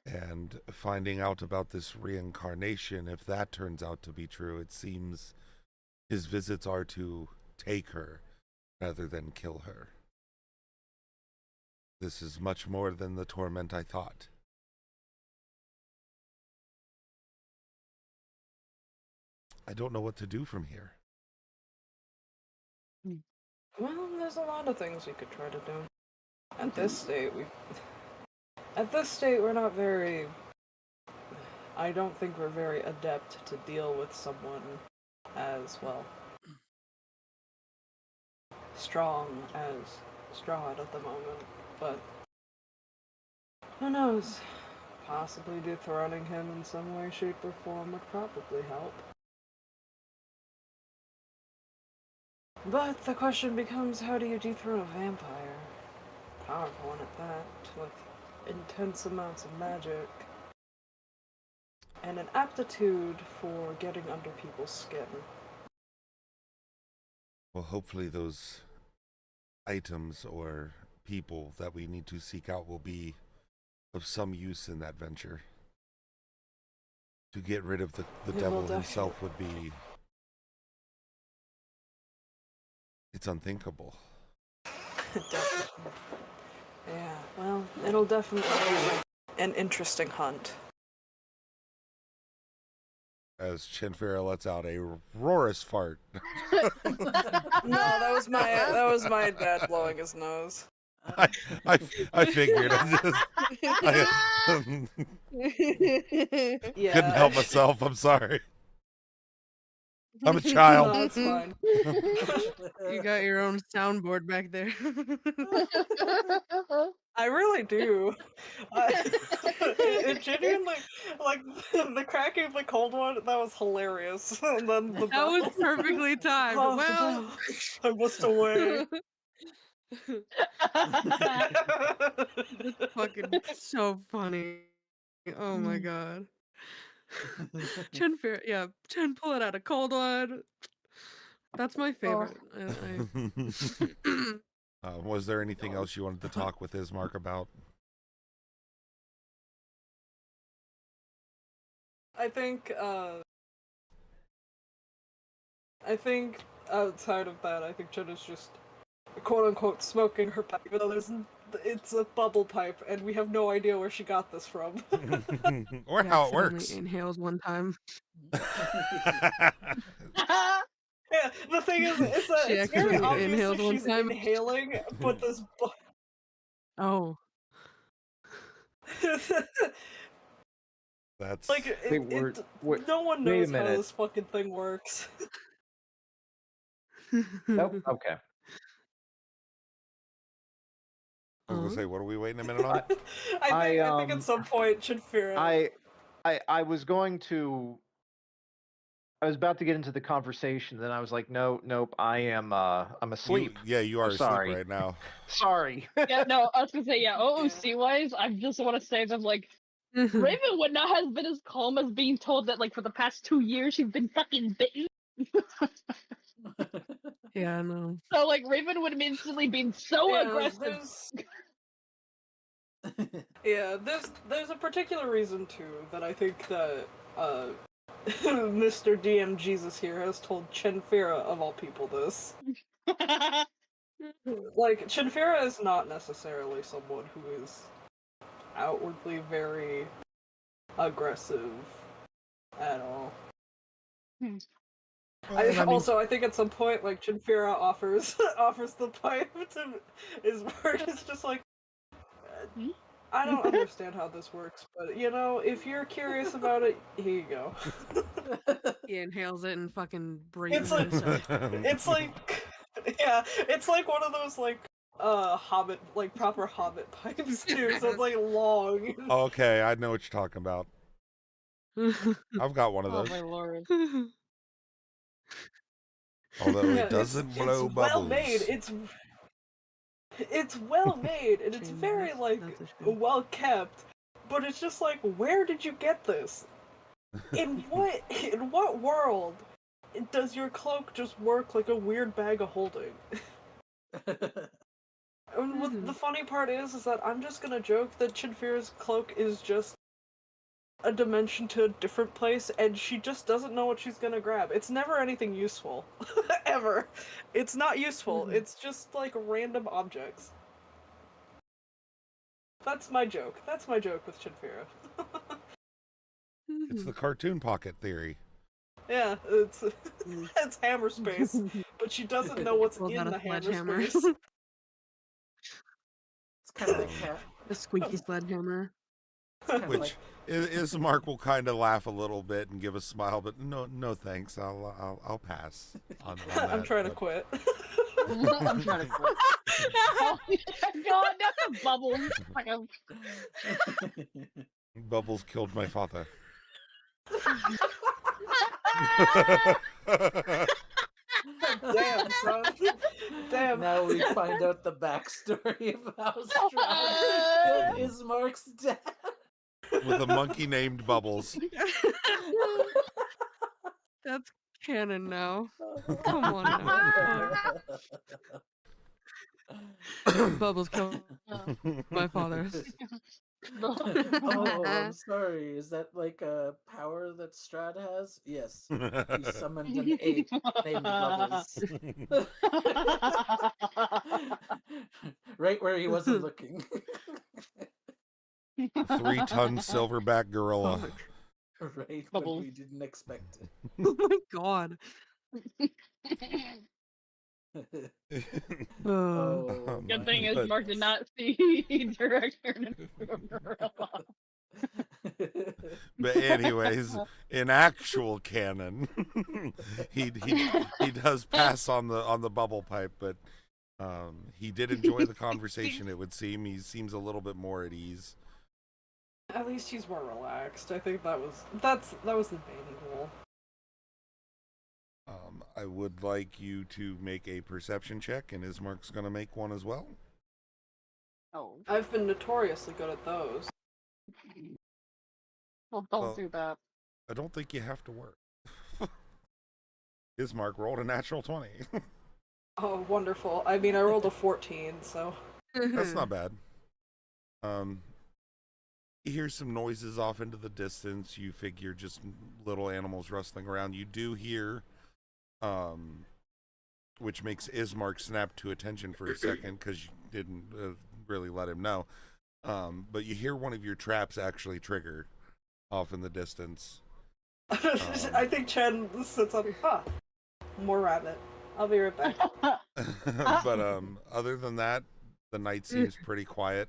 And finding out about this reincarnation, if that turns out to be true, it seems his visits are to take her rather than kill her. This is much more than the torment I thought. I don't know what to do from here. Well, there's a lot of things we could try to do. At this state, we're not very. I don't think we're very adept to deal with someone as, well, strong as Strahd at the moment, but who knows? Possibly dethroning him in some way, shape, or form would probably help. But the question becomes, how do you dethrone a vampire? Powerful one at that, with intense amounts of magic, and an aptitude for getting under people's skin. Well, hopefully those items or people that we need to seek out will be of some use in that venture. To get rid of the devil himself would be... It's unthinkable. Definitely. Yeah, well, it'll definitely be an interesting hunt. As Chinfera lets out a roarous fart. No, that was my dad blowing his nose. I figured. Yeah. Couldn't help myself. I'm sorry. I'm a child. No, it's fine. You got your own soundboard back there. I really do. It genuinely, like, the cracking of the cold one, that was hilarious. And then the That was bells. perfectly timed. Oh, the Well, bells. I must away. that's fucking so funny. Oh my god. Chen, pull it out a cold one. That's my favorite. Was there anything else you wanted to talk with Ismark about? I think outside of that, I think Jen is just quote unquote smoking her pipe, even though it's a bubble pipe, and we have no idea where she got this from. Or how it works. Inhales one time. Yeah, the thing is, it's very obvious inhaled that one she's time. inhaling, but this. Oh. That's like no one wait a knows how minute. this fucking thing works. Nope. Okay. I was gonna say, what are we waiting a minute on? I think at some point Chinfera. I was going to. I was about to get into the conversation, then I was like, nope. I'm asleep. You are sorry. asleep right now. Sorry. Yeah, no, I was gonna say, yeah, OOC wise, I just want to say that, like, Raven would not have been as calm as being told that, like, for the past 2 years she's been fucking bitten. Yeah, I know. So, like, Raven would have instantly been so aggressive. There's a particular reason too that I think that Mr. DM Jesus here has told Chinfera of all people this. Like, Chinfera is not necessarily someone who is outwardly very aggressive at all. I think at some point, like, Chinfera offers the pipe to Ismark. It's just like, I don't understand how this works, but, if you're curious about it, here you go. He inhales it and fucking breathes It's it. it's like one of those, like, Hobbit, like, proper Hobbit pipes, too, so it's, like, long. Okay, I know what you're talking about. I've got one of those. Oh my lord. Although it doesn't blow it's bubbles. Well made. It's well made, and it's very, like, well kept. But it's just like, where did you get this? In what world does your cloak just work like a weird bag of holding? And what the funny part is that I'm just gonna joke that Chinfera's cloak is just a dimension to a different place, and she just doesn't know what she's gonna grab. It's never anything useful. Ever. It's not useful. It's just, like, random objects. That's my joke. That's my joke with Chinfera. It's the cartoon pocket theory. Yeah, it's hammer space, but she doesn't know what's in the hammer space. It's kind of like the squeaky sledgehammer. Which Ismark will kind of laugh a little bit and give a smile, but no thanks. I'll pass on that. I'm trying to quit. I'm trying to quit. Oh God, that's a bubble. Like a... Bubbles killed my father. Damn, son. Damn. Now we find out the backstory of how Strahd killed Ismark's dad. With a monkey named Bubbles. That's canon now. Come on now. Bubbles killed my father. Oh, I'm sorry. Is that like a power that Strahd has? Yes. He summoned an ape named Bubbles. Right where he wasn't looking. 3-ton silverback gorilla. Right when Bubbles. we didn't expect it. Oh my god. Oh, Good my thing is But- Mark did not see director into a gorilla. But anyways, in actual canon, he does pass on the bubble pipe, but he did enjoy the conversation. It would seem he seems a little bit more at ease. At least he's more relaxed. I think that was the main goal. I would like you to make a perception check, and Ismark's going to make one as well. Oh, I've been notoriously good at those. well, don't do that. I don't think you have to work. Ismark rolled a natural 20. Oh, wonderful. I mean, I rolled a 14, so... That's not bad. You hear some noises off into the distance. You figure just little animals rustling around. You do hear, which makes Ismark snap to attention for a second because you didn't really let him know. But you hear one of your traps actually trigger off in the distance. I think Chen sits up. More rabbit. I'll be right back. But other than that, the night seems pretty quiet.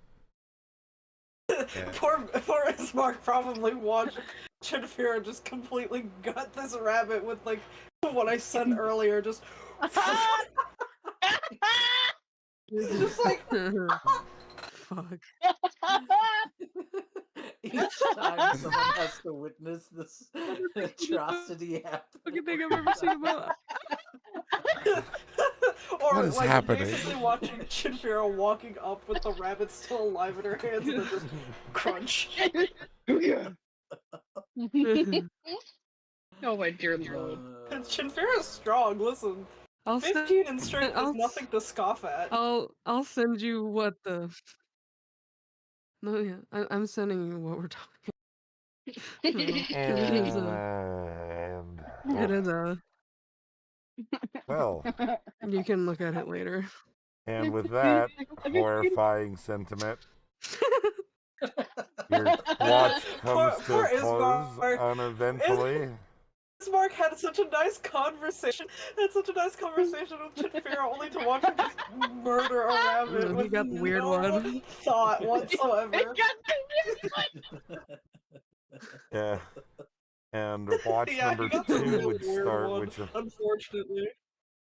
Yeah. Poor Ismark probably watched Chinfira just completely gut this rabbit with like what I said earlier. Just like Fuck. Each time someone has to witness this atrocity happen. Fucking thing I've ever seen about. or What is like happening? basically watching Chinfira walking up with the rabbit still alive in her hands and then just crunch. Oh my dear lord. Chinfira's strong. Listen, I'll 15 in strength I'll is nothing to scoff at. I'll send you what the. No, yeah, I'm sending you what we're talking. It is a. Well, You can look at it later. and with that horrifying sentiment, your watch comes Poor to a close Ismark. uneventfully. Mark had such a nice conversation. With Chinfira, only to watch him just murder a rabbit He with got the weird no one. thought whatsoever. Yeah. And watch Yeah, number he got the 2 really would weird start, one, unfortunately.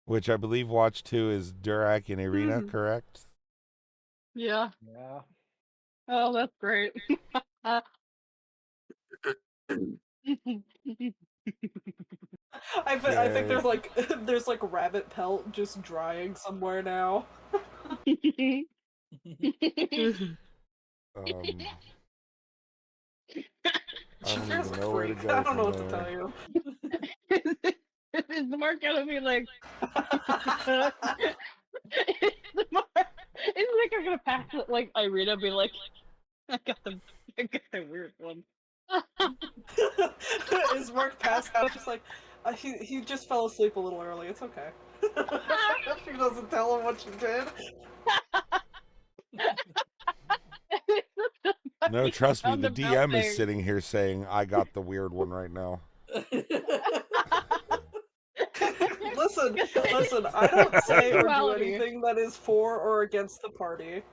which I believe watch 2 is Durak and Irina, Mhm. correct? Yeah. Yeah. Oh, that's great. I think there's like rabbit pelt just drying somewhere now. I don't Chinfira's even a know where to freak. go I don't know from what to there. tell you. Is the Mark gonna be like? Is like I'm gonna pass it like Irina be like, I got the weird one. Is Mark passed out? Just like he just fell asleep a little early. It's okay. She doesn't tell him what she did. No, trust me, On the the DM is thing. sitting here saying, I got the weird one right now. Listen, I don't say or do Sexuality. anything that is for or against the party.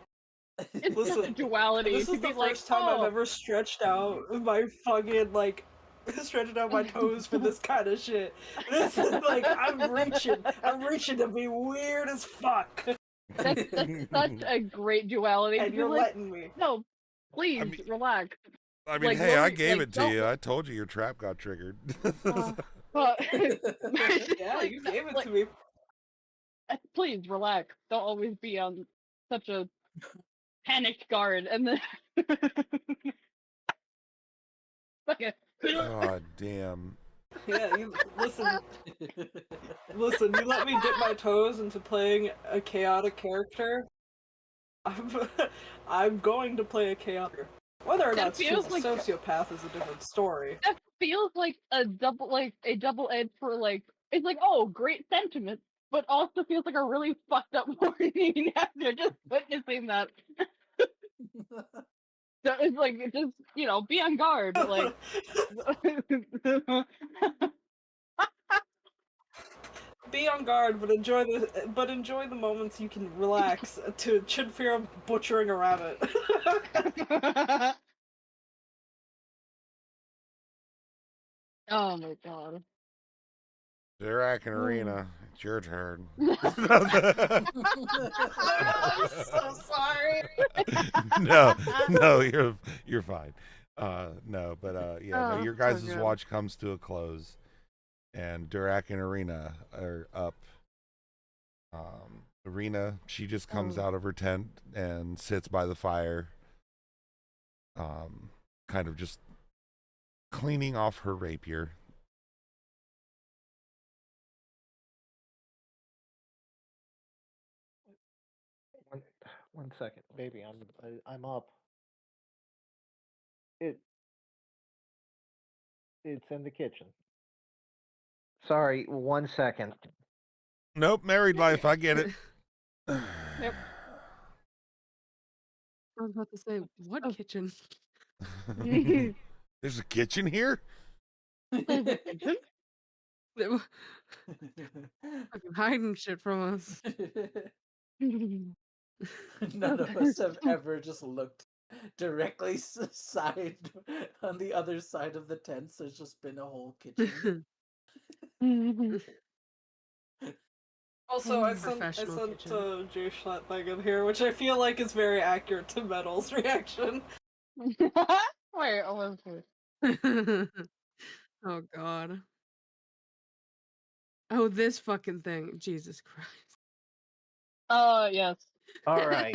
It's just a Listen, duality this to is be the like, first time I've oh, ever stretched out my fucking like stretched out my toes for this kind of shit. This is like I'm reaching to be weird as fuck, that's such a great duality to and be you're like, letting me. no, please I mean, relax. Like, hey, I lower, gave like, it to don't. you. I told you your trap got triggered. But Yeah, like, you gave it like, to me. please relax. Don't always be on such a panicked guard, and then okay. God damn. Yeah, you listen. Listen, you let me dip my toes into playing a chaotic character. I'm, I'm going to play a chaotic. Whether or That not she's a feels like sociopath is a different story. that feels like a double edge for like it's like, oh, great sentiment, but also feels like a really fucked up morning after just witnessing that. So it's like it just be on guard. Like Be on guard, but enjoy the moments you can relax to Chinfira butchering a rabbit. oh my god. Dirac and Arena, it's your turn. I'm so sorry. no, you're fine. No, but yeah, no, Oh, your so guys' good. watch comes to a close, and Dirac and Arena are up. Arena, she just comes out of her tent and sits by the fire, kind of just cleaning off her rapier. One second, baby. I'm up. It it's in the kitchen. Sorry, 1 second. Nope, married life. I get it. Yep. I was about to say, what Oh. kitchen? There's a kitchen here? They were fucking hiding shit from us. None of us have ever just looked directly side on the other side of the tent. So it's just been a whole kitchen. Also, I sent Professional kitchen. Jay Schlatt thing in here, which I feel like is very accurate to Metal's reaction. Wait, let's see. Oh god. Oh, this fucking thing. Jesus Christ. Yes. All right.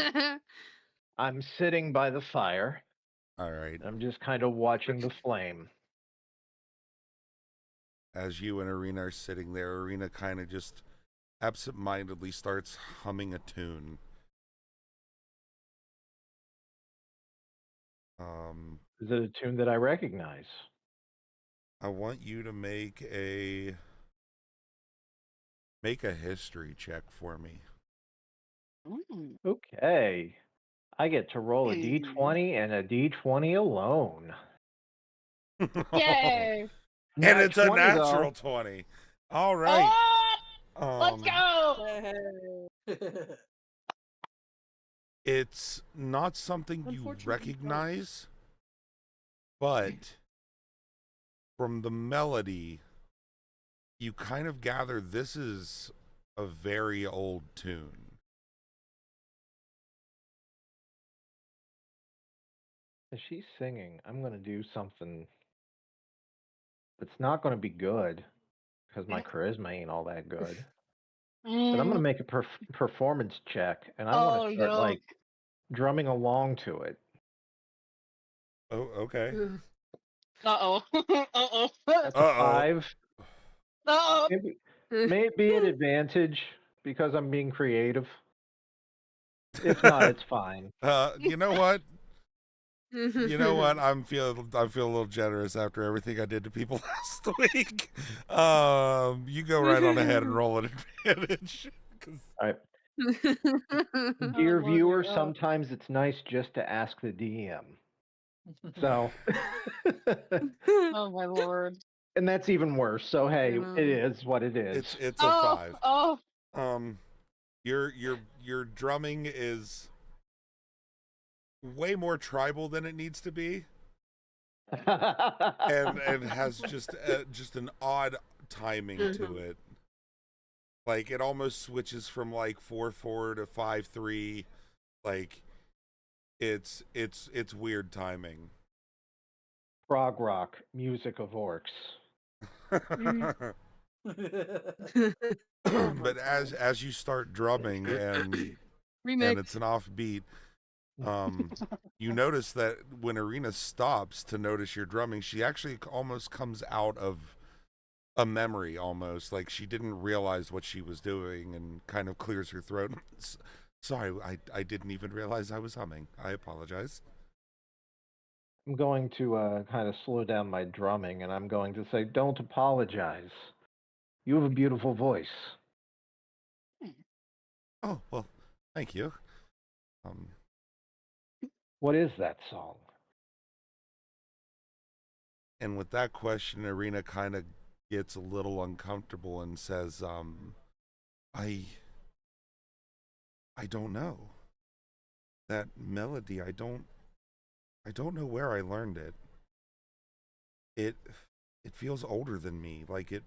I'm sitting by the fire. All right. I'm just kind of watching the flame. As you and Arena are sitting there, Arena kind of just absentmindedly starts humming a tune. Is it a tune that I recognize? I want you to make a history check for me. Mm. Okay. I get to roll a d20 and a d20 alone. Yay! And Nat it's a 20, though. natural 20. All right. Oh, let's go! It's not something you Unfortunately, recognize, but from the melody, you kind of gather this is a very old tune. As she's singing, I'm going to do something that's not going to be good because my charisma ain't all that good. But I'm going to make a performance check, and I want to start like drumming along to it. Oh, okay. Uh-oh. Uh-oh. That's a 5. Uh-oh. May it be an advantage because I'm being creative. If not, it's fine. You know what? You know what? I feel a little generous after everything I did to people last week. You go right on ahead and roll an advantage. All right. Dear viewer, sometimes it's nice just to ask the DM. So. Oh my lord. And that's even worse. So hey, it is what it is. It's a 5. Oh. Your drumming is way more tribal than it needs to be, and has just an odd timing to it. Like it almost switches from like 4/4 to 5/3. Like it's weird timing. Frog rock, music of orcs. But as you start drumming and Remix. it's an offbeat, you notice that when Irina stops to notice your drumming, she actually almost comes out of a memory, almost like she didn't realize what she was doing, and kind of clears her throat. Sorry, I didn't even realize I was humming. I apologize. I'm going to kind of slow down my drumming, and I'm going to say, "Don't apologize. You have a beautiful voice." Oh, well, thank you. What is that song? And with that question, Irina kind of gets a little uncomfortable and says, I don't know. That melody, I don't know where I learned it. It feels older than me, like it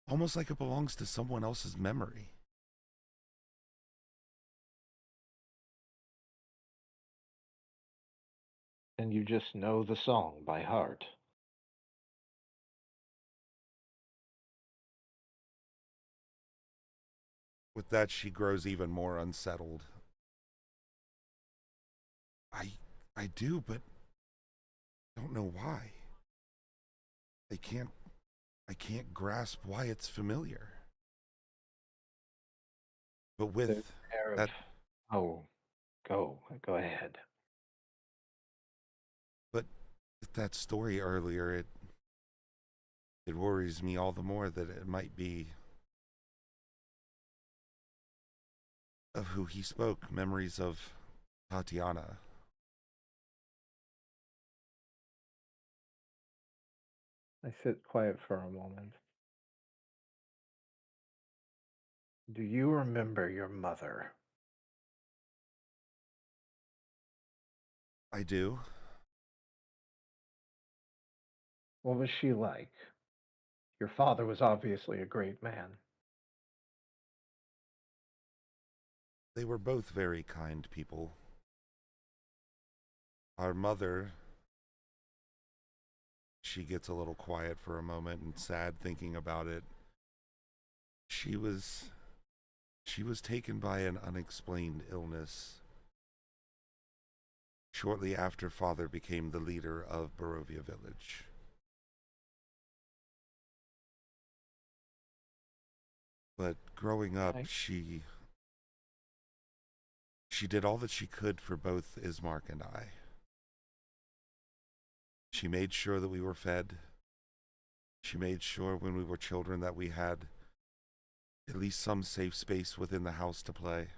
almost like it belongs to someone else's memory." And you just know the song by heart. With that, she grows even more unsettled. I do, but don't know why. I can't grasp why it's familiar. But with that, oh, go ahead. but with that story earlier, it worries me all the more that it might be of who he spoke, memories of Tatiana. I sit quiet for a moment. Do you remember your mother? I do. What was she like? Your father was obviously a great man. They were both very kind people. Our mother, she gets a little quiet for a moment and sad thinking about it. She was taken by an unexplained illness shortly after father became the leader of Barovia village. But growing up, she did all that she could for both Ismark and I. She made sure that we were fed. She made sure when we were children that we had at least some safe space within the house to play.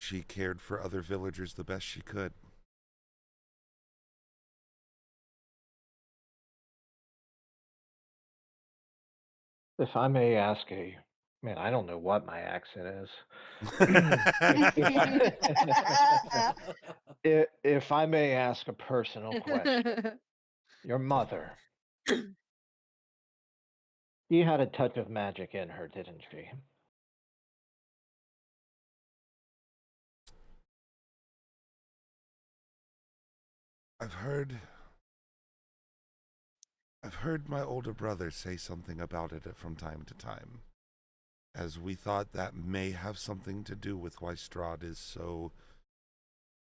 She cared for other villagers the best she could. If I may ask man, I don't know what my accent is. If I may ask a personal question, your mother, she had a touch of magic in her, didn't she? I've heard my older brother say something about it from time to time, as we thought that may have something to do with why Strahd is so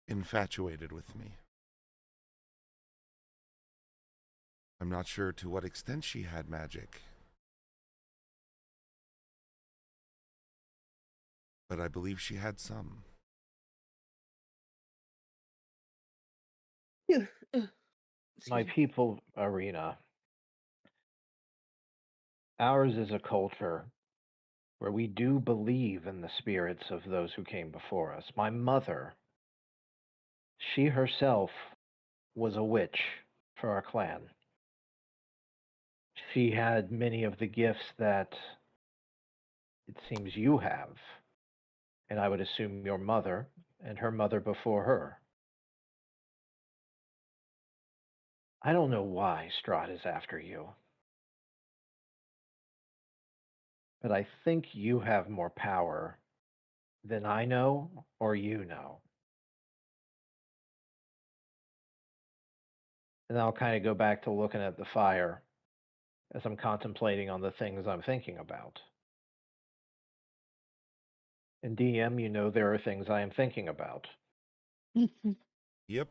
infatuated with me. I'm not sure to what extent she had magic, but I believe she had some. My people, Arena, ours is a culture where we do believe in the spirits of those who came before us. My mother, she herself was a witch for our clan. She had many of the gifts that it seems you have, and I would assume your mother and her mother before her. I don't know why Strahd is after you, but I think you have more power than I know or you know. And I'll kind of go back to looking at the fire as I'm contemplating on the things I'm thinking about. And DM, you know there are things I am thinking about. Yep.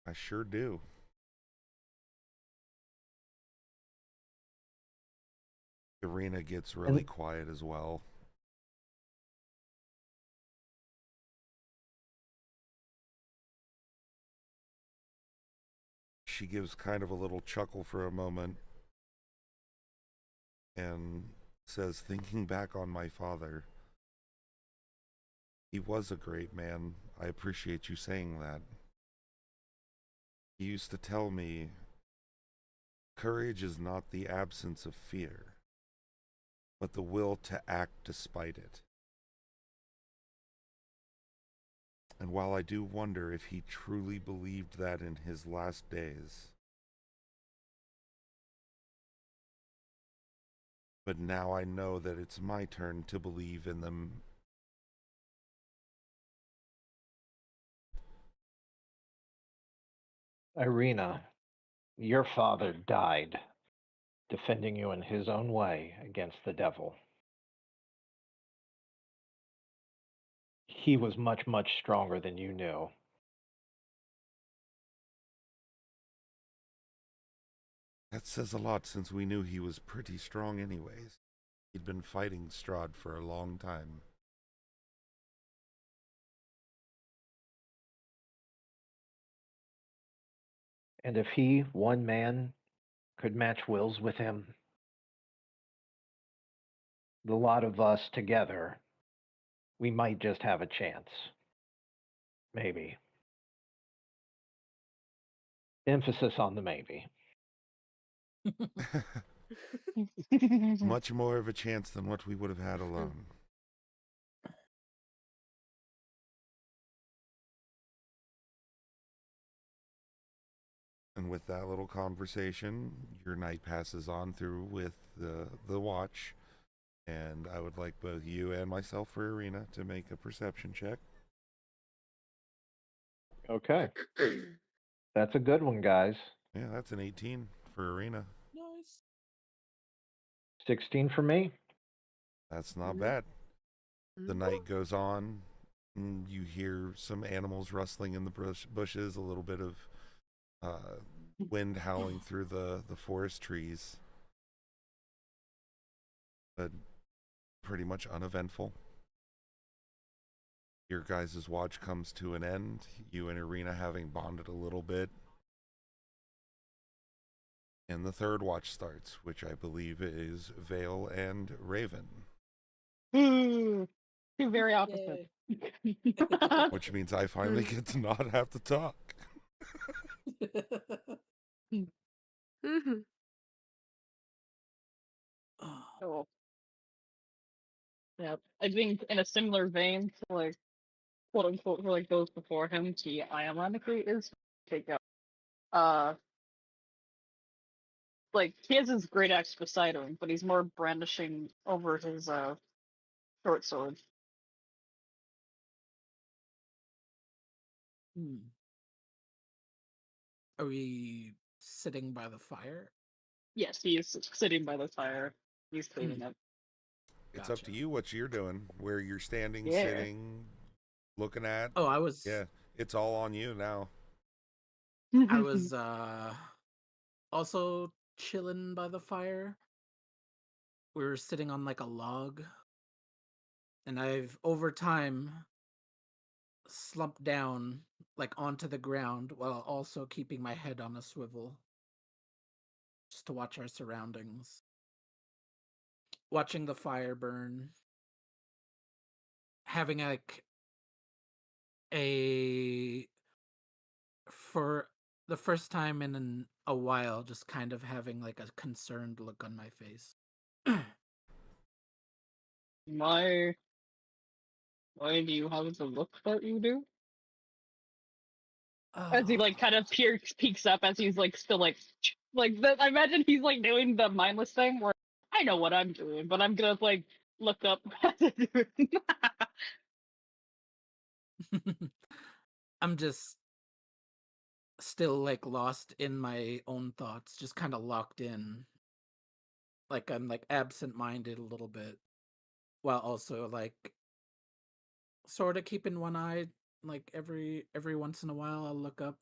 I sure do. Irina gets really quiet as well. She gives kind of a little chuckle for a moment and says, thinking back on my father, he was a great man. I appreciate you saying that. He used to tell me, courage is not the absence of fear, but the will to act despite it. And while I do wonder if he truly believed that in his last days, but now I know that it's my turn to believe in them. Irina, your father died defending you in his own way against the devil. He was much, much stronger than you knew. That says a lot since we knew he was pretty strong anyways. He'd been fighting Strahd for a long time. And if he, one man, could match wills with him, the lot of us together, we might just have a chance. Maybe. Emphasis on the maybe. Much more of a chance than what we would have had alone. And with that little conversation, your night passes on through with the watch. And I would like both you and myself for Irina to make a perception check. Okay. That's a good one, guys. Yeah, that's an 18 for Irina. Nice. 16 for me. That's not bad. The night goes on. And you hear some animals rustling in the bushes, a little bit of wind howling through the forest trees. But pretty much uneventful. Your guys' watch comes to an end. You and Irina having bonded a little bit. And the third watch starts, which I believe is Vale and Raven. Two very opposite. Which means I finally get to not have to talk. Oh. Yeah, I think in a similar vein to like quote unquote for like those before him, he ironically is take out. Like he has his great axe beside him, but he's more brandishing over his short sword. Are we sitting by the fire? Yes, he is sitting by the fire. He's cleaning up. It's up to you what you're doing, where you're standing, Yeah. sitting, looking at. Oh, I was. Yeah, it's all on you now. I was also chilling by the fire. We were sitting on like a log, and I've over time slumped down like onto the ground while also keeping my head on a swivel, just to watch our surroundings, watching the fire burn, having like for the first time in a while, just kind of having like a concerned look on my face. My Why do you have the look that you do? As he Oh, like kind of peeks up as he's like still like the, I imagine he's like doing the mindless thing where I know what I'm doing, but I'm gonna like look up. I'm just still like lost in my own thoughts, just kind of locked in. Like I'm like absent-minded a little bit, while also like sort of keeping one eye. Like every once in a while, I'll look up,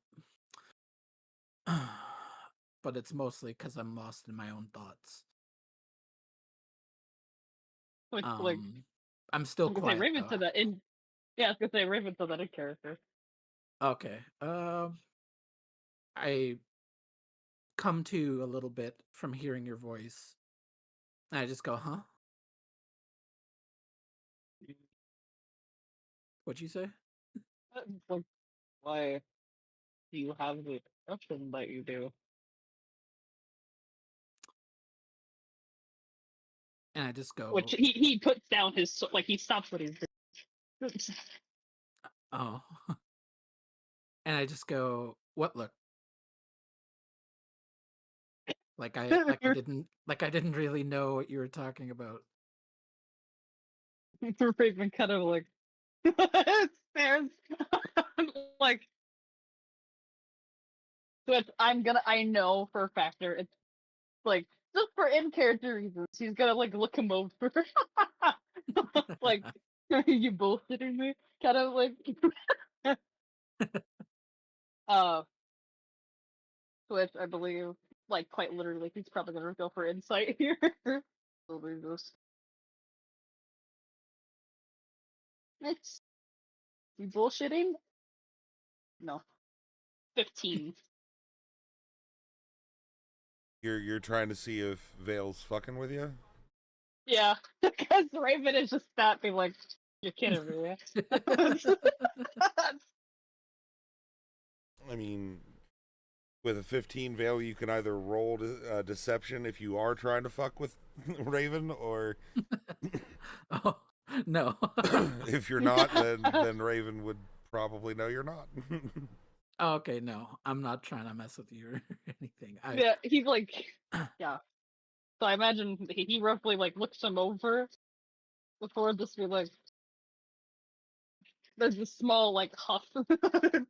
but it's mostly because I'm lost in my own thoughts. like I'm still I was gonna say quiet Raven though. to that in yeah, I was gonna say Raven to that in character. Okay. I come to a little bit from hearing your voice. And I just go, huh? What'd you say? Like why do you have the expression that you do? And I just Which go, he puts down his like he stops what he's doing. oh. And I just go, what look? Like I didn't really know what you were talking about. Raven kind of like stares like but I know for a factor it's like just for in character reasons he's gonna like look him over like you bullshitting me kind of like uh which I believe like quite literally he's probably gonna go for insight here. We'll do this. It's you bullshitting? No. 15. You're trying to see if Vale's fucking with you? Yeah. Because Raven is just that being like, you're kidding me, right? I mean, with a 15 Vale, you can either roll deception if you are trying to fuck with Raven, or Oh, no. if you're not, then Raven would probably know you're not. Oh, okay, no. I'm not trying to mess with you or anything. Yeah, he's like, yeah. So I imagine he roughly like looks him over before this be like, there's a small like huff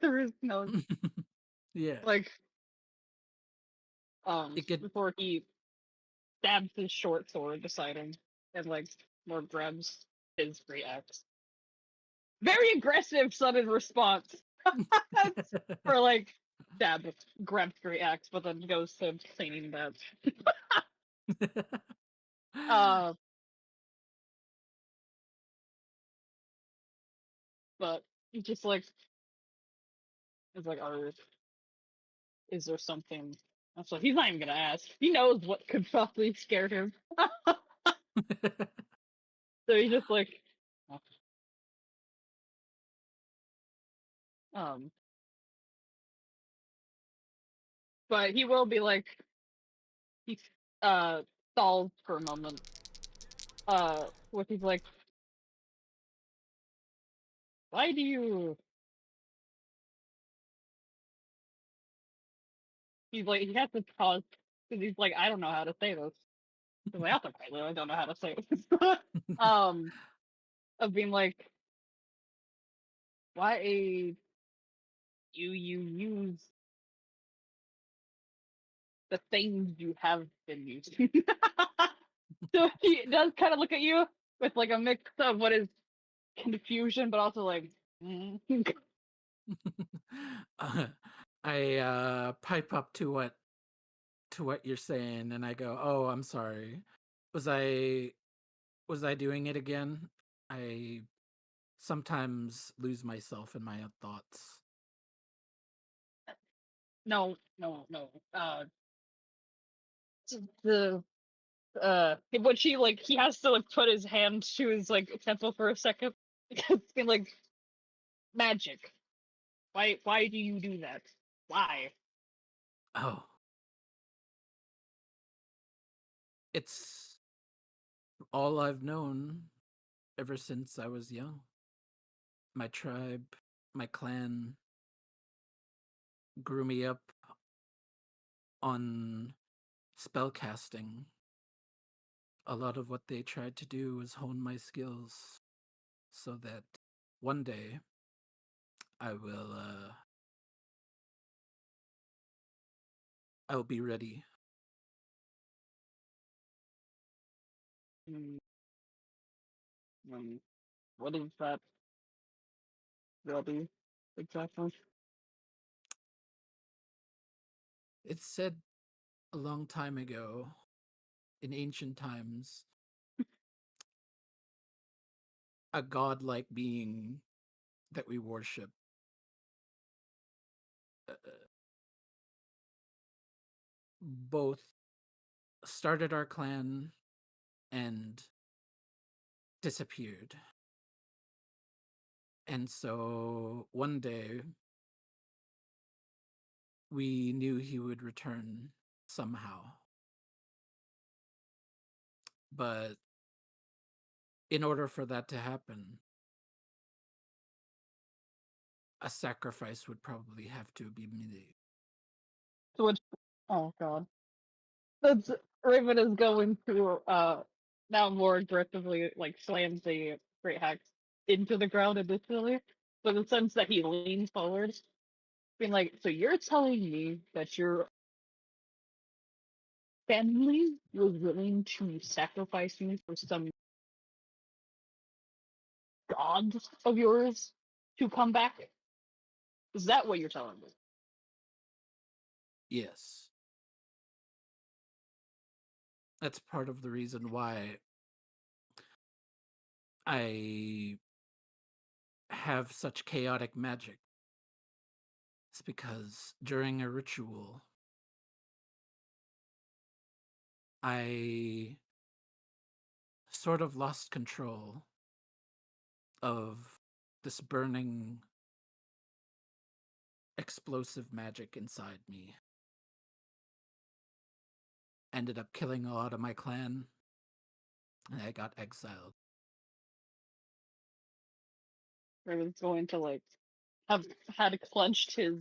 through his nose, Yeah. like It could before he stabs his short sword beside him and like more grabs his great axe. Very aggressive sudden response for like stab grabs great axe, but then goes to cleaning that. Uh, but he just like is like, is there something? So he's not even gonna ask. He knows what could possibly scare him. So he's just like, oh. um, but he will be like, he stalls for a moment. With he's like, why do you? He's like, he has to pause because he's like, I don't know how to say this. He's like, I really don't know how to say this. um, of being like, why you use the things you have been using. So he does kind of look at you with like a mix of what is confusion, but also like, uh, I pipe up to what you're saying and I go, "Oh, I'm sorry. Was I was I doing it again? I sometimes lose myself in my own thoughts." no, no, no. The when she like he has to like put his hand to his like temple for a second because it's been like magic. Why do you do that? Why? Oh, it's all I've known ever since I was young. my tribe, my clan grew me up on spellcasting. A lot of what they tried to do was hone my skills so that one day I will be ready. Mm, what is that ready exactly? It's said a long time ago, in ancient times, a godlike being that we worship uh, both started our clan and disappeared. And so one day we knew he would return somehow. But in order for that to happen, a sacrifice would probably have to be made. So it's oh god. That's Raven is going to now more aggressively like slams the great hack into the ground initially, but in the sense that he leans forward, being like, so you're telling me that your family was willing to sacrifice me for some god of yours to come back? Is that what you're telling me? Yes. That's part of the reason why I have such chaotic magic. It's because during a ritual, I sort of lost control of this burning explosive magic inside me. Ended up killing a lot of my clan, and I got exiled. Raven's going to like have had clenched his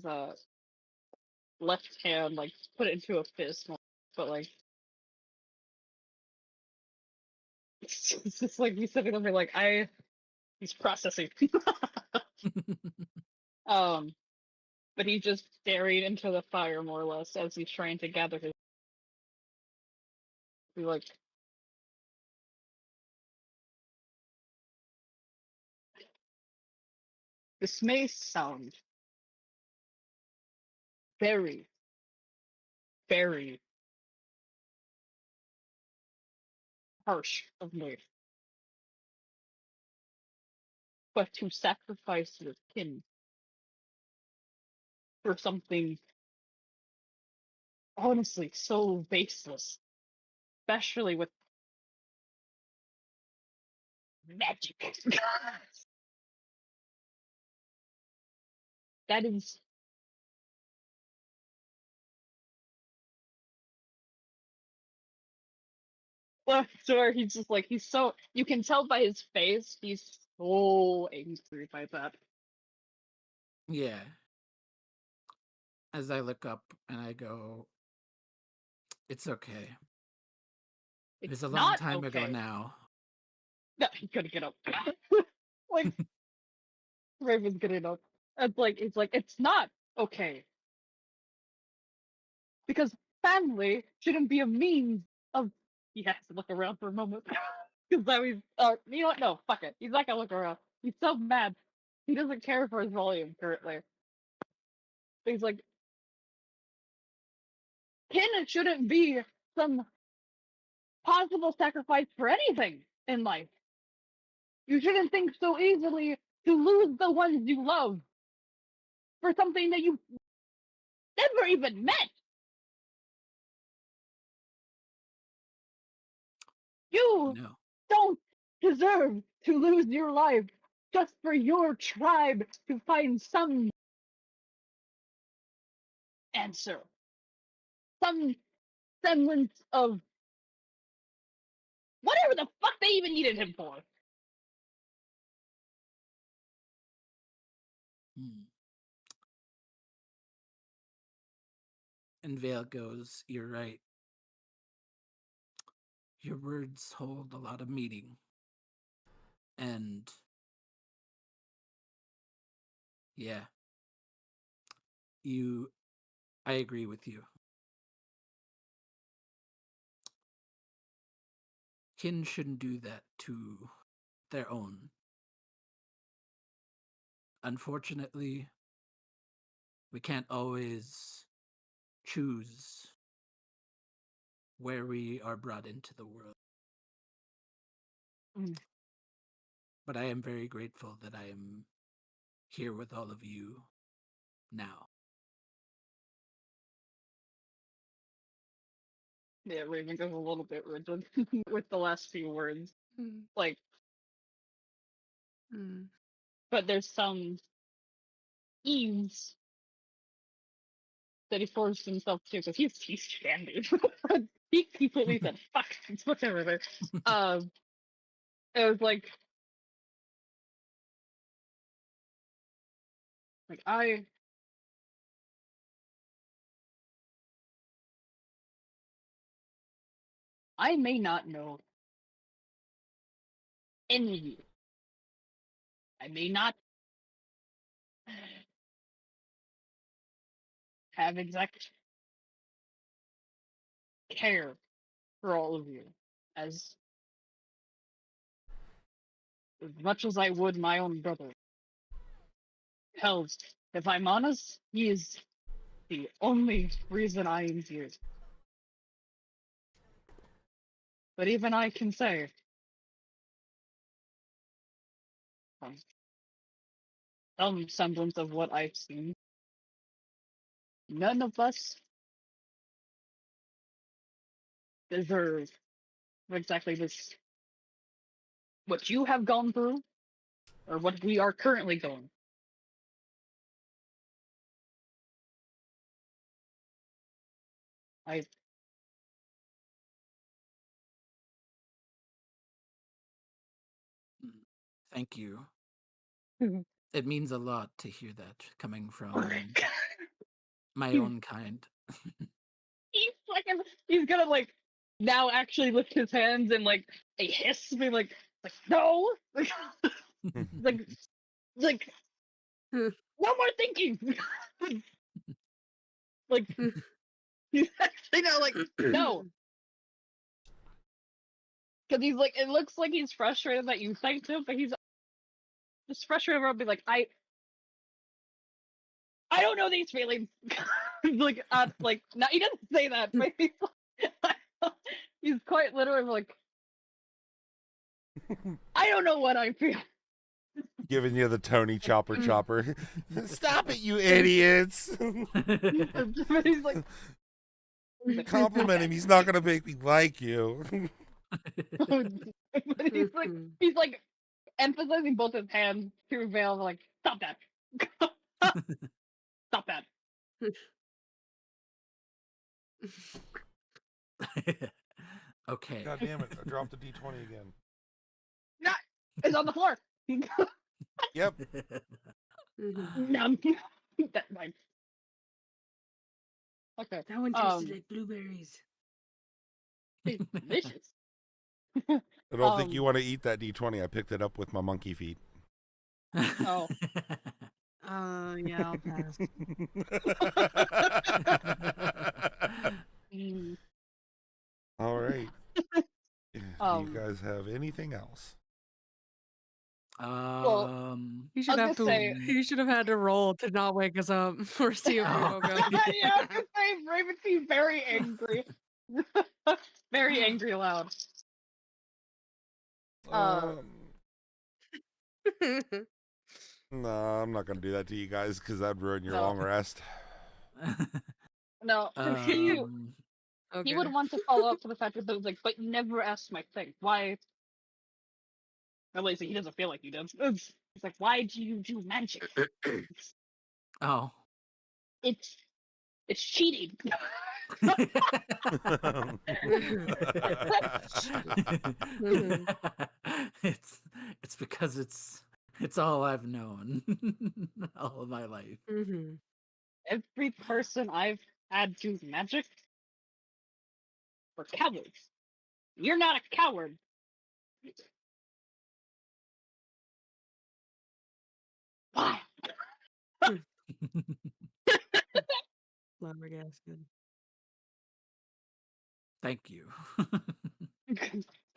left hand, like put it into a fist, but like it's just like he's sitting over like he's processing. um, but he's just staring into the fire more or less as he's trying to gather his. Be like, this may sound very, very harsh of me, but to sacrifice your kin for something honestly so baseless, especially with magic. That is well, sure. He's just like he's so you can tell by his face he's so angry by that. Yeah. As I look up and I go, it's okay. It It's was a long not time ago okay. now. No, he couldn't get up. Like Raven's getting up. It's like it's not okay because family shouldn't be a means of. He has to look around for a moment because now he's. You know what? No, fuck it. He's not gonna look around. He's so mad. He doesn't care for his volume currently. He's like, kin shouldn't be some possible sacrifice for anything in life. You shouldn't think so easily to lose the ones you love for something that you never even met. You No. don't deserve to lose your life just for your tribe to find some answer, some semblance of whatever the fuck they even needed him for. Hmm. And Vale goes, "You're right. Your words hold a lot of meaning. And yeah, I agree with you. Kin shouldn't do that to their own. Unfortunately, we can't always choose where we are brought into the world. Mm. But I am very grateful that I am here with all of you now." Yeah, Raven goes a little bit rigid with the last few words. Mm, Like, mm. but there's some ease that he forced himself to, because he's standing. He completely said, fuck, it's whatever. It was like I may not know any of you. I may not have exact care for all of you as much as I would my own brother. Hell, if I'm honest, he is the only reason I am here. But even I can say, from some semblance of what I've seen, none of us deserve exactly this, what you have gone through, or what we are currently going. I Thank you. Mhm. It means a lot to hear that coming Oh my from God. my own kind. He's gonna now actually lift his hands and a hiss, be like no, like like Hmm. no more thinking. Like he's actually now no, because he's it looks like he's frustrated that you thanked him, but he's just frustrated about being I don't know these feelings. No, he doesn't say that, but he's quite literally I don't know what I feel. Giving you the Tony Chopper chopper. Stop it, you idiots! But he's Compliment him. He's not gonna make me like you. but he's emphasizing both his hands to Vale, stop that. Stop that. Okay. God damn it! I dropped the D20 again. Not it's on the floor. Yep. No, that's fine. Okay. That one tasted like blueberries. It's delicious. I don't think you want to eat that D20. I picked it up with my monkey feet. Oh. Yeah, I'll pass. All right. Do you guys have anything else? You should have to. say- You should have had to roll to not wake us up or see if we Oh. woke up. Yeah, I was gonna say Raven seems very angry. Very angry loud. No, I'm not gonna do that to you guys because that'd ruin your No. long rest. No, he Okay. would want to follow up to the fact that but you never asked my thing. Why? At least he doesn't feel like he does. He's like, why do you do magic? Oh. It's cheating. it's because it's It's all I've known all of my life. Mm-hmm. Every person I've had do magic were cowards. You're not a coward. Why? Flabbergasted. Thank you.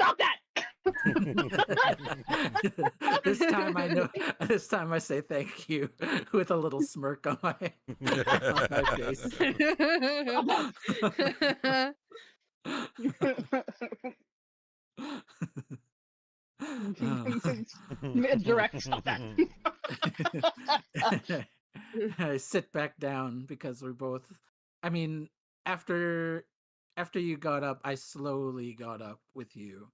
Stop that! This time I know. This time I say thank you with a little smirk on my face. Direct, stop that. I sit back down because we're both. I mean, after you got up, I slowly got up with you.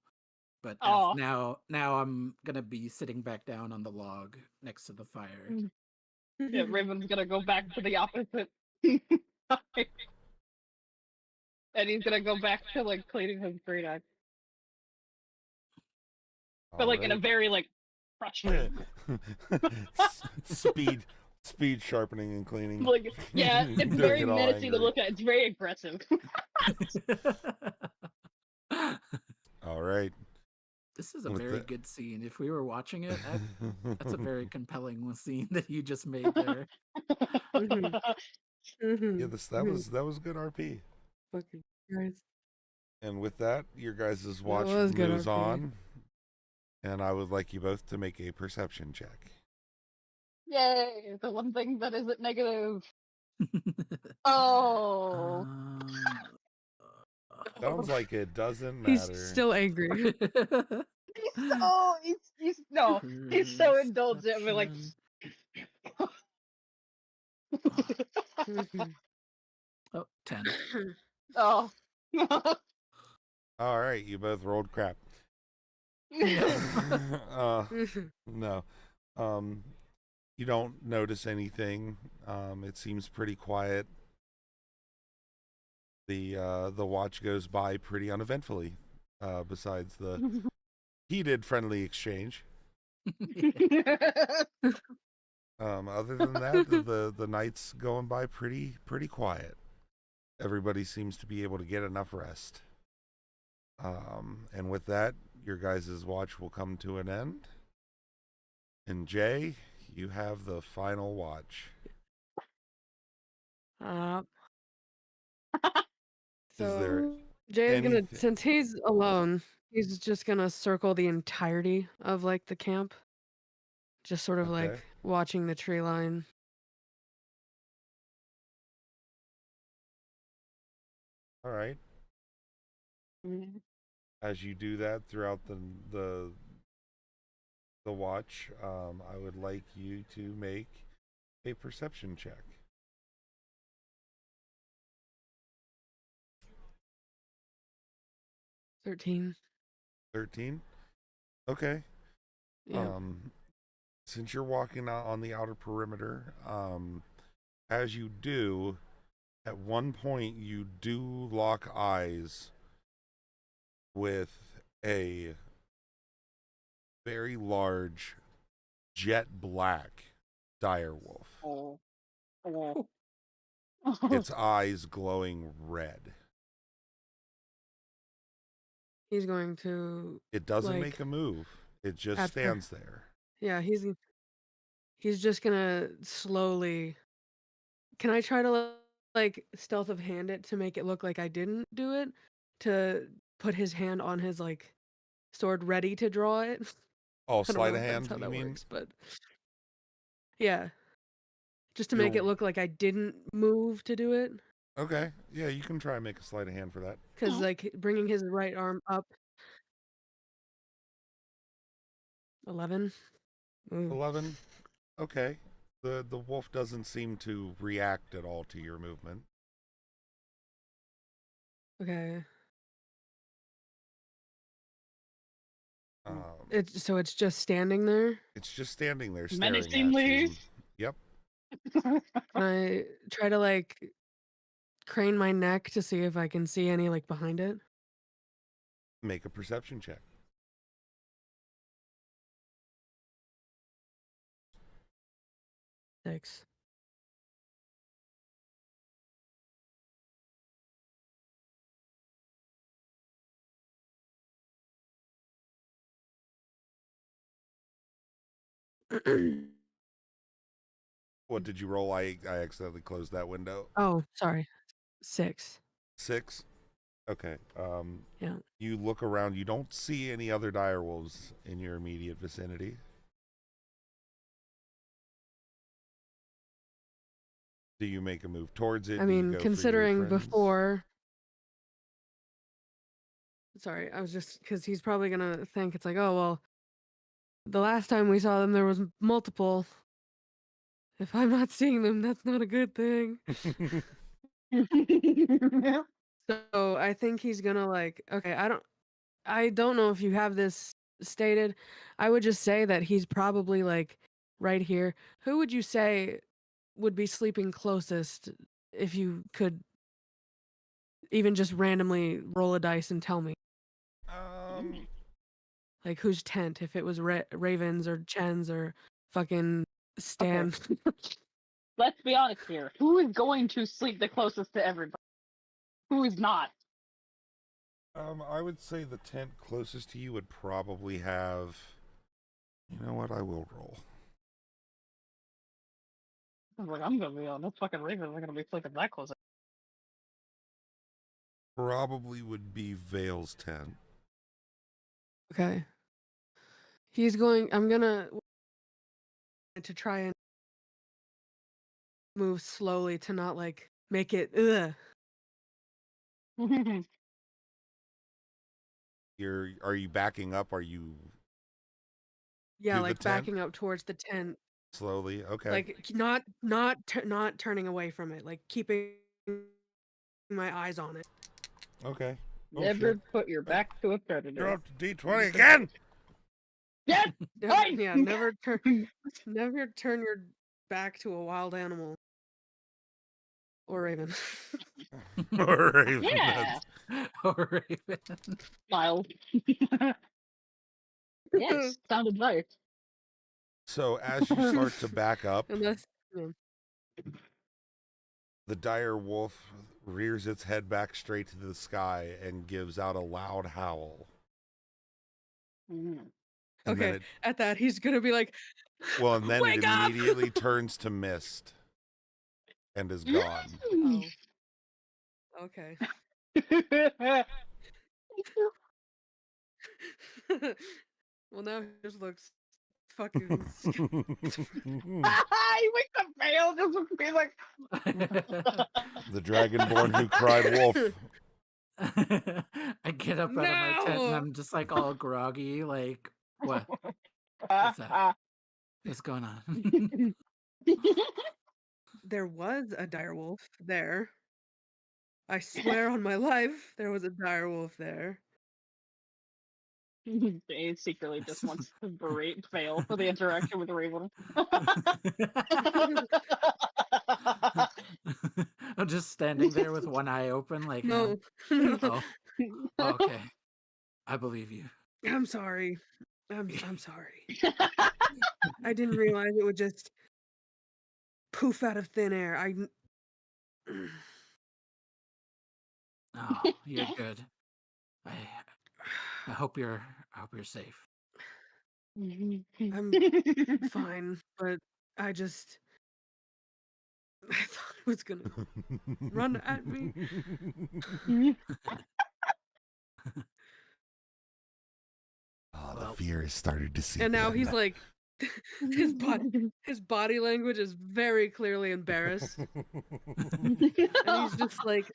But Oh, now I'm gonna be sitting back down on the log next to the fire. yeah, Raven's gonna go back to the opposite side. And he's gonna go back to like cleaning his great axe. But like in a very like frustrated speed sharpening and cleaning. like yeah, it's Doing very it all menacing to angry. look at. It's very aggressive. All right. This is a With very the- good scene. If we were watching it, that's a very compelling scene that you just made there. Mm-hmm. Yeah, that was good RP. Fucking Christ. And with that, your guys' watch was good moves RP. on. And I would like you both to make a perception check. Yay! The one thing that isn't negative. Oh. Sounds like it doesn't matter. He's still angry. He's so indulgent. We're like, Mhm. Oh, 10. oh. All right, you both rolled crap. Mhm. No. You don't notice anything. It seems pretty quiet. The watch goes by pretty uneventfully, besides the heated friendly exchange. Other than that, the night's going by pretty quiet. Everybody seems to be able to get enough rest. And with that, your guys' watch will come to an end. And Jay, you have the final watch. Is there So Jay's gonna, anything- since he's alone, he's just gonna circle the entirety of like the camp. Just sort of Okay. like watching the tree line. All right. As you do that throughout the watch, I would like you to make a perception check. 13. 13. Okay. Yeah. Since you're walking out on the outer perimeter, as you do, at one point you do lock eyes with a very large jet black dire wolf. Oh. Oh. Its eyes glowing red. He's going to, It doesn't like, make a move. It just at fir- stands there. yeah, he's just gonna slowly. Can I try to like stealth of hand it to make it look like I didn't do it? To put his hand on his like sword ready to draw it? Oh, I don't sleight know of if that's hand, how you that mean? works, but yeah, just to make You're- it look like I didn't move to do it. Okay. Yeah, you can try and make a sleight of hand for that. Because like bringing his right arm up. 11. Ooh. 11. Okay. The wolf doesn't seem to react at all to your movement. Okay. Um, It's just standing there. it's just standing there staring at Menacingly. you. Yep. Can I try to like crane my neck to see if I can see any like behind it? Make a perception check. 6. What did you roll? I accidentally closed that window. Oh, sorry. 6. 6. Okay. Yeah. You look around. You don't see any other direwolves in your immediate vicinity. Do you make a move towards it? I Do you mean, go considering for your friends? before. Sorry, I was just because he's probably gonna think it's like, oh well, the last time we saw them there was multiple. If I'm not seeing them, that's not a good thing. So I think he's gonna like, okay, I don't know if you have this stated. I would just say that he's probably like right here. Who would you say would be sleeping closest if you could even just randomly roll a dice and tell me? Like whose tent? If it was Ravens or Chen's or fucking Stan. Let's be honest here. Who is going to sleep the closest to everybody? Who is not? I would say the tent closest to you would probably have. You know what? I will roll. I was like, I'm gonna be on those fucking Ravens are gonna be sleeping that close. Probably would be Vale's tent. Okay. I'm gonna to try and move slowly to not like make it ugh. Are you backing up? Are you Yeah, to like the tent? backing up towards the tent. Slowly? Okay. Like not turning away from it, like keeping my eyes on it. Okay. Oh, Never shit. put your back to a predator. Drop the D20 again! Yes! Yeah, never turn your back to a wild animal. Or raven. Or Raven, Yeah! Or Raven. Smile. Yes, sound advice. So as you start to back up, Unless the dire wolf rears its head back straight to the sky and gives out a loud howl. Mm. And then okay, at that he's gonna be like, and then it wake up! immediately turns to mist and is gone. Oh. Okay. Well, now he just looks fucking. You make the fail just to be like. The dragonborn who cried wolf. I get up out of my tent and No! I'm just like all groggy, like, what? What's that? What's going on? There was a direwolf there. I swear on my life, there was a direwolf there. Dave secretly just wants to berate fail for the interaction with Raven. I'm just standing there with one eye open, like, No. oh, okay. I believe you. I'm sorry. I'm sorry. I didn't realize it would just poof out of thin air. Oh, you're good. I hope you're safe. I'm fine, but I thought it was gonna run at me. Oh, the fear has started to seep And now in. he's like, his body language is very clearly embarrassed, and he's just like,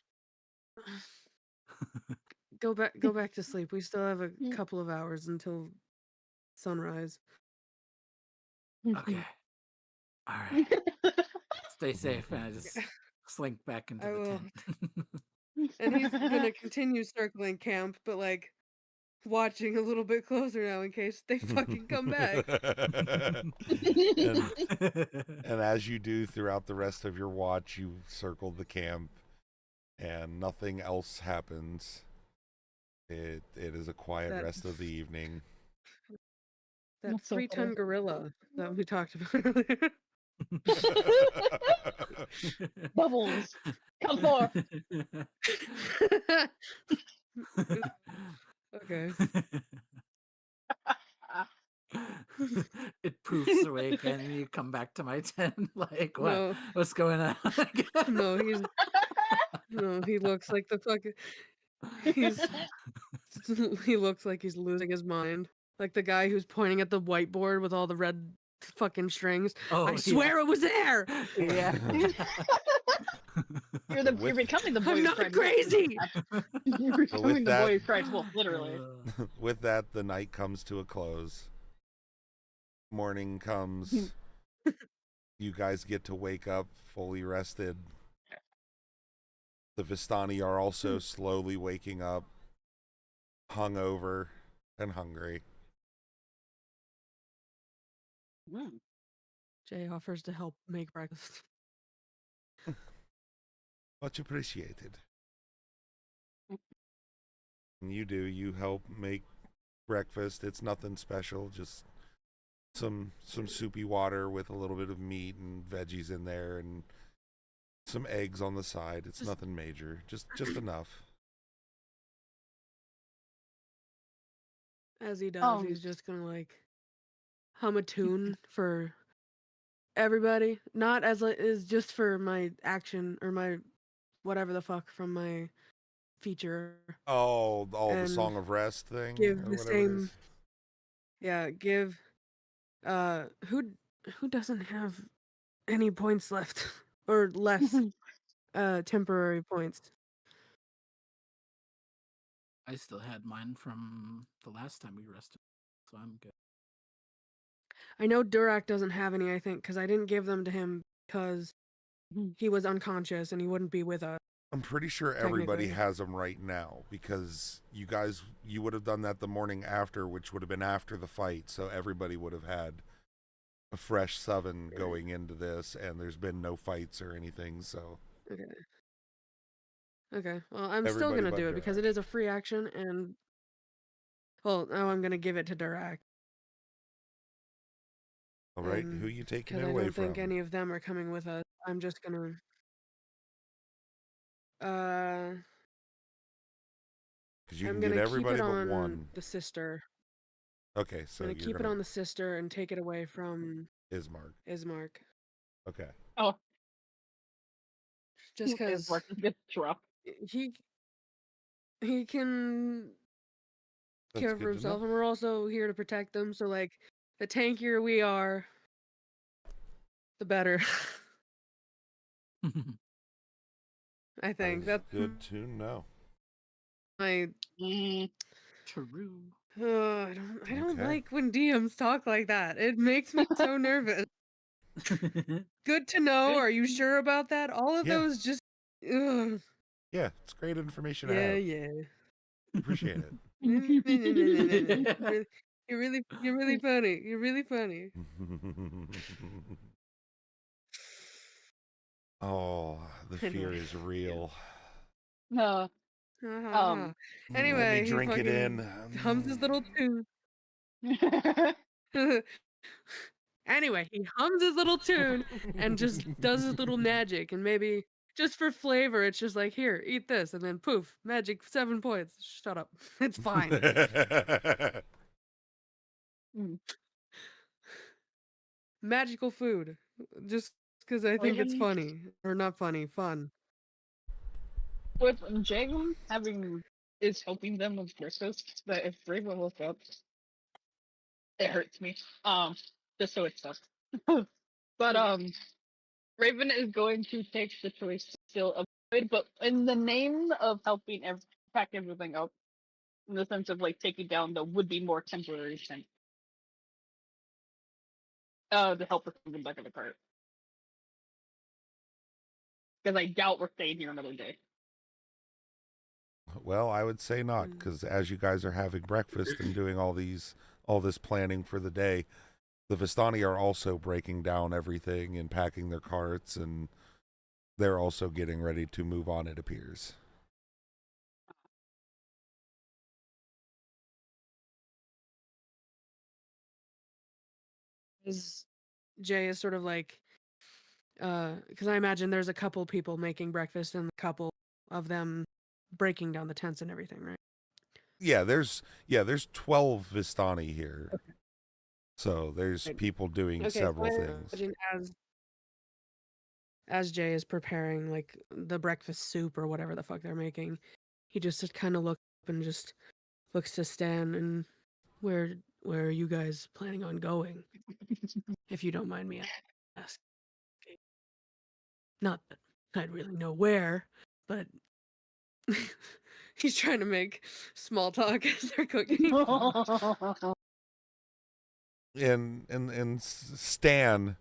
go back to sleep. We still have a couple of hours until sunrise. Okay. All right. Stay safe, and I just slink back into I the will. tent. And he's gonna continue circling camp, but like watching a little bit closer now in case they fucking come back. And as you do throughout the rest of your watch, you circle the camp and nothing else happens. It is a quiet rest of the evening. That That's so 3-ton funny. gorilla that we talked about earlier. Bubbles, come forth. Okay. It poofs away again, and you come back to my tent. Like, what? No, What's going on? no, he looks like the fucking he's he looks like he's losing his mind. Like the guy who's pointing at the whiteboard with all the red fucking strings. Oh, I swear it was there. Yeah. You're becoming the boy I'm who not cried. crazy. You're with becoming the that- boy who cried wolf, literally. With that, the night comes to a close. Morning comes. You guys get to wake up fully rested. The Vistani are also slowly waking up, hungover and hungry. Jay offers to help make breakfast. Much appreciated. And you do. You help make breakfast. It's nothing special. Just some soupy water with a little bit of meat and veggies in there, and some eggs on the side. It's nothing major. Just enough. As he does, he's just gonna like hum a tune for everybody. Not as is just for my action or my whatever the fuck from my feature. Oh, the And Song of Rest thing, give or the whatever it same. is. Yeah, give. Who doesn't have any points left or less temporary points? I still had mine from the last time we rested, so I'm good. I know Durak doesn't have any, I think, because I didn't give them to him because he was unconscious and he wouldn't be with us. I'm pretty sure everybody Technically. has them right now because you would have done that the morning after, which would have been after the fight. So everybody would have had a fresh 7 going into this, and there's been no fights or anything. So Okay. Okay. Well, I'm still Everybody gonna but do it because it Durak. is a free action, and well, now I'm gonna give it to Durak. All right, who you taking Because it I away don't from? think any of them are coming with us. I'm just gonna. Because you I'm can gonna get keep everybody it but on one. the sister. Okay, I'm so gonna you're keep it gonna on the sister and take it away from Ismark. Ismark. Okay. Oh, Just his because work gets dropped. he can That's care for good to himself, know. and we're also here to protect them. So like, the tankier we are, the better. I think That is that's good to know. my. True. I don't Okay. like when DMs talk like that. It makes me so nervous. Good to know. Are you sure about that? All of Yeah. those just. Ugh. Yeah, it's great information to Yeah, have. yeah. Appreciate it. You're really funny. You're really funny. Oh, the fear is real. No. Anyway, Let me he drink it in. hums his little tune. Anyway, he hums his little tune and just does his little magic, and maybe just for flavor, it's just like, here, eat this, and then poof, magic 7 points. Shut up. It's fine. Magical food. Just because I think it's funny. Or not funny, fun. With Jagan is helping them with breakfast, but if Raven woke up, it hurts me. Just so it sucks. But Raven is going to take the choice to still avoid, but in the name of helping pack everything up, in the sense of like taking down the would be more temporary thing. To help us move back in the cart. Because I doubt we're staying here another day. Well, I would say not, because as you guys are having breakfast and doing all this planning for the day, the Vistani are also breaking down everything and packing their carts, and they're also getting ready to move on, it appears. Jay is sort of like because I imagine there's a couple people making breakfast and a couple of them breaking down the tents and everything, right? Yeah, there's 12 Vistani here. So there's Right. people doing Okay, several so I things. imagine as Jay is preparing like the breakfast soup or whatever the fuck they're making, he just kind of looks up and just looks to Stan and where are you guys planning on going? If you don't mind me asking. Not that I'd really know where, but he's trying to make small talk as they're cooking. And Stan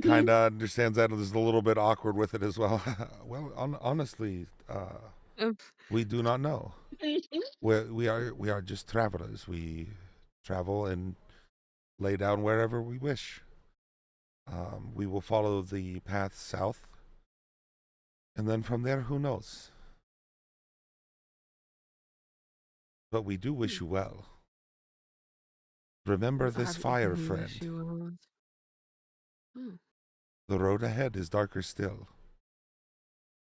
kind of understands that and is a little bit awkward with it as well. Well, honestly, we do not know. We are just travelers. We travel and lay down wherever we wish. We will follow the path south, and then from there, who knows? But we do wish you well. Remember this fire, friend. The road ahead is darker still,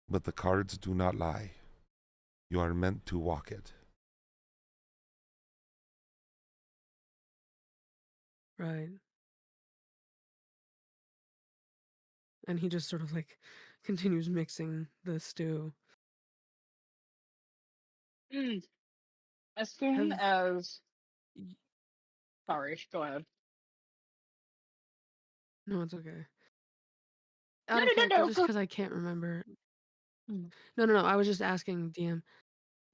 but the cards do not lie. You are meant to walk it. Right. And he just sort of like continues mixing the stew. As soon as... Sorry, go ahead. No, it's okay. Out of character, just because I can't remember. No. I was just asking DM.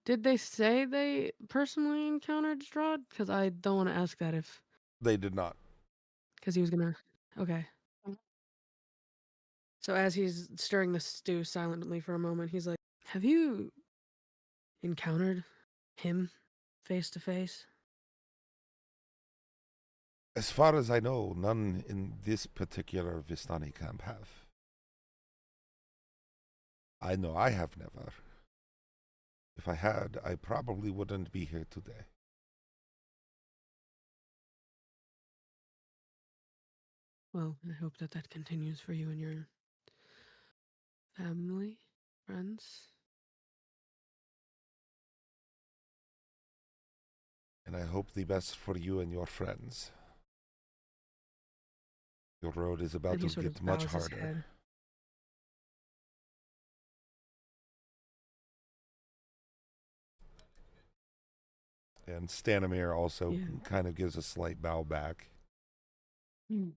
Did they say they personally encountered Strahd? Because I don't want to ask that if... They did not. Because he was gonna... Okay. So as he's stirring the stew silently for a moment, he's like, have you encountered him face to face? As far as I know, none in this particular Vistani camp have. I know I have never. If I had, I probably wouldn't be here today. Well, I hope that continues for you and your family, friends. And I hope the best for you and your friends. Your road is about to get much harder. And Stanimir also kind of gives a slight bow back. Mm.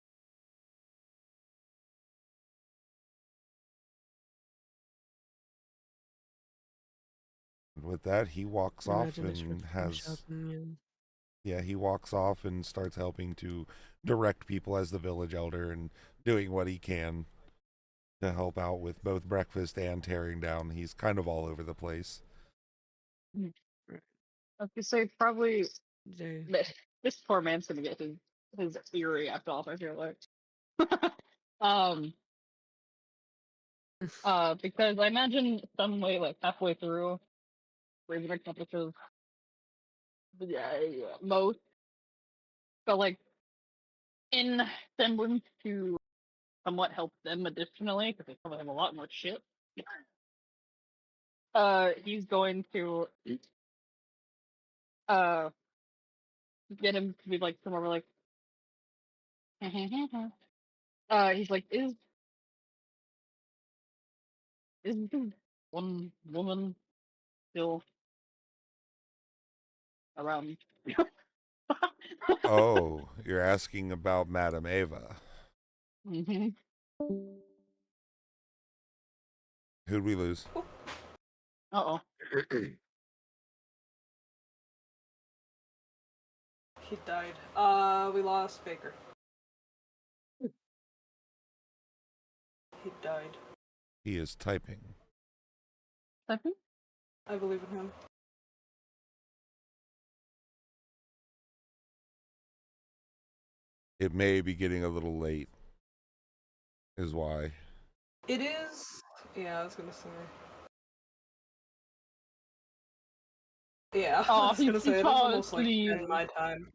And with that, he walks off and has... Yeah, he walks off and starts helping to direct people as the village elder and doing what he can to help out with both breakfast and tearing down. He's kind of all over the place. I was gonna say probably this poor man's gonna get his ear yapped off, I feel like. Because I imagine some way like halfway through Raven accomplishes most, but like in semblance to somewhat help them additionally, because they probably have a lot more shit. He's going to get him to be like somewhere like he's like, is this one woman still around? Oh, you're asking about Madame Ava. Mm-hmm. Who'd we lose? Uh-oh. He died. We lost Baker. He died. He is typing. Typing? I believe in him. It may be getting a little late, is why. It is. Yeah, I was gonna say. Yeah, I was gonna say it is almost like in my time.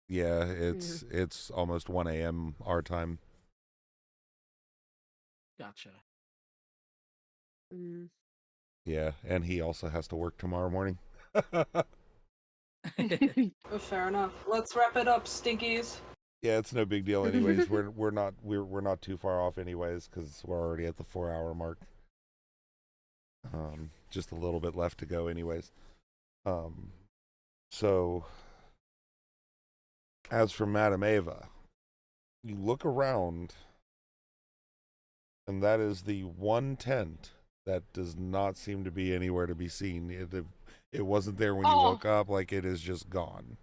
Yeah, it's almost 1 a.m. our time. Gotcha. Mm. Yeah, and he also has to work tomorrow morning. Oh, fair enough. Let's wrap it up, stinkies. Yeah, it's no big deal anyways. we're not too far off anyways because we're already at the 4 hour mark. Just a little bit left to go anyways. So as for Madame Ava, you look around, and that is the one tent that does not seem to be anywhere to be seen. It wasn't there when you woke up. Like, it is just gone.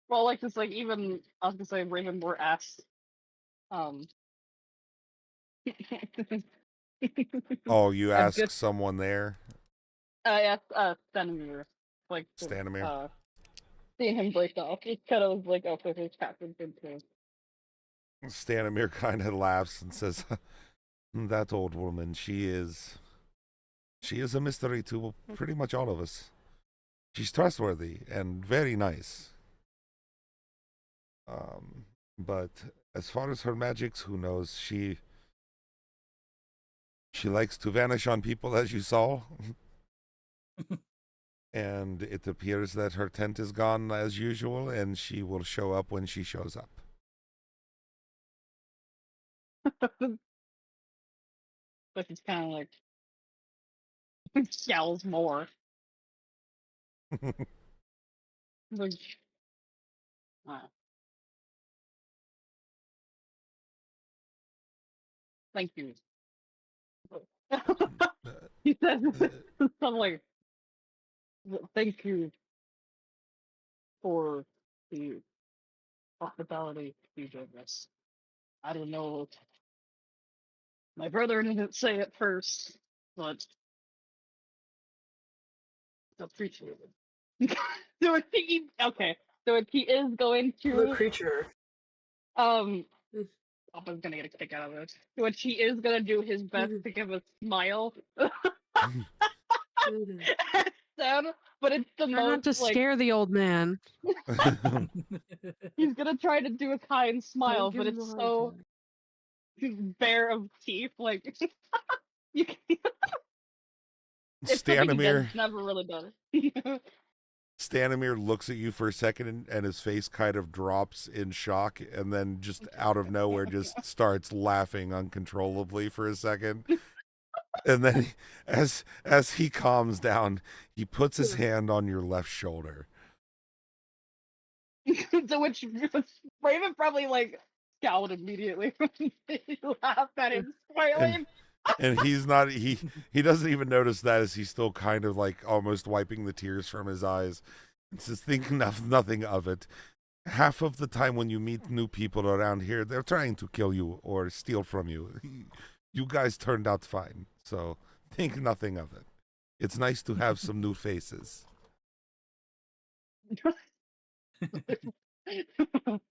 Well, like this, like even I was gonna say Ravenborn asked. Oh, you A ask good- someone there? yes, Stanimir. Like Stanimir? Seeing him break off, it kind of was like, oh, so his captain's in too. Stanimir kind of laughs and says, "That old woman, she is a mystery to pretty much all of us. She's trustworthy and very nice. But as far as her magics, who knows? She likes to vanish on people, as you saw." And it appears that her tent is gone as usual, and she will show up when she shows up. But it's kind of like scowls more. Like, thank you. He says something like, thank you for the hospitality you gave us. I don't know. My brother didn't say it first, but appreciate it. So he is going The to creature. Papa's gonna get a kick out of it. Which he is gonna do his best to give a smile. Sad, but it's the Try most not to like scare the old man. he's gonna try to do a kind smile, Don't give but him a it's hard so time. bare of teeth. Like you can, it's something he does, never really done. Stanimir looks at you for a second, and his face kind of drops in shock, and then just out of nowhere just starts laughing uncontrollably for a second. And then as he calms down, he puts his hand on your left shoulder. To which Raven probably like scowled immediately when he laughed at him smiling. And he's not he doesn't even notice that, as he's still kind of like almost wiping the tears from his eyes. And says, "Think nothing of it. Half of the time when you meet new people around here, they're trying to kill you or steal from you. You guys turned out fine, so think nothing of it. It's nice to have some new faces."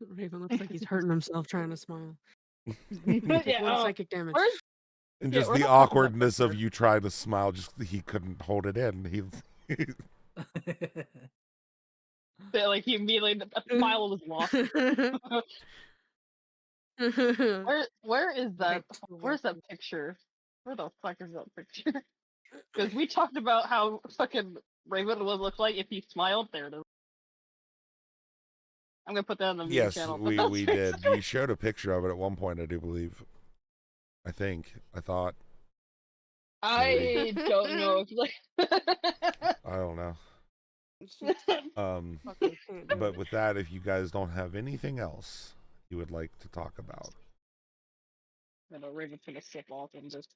Raven looks like he's hurting himself trying to smile. Take Take one psychic damage. And just the awkwardness of you trying to smile, just he couldn't hold it in. Like he immediately a smile was lost. Where is that? Where's that picture? Where the fuck is that picture? Because we talked about how fucking Raven would look like if he smiled. There it is. I'm gonna put that on the main channel. We did. You showed a picture of it at one point, I do believe. I thought. I don't know if like. I don't know. But with that, if you guys don't have anything else you would like to talk about, Raven's gonna slip off and just.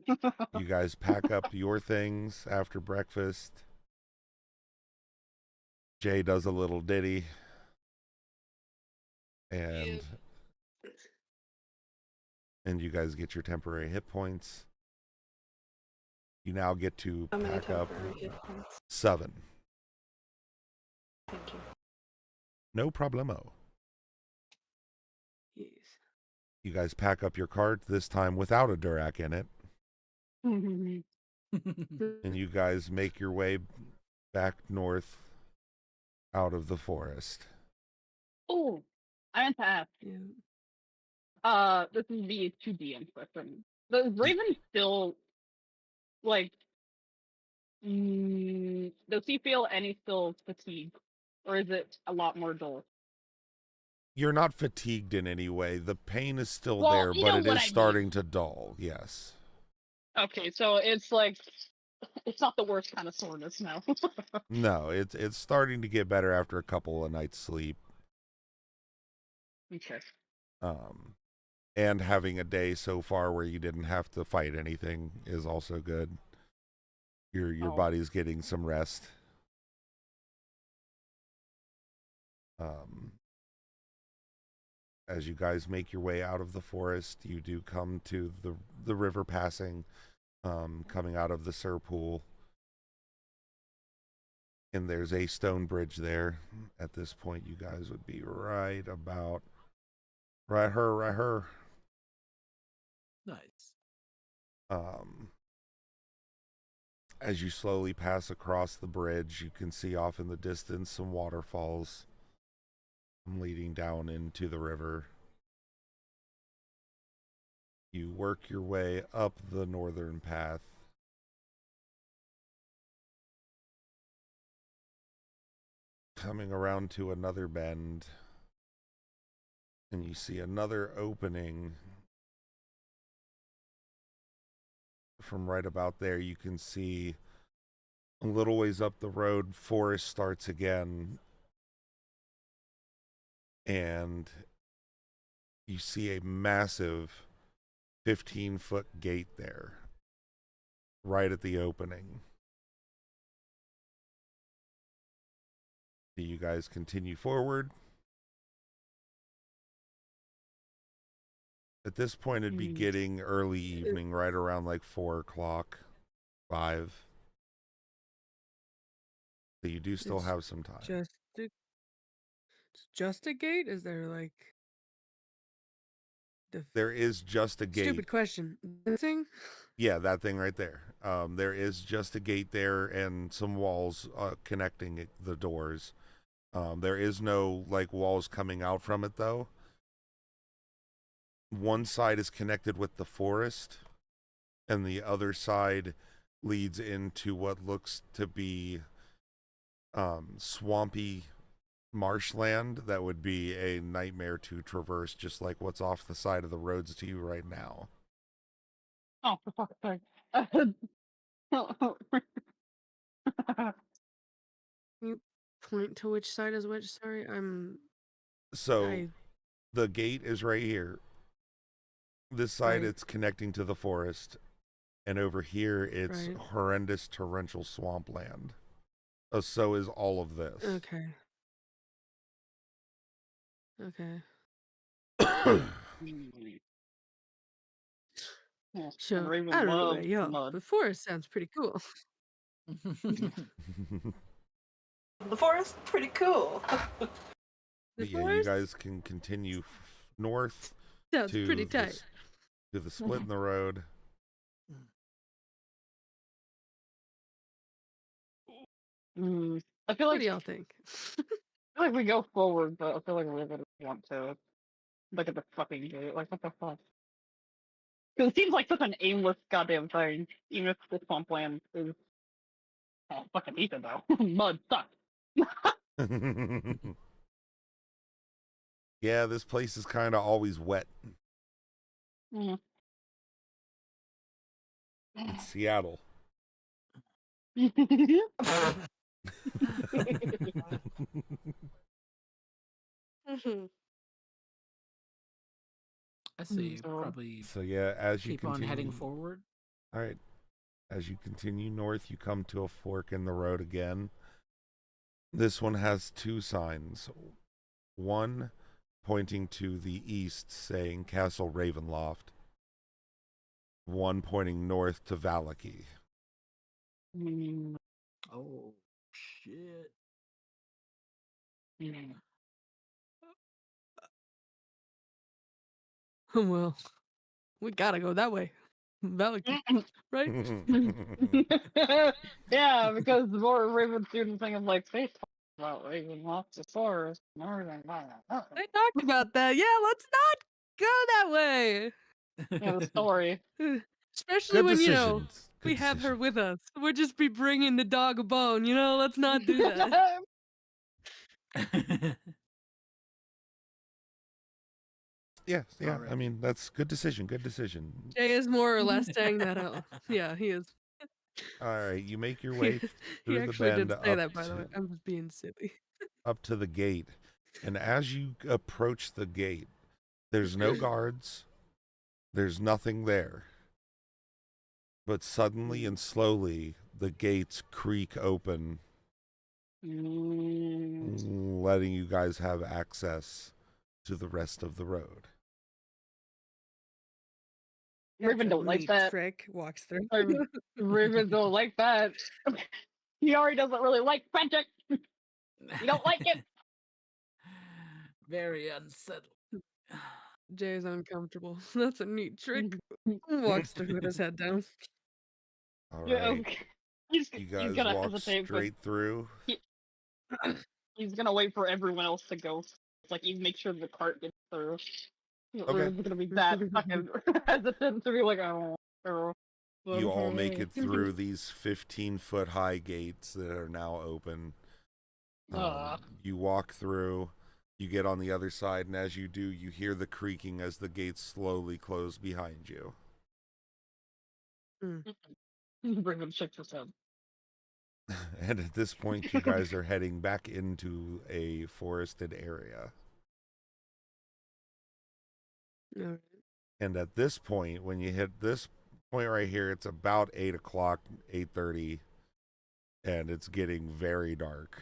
you guys pack up your things after breakfast. Jay does a little ditty, and you guys get your temporary hit points. You now get to pack up 7. Thank you. No problemo. Yes. You guys pack up your cart, this time without a Durac in it. And you guys make your way back north out of the forest. Oh, I meant to ask. Yeah. This is the 2D question. Does Raven still like? Does he feel any still fatigue, or is it a lot more dull? You're not fatigued in any way. The pain is still Well, there, you but know it what is I mean. starting to dull. Yes. Okay, so it's like it's not the worst kind of soreness now. No, it's starting to get better after a couple of nights sleep. Okay. And having a day so far where you didn't have to fight anything is also good. Your body's getting some rest. As you guys make your way out of the forest, you do come to the river passing, coming out of the Sur Pool. And there's a stone bridge there. At this point, you guys would be right her. Nice. As you slowly pass across the bridge, you can see off in the distance some waterfalls leading down into the river. You work your way up the northern path. Coming around to another bend, and you see another opening. From right about there, you can see a little ways up the road, forest starts again, and you see a massive 15-foot gate there, right at the opening. Do you guys continue forward? At this point, it'd be getting early evening, right around like 4 o'clock, 5. So you do still have some time. Just a gate? Is there like there is just a gate. Stupid question. The thing? Yeah, that thing right there. There is just a gate there and some walls connecting the doors. There is no like walls coming out from it though. One side is connected with the forest, and the other side leads into what looks to be swampy marshland that would be a nightmare to traverse, just like what's off the side of the roads to you right now. Oh, for fuck's sake. You point to which side is which? Sorry, the gate is right here. This side, right. It's connecting to the forest, and over here it's right. Horrendous torrential swampland. So is all of this. Okay. So I don't know about y'all, but forest sounds pretty cool. The forest, pretty cool. You guys can continue north. Sounds pretty tight. To the split in the road. I feel like. What do y'all think? I feel like we go forward, but I feel like we really want to look at the fucking gate. Like, what the fuck? Because it seems like such an aimless goddamn thing, even if the swampland is. Oh, fucking Ethan though. Mud sucks. Yeah, this place is kind of always wet. Mm. It's Seattle. I see. Probably. So yeah, as you keep continue, on heading forward. All right. As you continue north, you come to a fork in the road again. This one has two signs. One pointing to the east saying Castle Ravenloft. One pointing north to Svalich. Oh, shit. Well, we gotta go that way. Svalich, right? Yeah, because the more Raven student thing is like, they talked about Ravenloft, the forest, and everything. They talked about that. Yeah, let's not go that way. Yeah, the story. Especially Good when, decisions. Good we have her decision. with us. We'll just be bringing the dog a bone, let's not do that. Yeah. Alright. I mean, that's good decision. Good decision. Jay is more or less saying that out. Yeah, he is. All right, you make your way He through the actually bend did say up that, by the way. I'm just being silly. up to the gate, and as you approach the gate, there's no guards. There's nothing there. But suddenly and slowly, the gates creak open, letting you guys have access to the rest of the road. Raven don't like Neat that. trick walks through. Raven don't like that. He already doesn't really like magic. You don't like it. Very unsettled. Jay's uncomfortable. That's a neat trick. Walks through with his head down. All Yeah, right, okay. He's you guys gonna walk hesitate, but straight through. he's gonna wait for everyone else to go. It's like you make sure the cart gets through. Okay. It's gonna be that fucking hesitant to be like, oh. You all make it through these 15-foot high gates that are now open. You walk through, you get on the other side, and as you do, you hear the creaking as the gates slowly close behind you. Raven shakes his head. And at this point, you guys are heading back into a forested area. Alright. And at this point, when you hit this point right here, it's about 8 o'clock, 8:30, and it's getting very dark.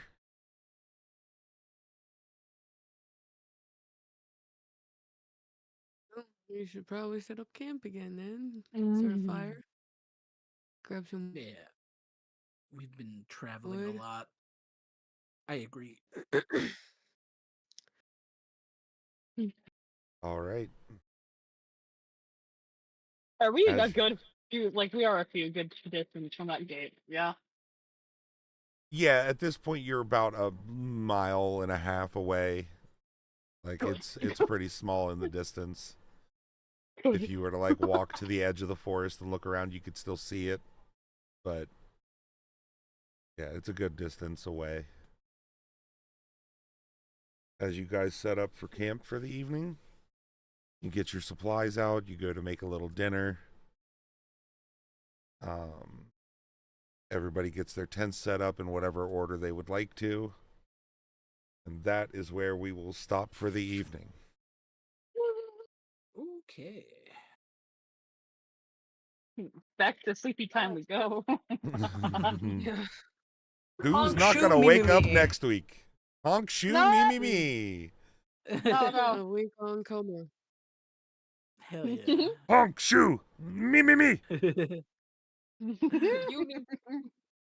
Well, you should probably set up camp again then. Start a fire. Grab some. Yeah. We've been traveling Wood. a lot. I agree. All right. Are we As- a good few? Like we are a few good distance from that gate. Yeah. Yeah, at this point, you're about a mile and a half away. Like it's pretty small in the distance. If you were to like walk to the edge of the forest and look around, you could still see it. But yeah, it's a good distance away. As you guys set up for camp for the evening, you get your supplies out, you go to make a little dinner. Everybody gets their tents set up in whatever order they would like to. And that is where we will stop for the evening. Okay. Back to sleepy time we go. Yeah. Who's Honk, not shoot, going to me, wake me, up me. next week? Honk, shoot, No. me. No. A week long coma. Hell yeah. Honk, shoe, me.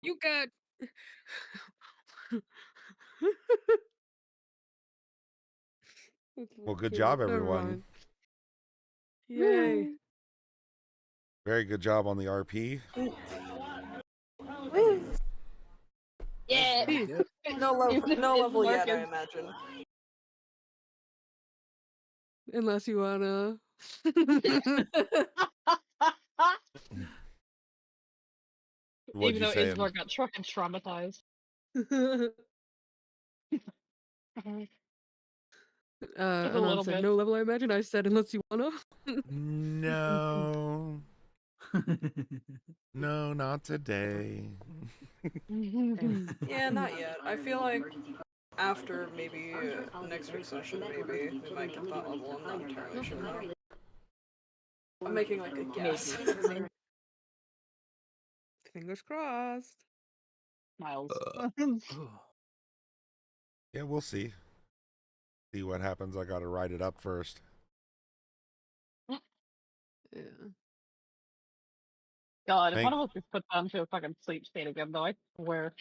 You got. Well, good job, Never everyone. mind. Yay. Very good job on the RP. Yeah. Yep. No level yet, I Marcus. imagine. Unless you wanna. What'd Even you though say? Ismar got fucking traumatized. Anon little said bit. no level, I imagine. I said unless you wanna. No. No, not today. Yeah, not yet. I feel like after maybe next week's session, maybe we might get that level. I'm not entirely sure though. I'm making like a guess. Fingers crossed. Miles. Oh. Yeah, we'll see. See what happens. I got to write it up first. Yeah. God, if one of us gets put down to a fucking sleep state again, though, I swear.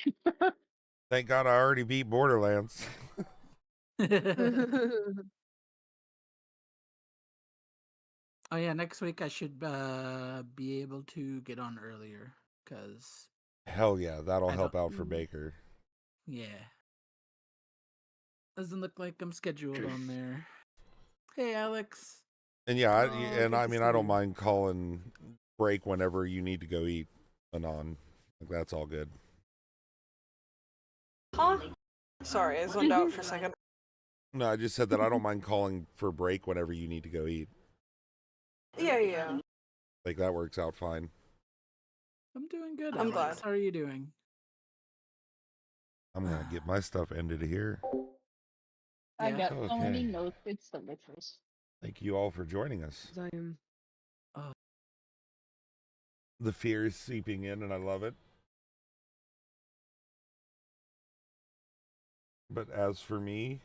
Thank God I already beat Borderlands. Oh yeah, next week I should be able to get on earlier because Hell yeah, that'll I help don't- out for Baker. yeah, doesn't look like I'm scheduled on there. Hey Alex. And yeah, Oh, and good I to mean, see I don't you. mind calling break whenever you need to go eat, Anon. Like, that's all good. Huh? Sorry, I zoned out for a second. No, I just said that I don't mind calling for break whenever you need to go eat. Yeah. Like, that works out fine. I'm doing good, I'm Alex. glad. How are you doing? I'm gonna get my stuff ended here. I Yeah. got so many Okay. notes. It's delicious. Thank you all for joining us. 'Cause I am. The fear is seeping in, and I love it. But as for me,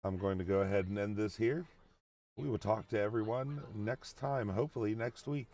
I'm going to go ahead and end this here. We will talk to everyone next time, hopefully next week.